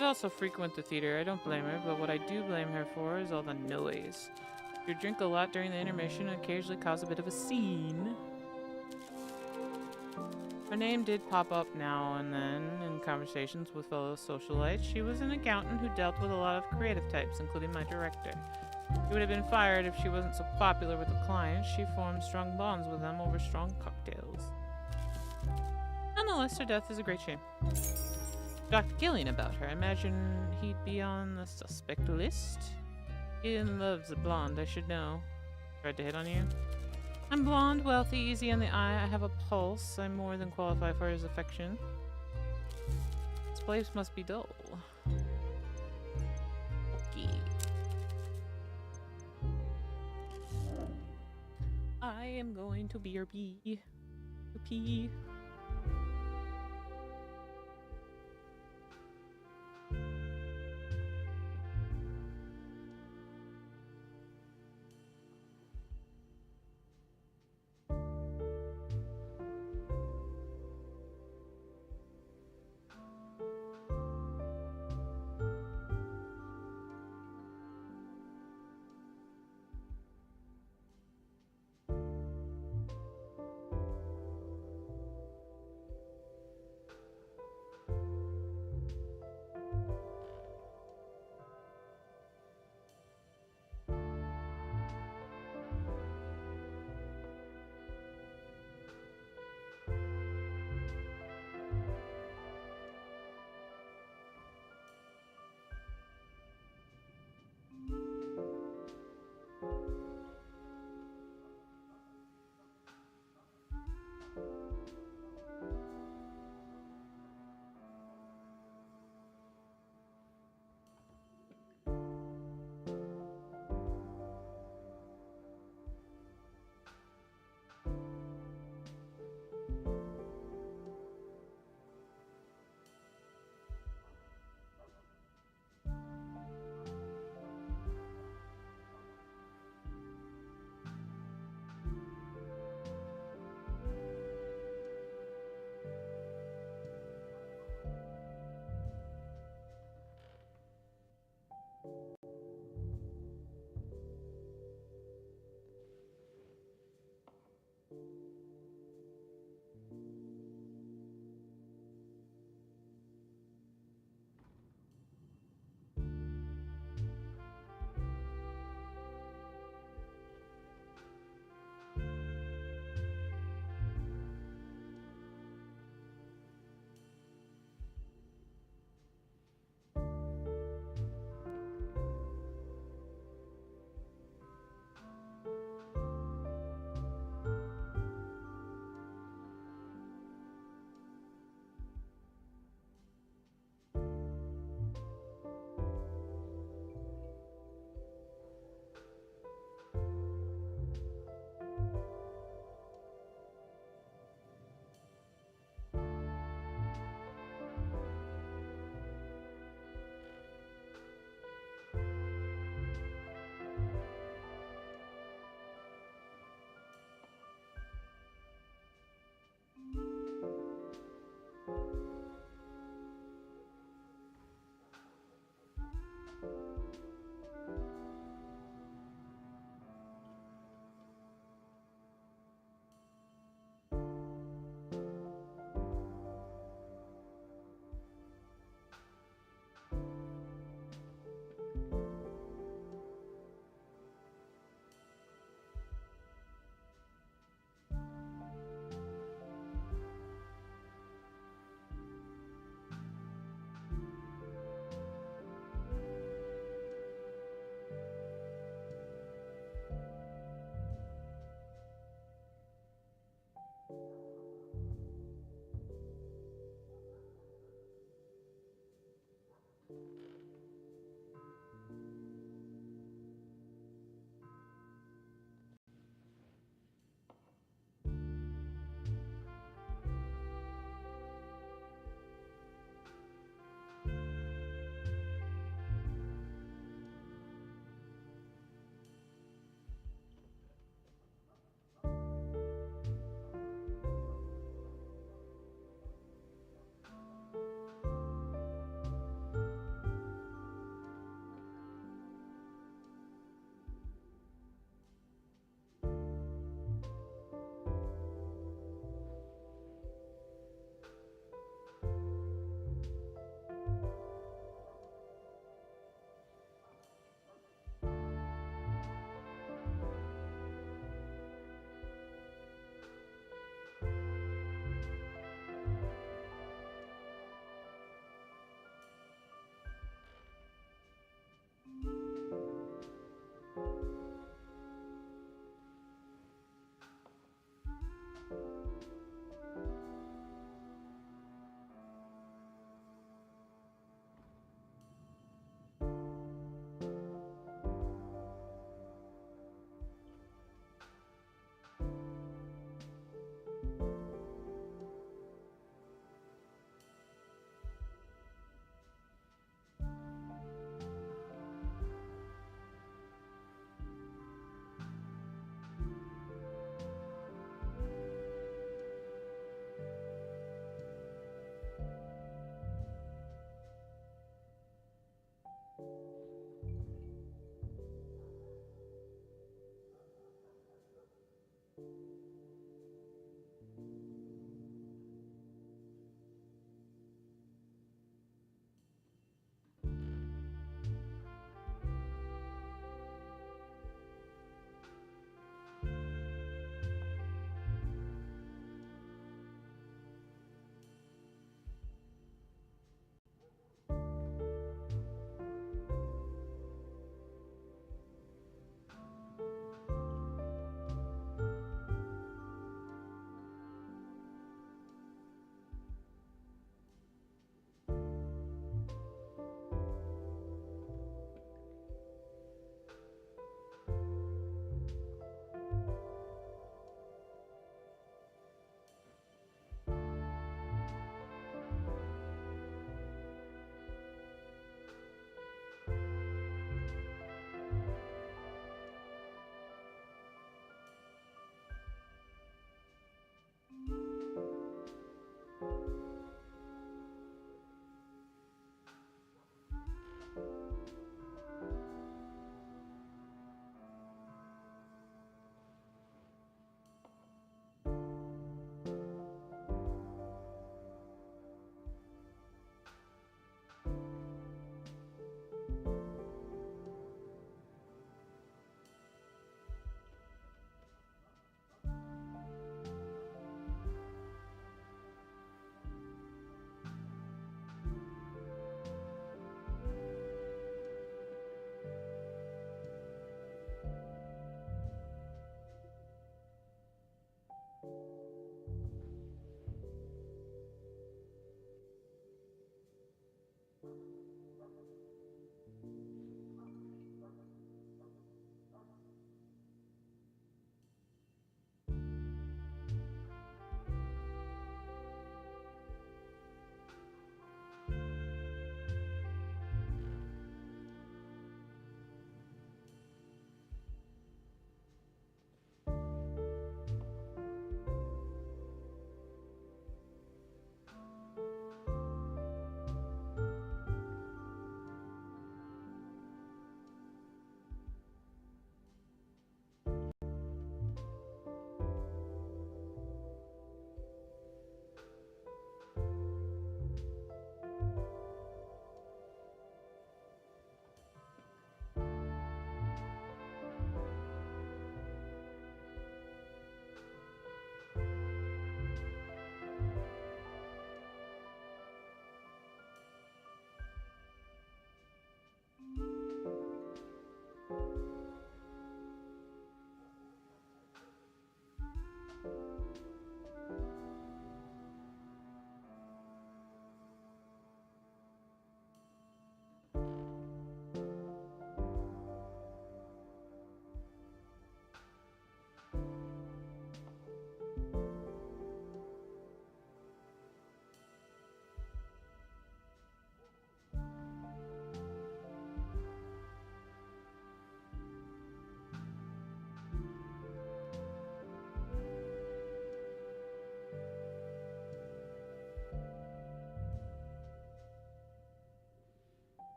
S2: I also frequent the theater. I don't blame her, but what I do blame her for is all the noise. You drink a lot during the intermission and occasionally cause a bit of a scene. Her name did pop up now and then in conversations with fellow socialites. She was an accountant who dealt with a lot of creative types, including my director. She would have been fired if she wasn't so popular with the clients. She formed strong bonds with them over strong cocktails. Nonetheless, her death is a great shame. Dr. Gilling about her. I imagine he'd be on the suspect list. Ian loves a blonde, I should know. Tried to hit on you? I'm blonde, wealthy, easy on the eye. I have a pulse. I'm more than qualified for his affection. This place must be dull. Okay. I am going to BRB. To pee.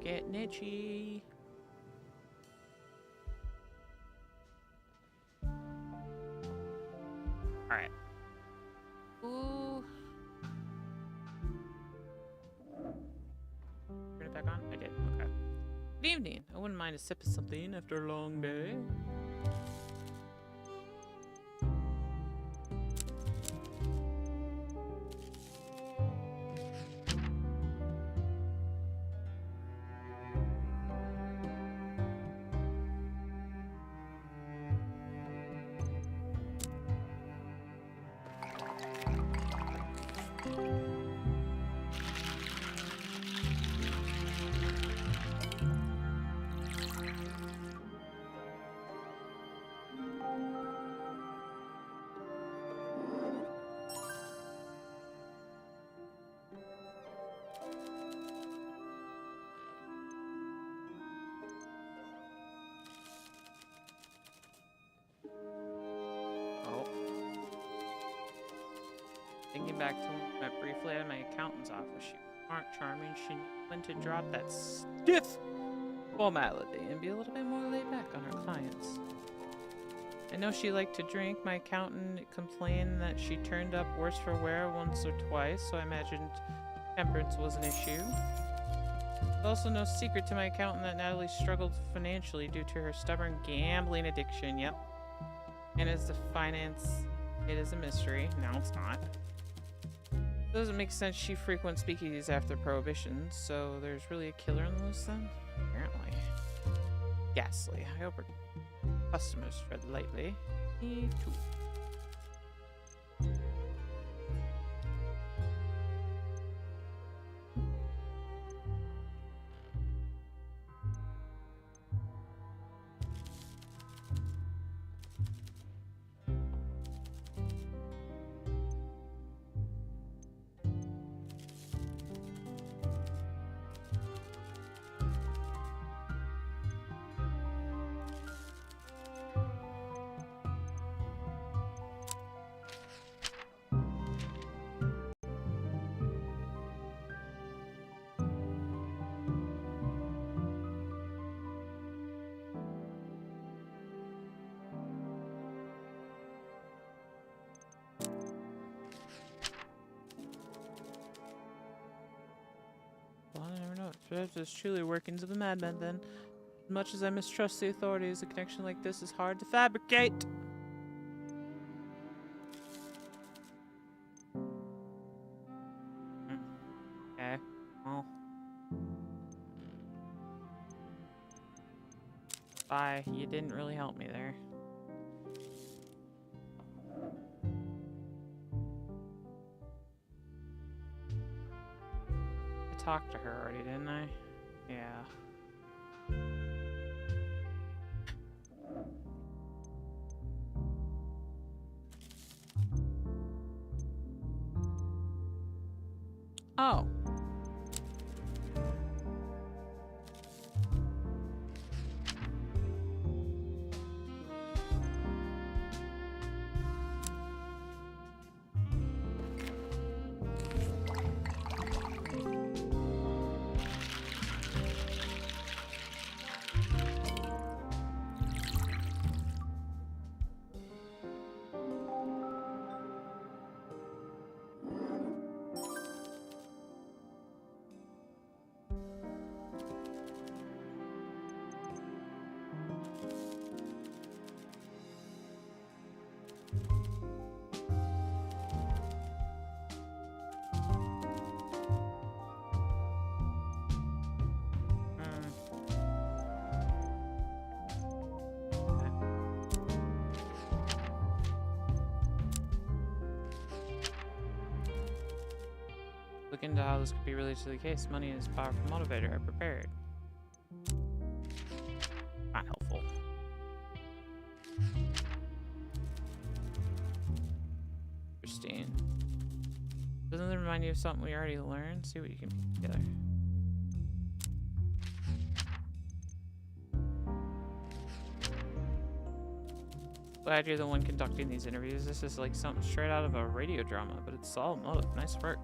S2: getting itchy. Alright. Ooh. Turn it back on? I did. Okay. Good evening. I wouldn't mind a sip of something after a long day. Oh. Thinking back to when I met briefly at my accountant's office, she aren't charming. She went to drop that stiff formality and be a little bit more laid back on her clients. I know she liked to drink. My accountant complained that she turned up worse for wear once or twice, so I imagined temperance was an issue. It's also no secret to my accountant that Natalie struggled financially due to her stubborn gambling addiction. Yep. And as to finance, it is a mystery. No, it's not. It doesn't make sense she frequents speakeasies after prohibition, so there's really a killer in the loose then? Apparently. Ghastly. I hope her customers tread lightly. Me too. Well, I never know. Perhaps it's truly workings of the madman then. As much as I mistrust the authorities, a connection like this is hard to fabricate. Okay. Well. Bye. You didn't really help me there. I talked to her already, didn't I? Yeah. Oh. Look into how this could be related to the case. Money is a powerful motivator. I prepared. Not helpful. Interesting. Doesn't that remind you of something we already learned? See what you can put together. Glad you're the one conducting these interviews. This is like something straight out of a radio drama, but it's solid motive. Nice work.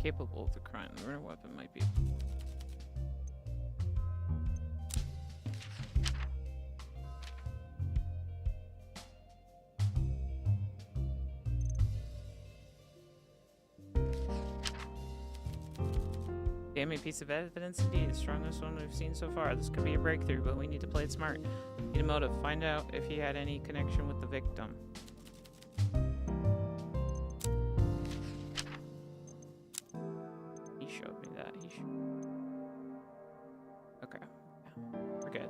S2: Capable of the crime. The murder weapon might be Damning piece of evidence indeed. Strongest one we've seen so far. This could be a breakthrough, but we need to play it smart. Need a motive. Find out if he had any connection with the victim. He showed me that. Okay. Yeah, we're good.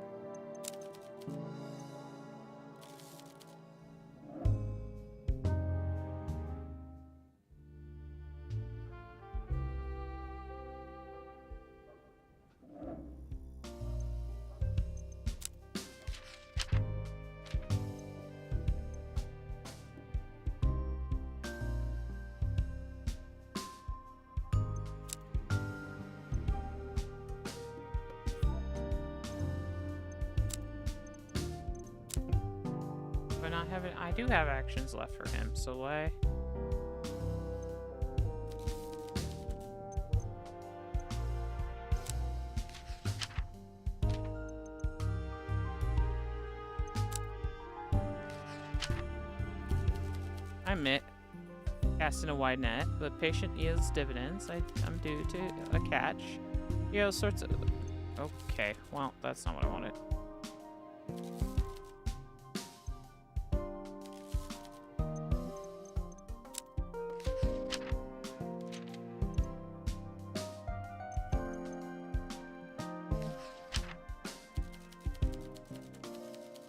S2: But not having, I do have actions left for him, so why? I admit, casting a wide net, but patient yields dividends. I'm due to a catch. You know, sorts of. Okay, well, that's not what I wanted.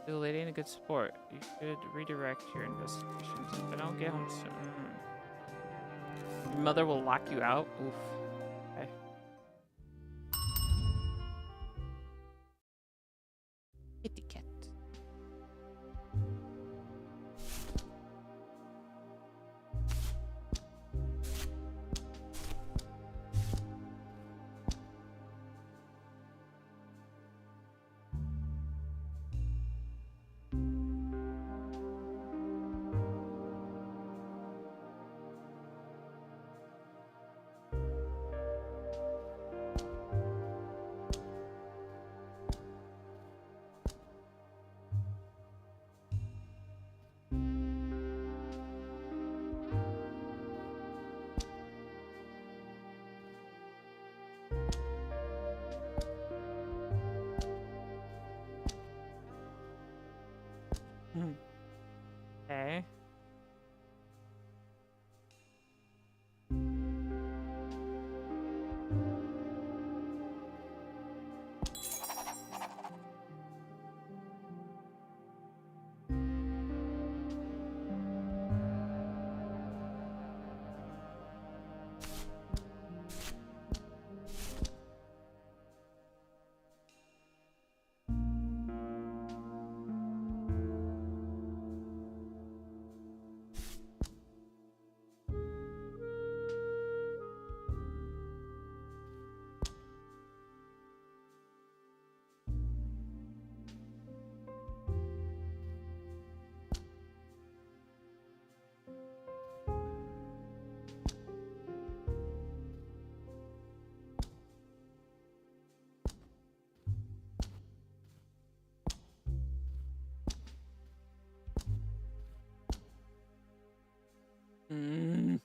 S2: The lady and a good sport. You should redirect your investigations. If I don't get home soon. Your mother will lock you out? Oof. Okay. Kitty cat. Okay. Mm.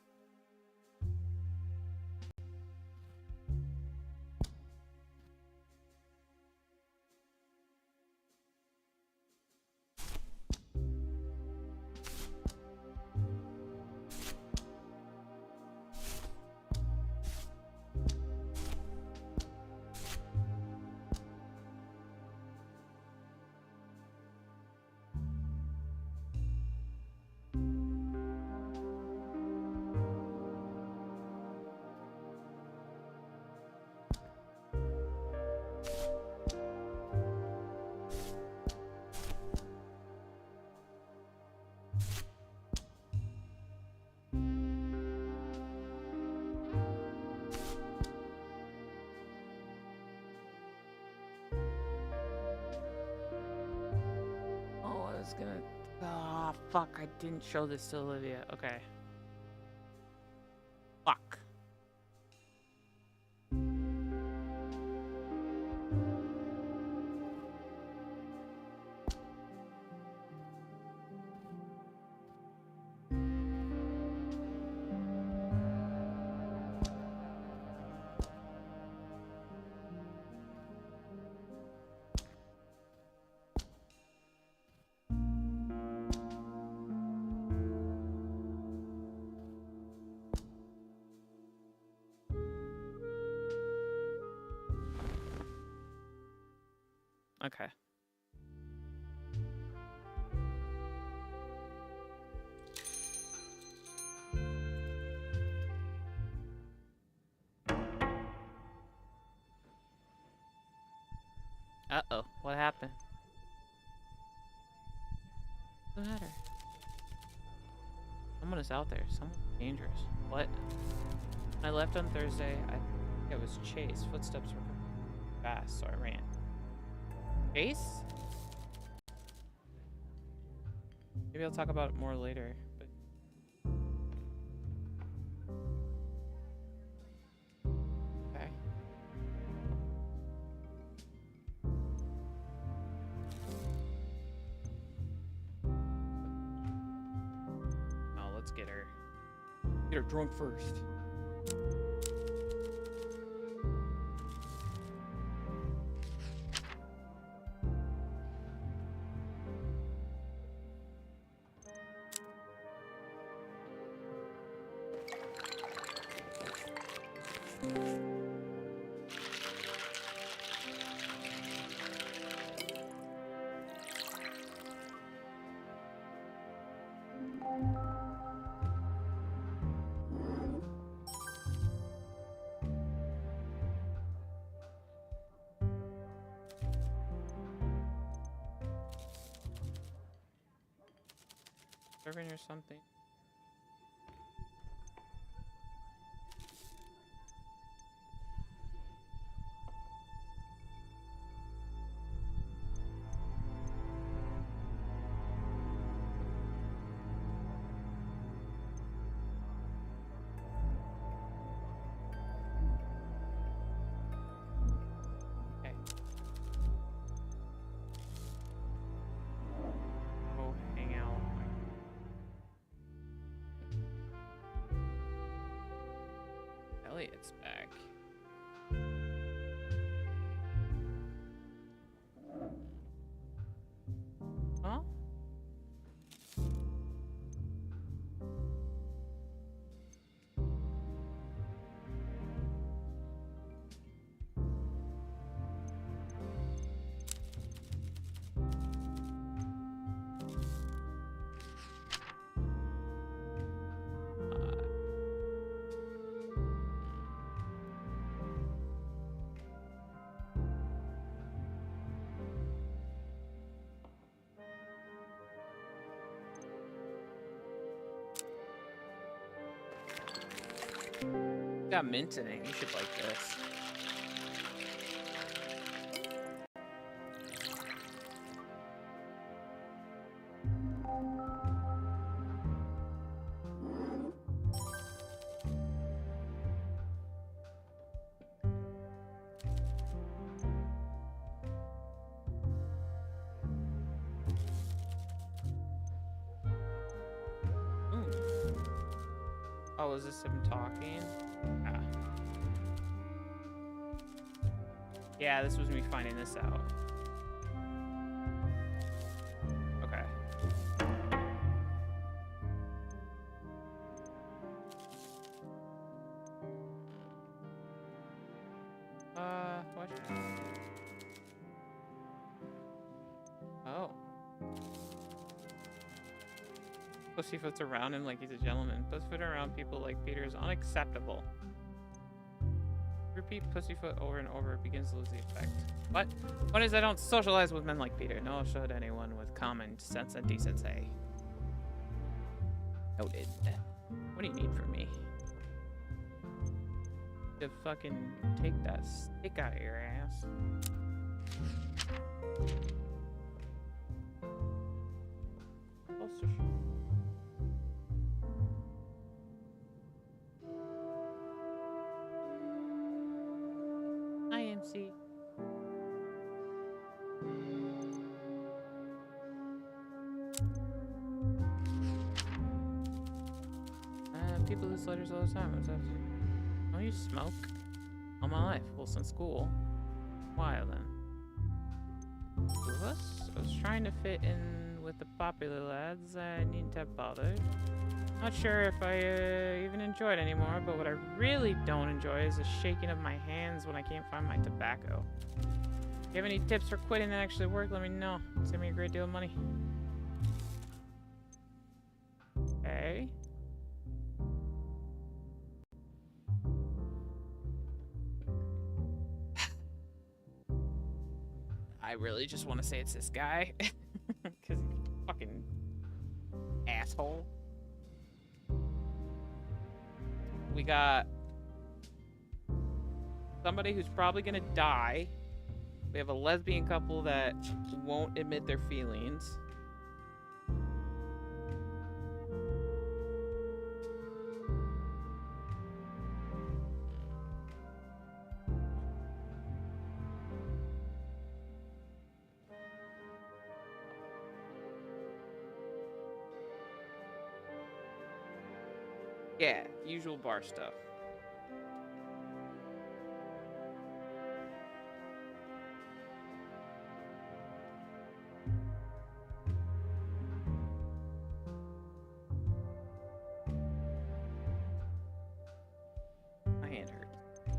S2: Oh, I was gonna. Ah, fuck! I didn't show this to Olivia. Okay. Fuck. Okay. Uh-oh. What happened? What's the matter? Someone is out there. Someone dangerous. What? When I left on Thursday, I think I was chased. Footsteps were fast, so I ran. Chase? Maybe I'll talk about it more later, but... Okay. Oh, let's get her. Get her drunk first. Serving or something. Okay. Go hang out. Elliot's back. Huh? Got mint in it. You should like this. Ooh. Oh, is this him talking? Ah. Yeah, this was me finding this out. Okay. What? Oh. Pussyfoot's around him like he's a gentleman. Pussyfoot around people like Peter is unacceptable. Repeat Pussyfoot over and over, it begins to lose the effect. What? What is I don't socialize with men like Peter, nor should anyone with common sense and decency. Noted. What do you need from me? To fucking take that stick out of your ass. IMC. People lose letters all the time. What's that? Oh, you smoke? All my life. Well, since school. Why then? Two of us? I was trying to fit in with the popular lads. I needn't have bothered. Not sure if I even enjoy it anymore, but what I really don't enjoy is the shaking of my hands when I can't find my tobacco. you have any tips for quitting that actually work? Let me know. Save me a great deal of money. Okay. I really just want to say it's this guy. Because he's a fucking asshole. We got somebody who's probably gonna die. We have a lesbian couple that won't admit their feelings. Yeah, usual bar stuff. My hand hurts.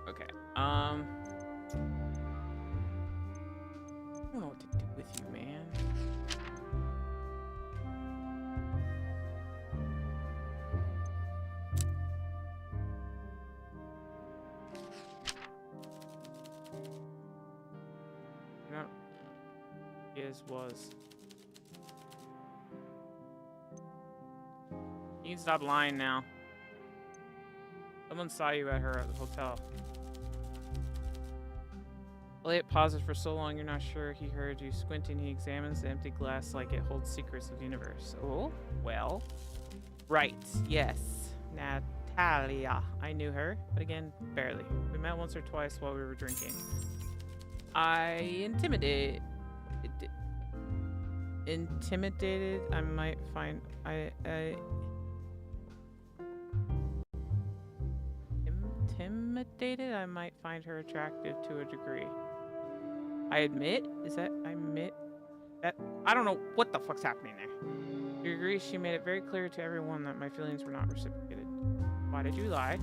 S2: Okay. I don't know what to do with you, man. You know, was. You can stop lying now. Someone saw you at her at the hotel. Elliot pauses for so long you're not sure he heard you. Squinting, he examines the empty glass like it holds secrets of the universe. Oh, well. Right, yes. Natalia. I knew her, but again, barely. We met once or twice while we were drinking. Intimidated, I might find... Intimidated, I might find her attractive to a degree. I admit? Is that I admit? That I don't know what the fuck's happening there. To a degree, she made it very clear to everyone that my feelings were not reciprocated. Why did you lie?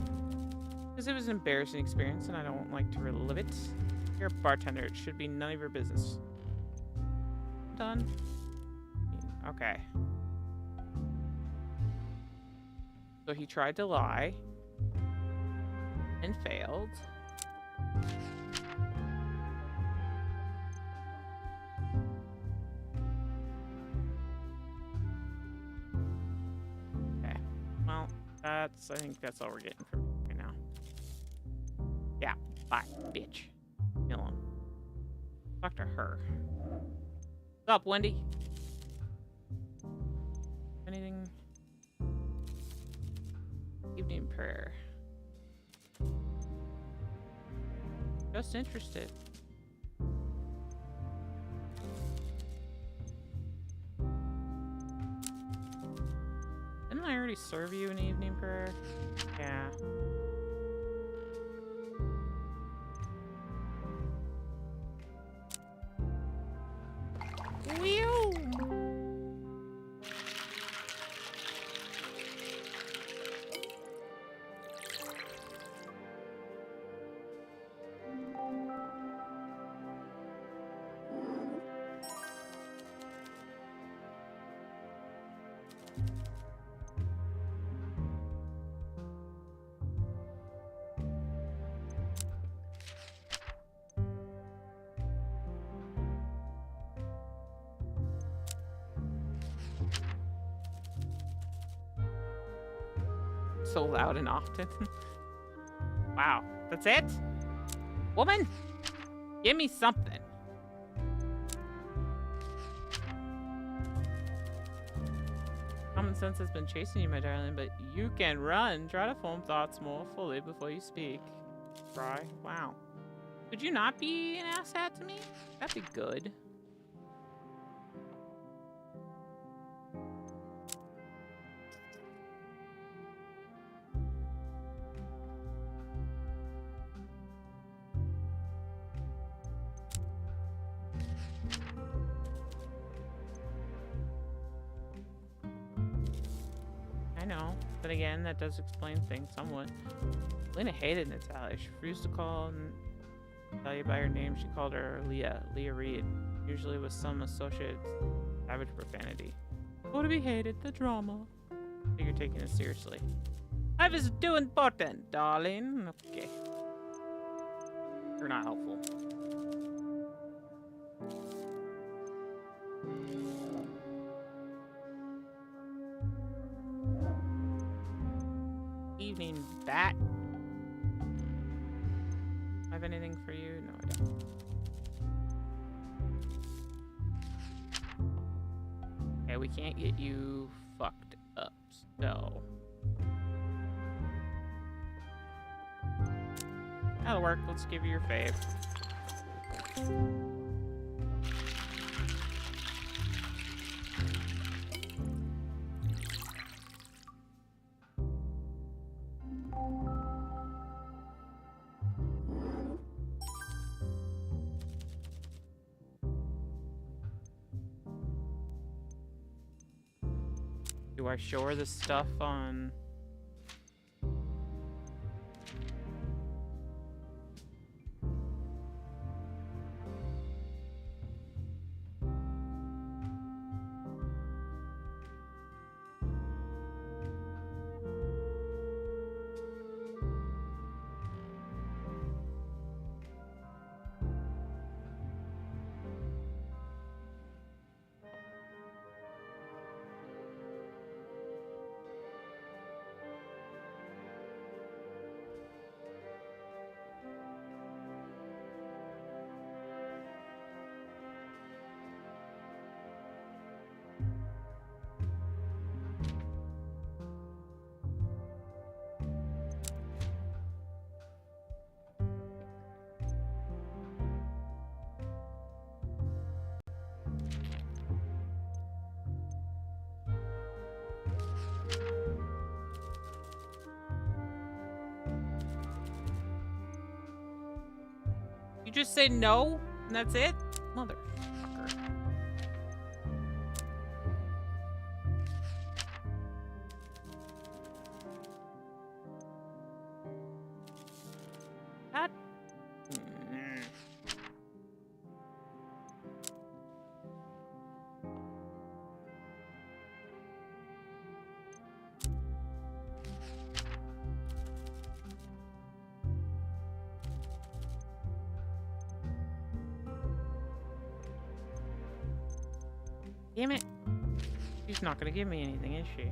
S2: Because it was an embarrassing experience and I don't like to relive it. You're a bartender. It should be none of your business. Done. Okay. So he tried to lie. And failed. Okay. Well, I think that's all we're getting from right now. Yeah. Bye, bitch. Kill him. Talk to her. What's up, Wendy? Anything? Evening prayer. Just interested. Didn't I already serve you an evening prayer? Yeah. Whew. So loud and often. Wow, that's it? Woman, give me something. Common sense has been chasing you, my darling, but you can run. Try to form thoughts more fully before you speak. Try. Wow. Could you not be an asshat to me? That'd be good. I know. But again, that does explain things somewhat. Lena hated Natalia. She refused to call Natalia by her name. She called her Leah Reed. Usually with some associated savage profanity. Oh, to be hated, the drama. I think you're taking it seriously. Life is too important, darling. Okay. You're not helpful. Evening, bat. I have anything for you? No, I don't. Okay, we can't get you fucked up, so. That'll work. Let's give you your fave. Do I show her the stuff on... You just say no, and that's it? Motherfucker. God. Damn it. She's not gonna give me anything, is she?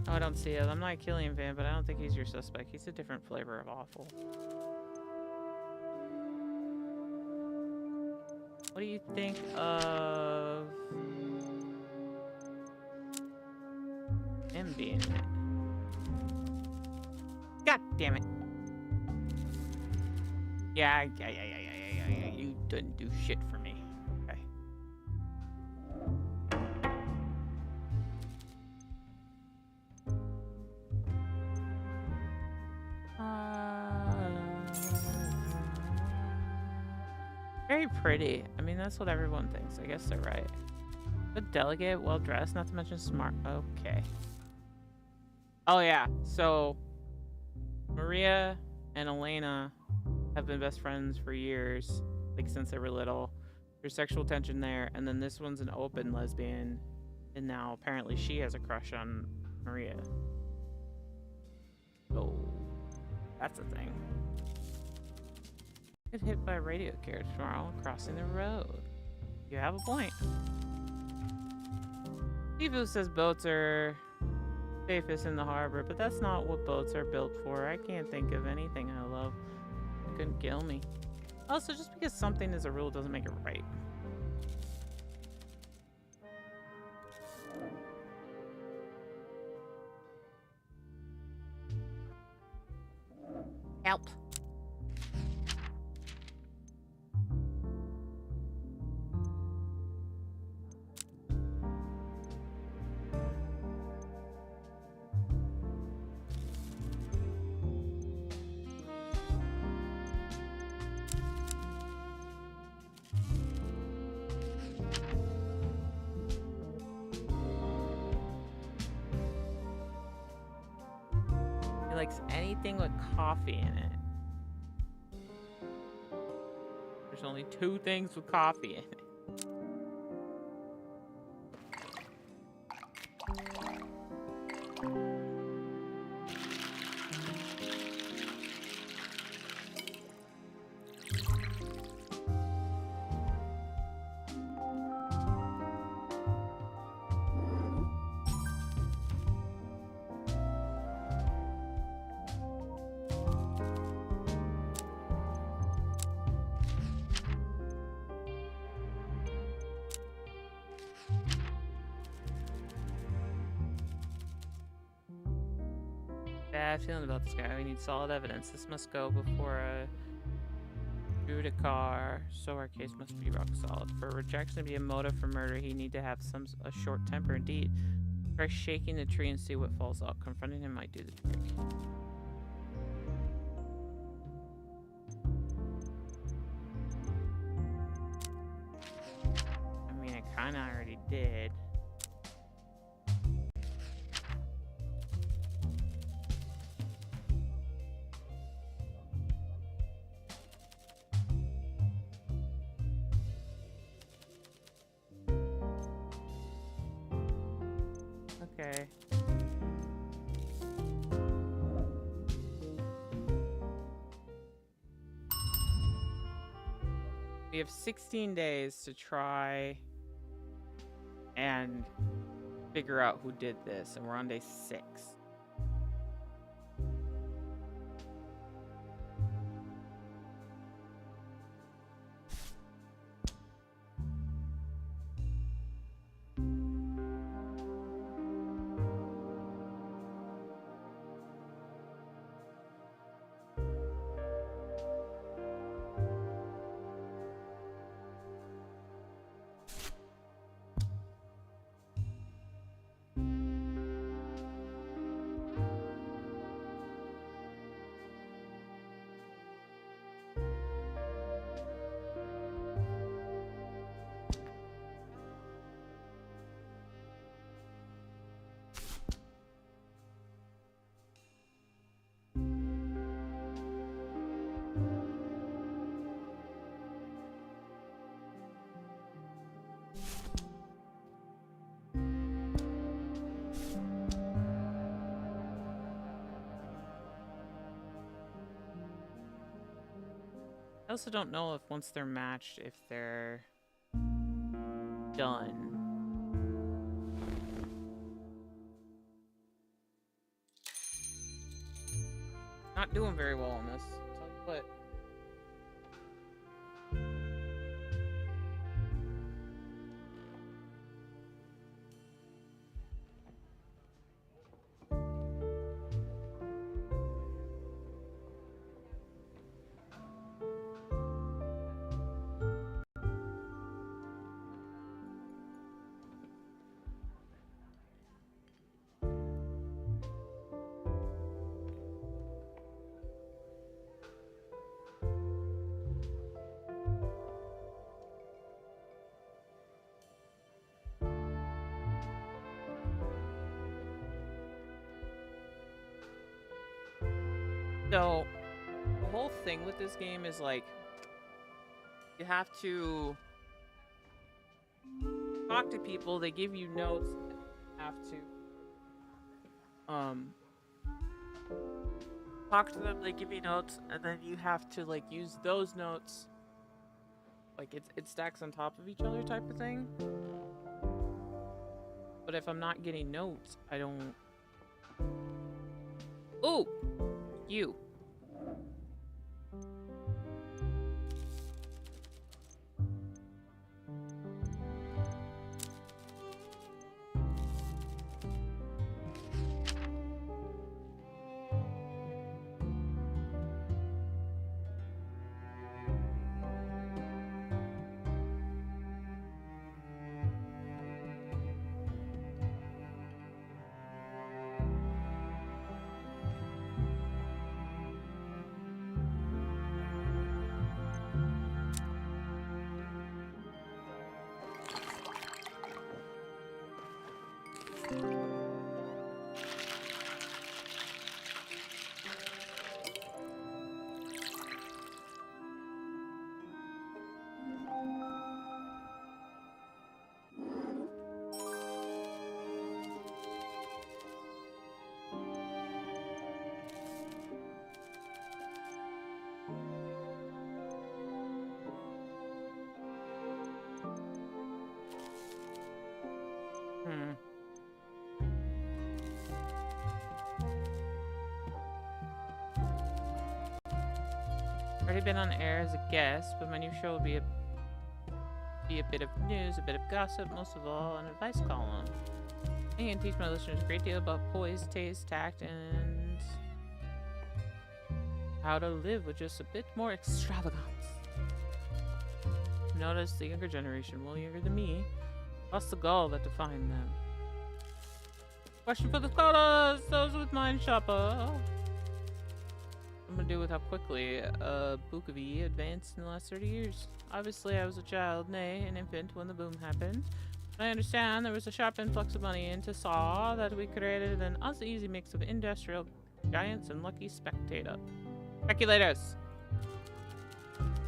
S2: Oh, I don't see it. I'm not a Killian fan, but I don't think he's your suspect. He's a different flavor of awful. What do you think of him being in it? God damn it. Yeah. You didn't do shit for me. Okay. Very pretty. I mean, that's what everyone thinks. I guess they're right. Good delegate, well dressed, not to mention smart. Okay. Oh yeah. So Maria and Elena have been best friends for years, like since they were little. There's sexual tension there, and then this one's an open lesbian, and now apparently she has a crush on Maria. So that's a thing. Get hit by a radio carriage tomorrow crossing the road. You have a point. Sifu says boats are safest in the harbor, but that's not what boats are built for. I can't think of anything I love that couldn't kill me. Also, just because something is a rule doesn't make it right. Help. likes anything with coffee in it. There's only 2 things with coffee in it. Bad feeling about this guy. We need solid evidence. This must go before a Judicar, so our case must be rock solid. For rejection to be a motive for murder, he need to have a short temper indeed. Try shaking the tree and see what falls out. Confronting him might do the trick. I mean, I kinda already did. Okay. We have 16 days to try and figure out who did this, and we're on day 6. I also don't know if once they're matched, if they're done. Not doing very well on this. Tell you what. So, the whole thing with this game is like, you have to talk to people, they give you notes, and you have to, talk to them, they give you notes, and then you have to, like, use those notes, like, it stacks on top of each other type of thing. But if I'm not getting notes, I don't... Ooh! You. Already been on air as a guest, but my new show will be a bit of news, a bit of gossip, most of all, an advice column. I can teach my listeners a great deal about poise, taste, tact, and how to live with just a bit more extravagance. Notice the younger generation, well younger than me, lost the gall that defined them. Question for the scholars, those with mind shopper. I'm gonna do with how quickly Bukovi advanced in the last 30 years. Obviously, I was a child, nay, an infant, when the boom happened. I understand there was a sharp influx of money into saw that we created an uneasy mix of industrial giants and lucky speculators.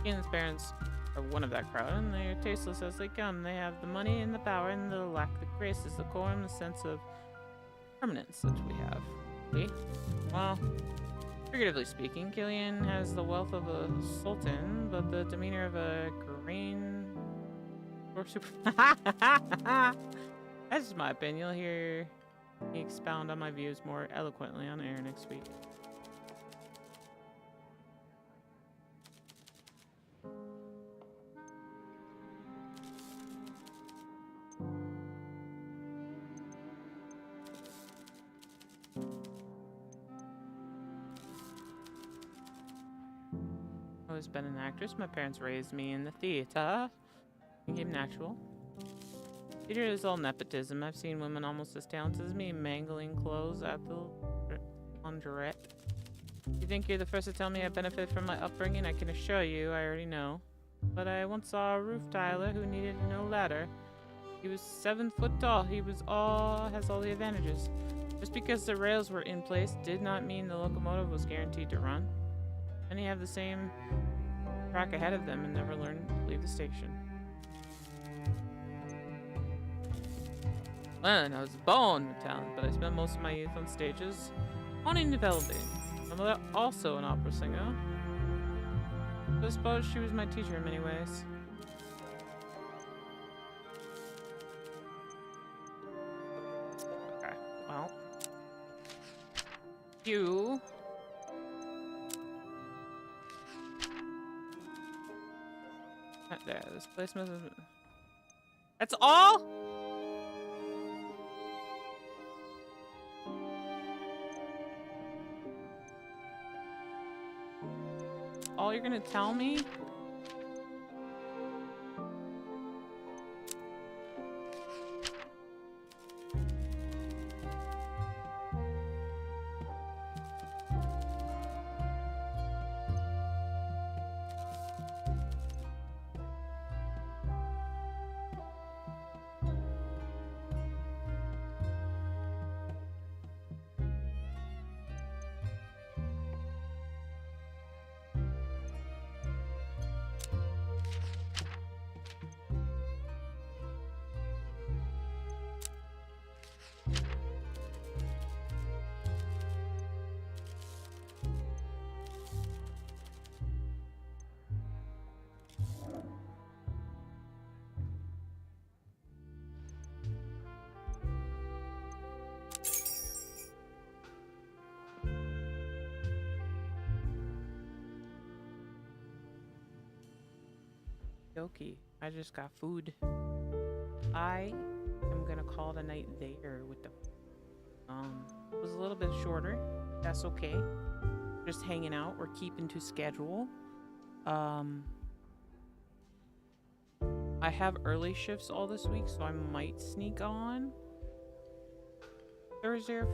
S2: Ian's parents are one of that crowd, and they're tasteless as they come. They have the money and the power, and they'll lack the graces, the core, and the sense of permanence that we have. See? Well, figuratively speaking, Killian has the wealth of a sultan, but the demeanor of a grain or super. That's just my opinion. You'll hear me expound on my views more eloquently on air next week. I've always been an actress. My parents raised me in the theater. It came natural. Theater is all nepotism. I've seen women almost as talented as me mangling clothes at the laundrette. You think you're the first to tell me I benefit from my upbringing? I can assure you I already know. But I once saw a roof tiler who needed no ladder. He was 7 foot tall. Has all the advantages. Just because the rails were in place did not mean the locomotive was guaranteed to run. Many have the same track ahead of them and never learn to leave the station. Well, I was born with talent, but I spent most of my youth on stages, honing developing. My mother also an opera singer. So I suppose she was my teacher in many ways. Okay, well. You... Right there, this place must have... That's all? All you're gonna tell me? Okie, I just got food. I am gonna call it a night there with the it was a little bit shorter. That's okay. Just hanging out. We're keeping to schedule. I have early shifts all this week, so I might sneak on Thursday or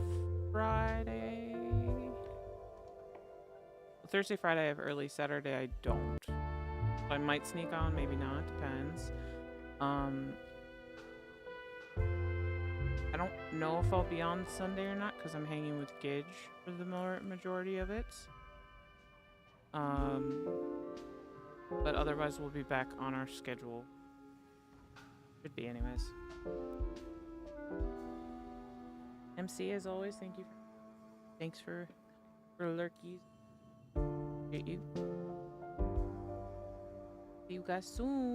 S2: Friday. Thursday, Friday I have early. Saturday I don't. So I might sneak on, maybe not, depends. I don't know if I'll be on Sunday or not because I'm hanging with Gidge for the majority of it. But otherwise we'll be back on our schedule. Should be anyways. MC as always, thanks for lurkies. Appreciate you. See you guys soon.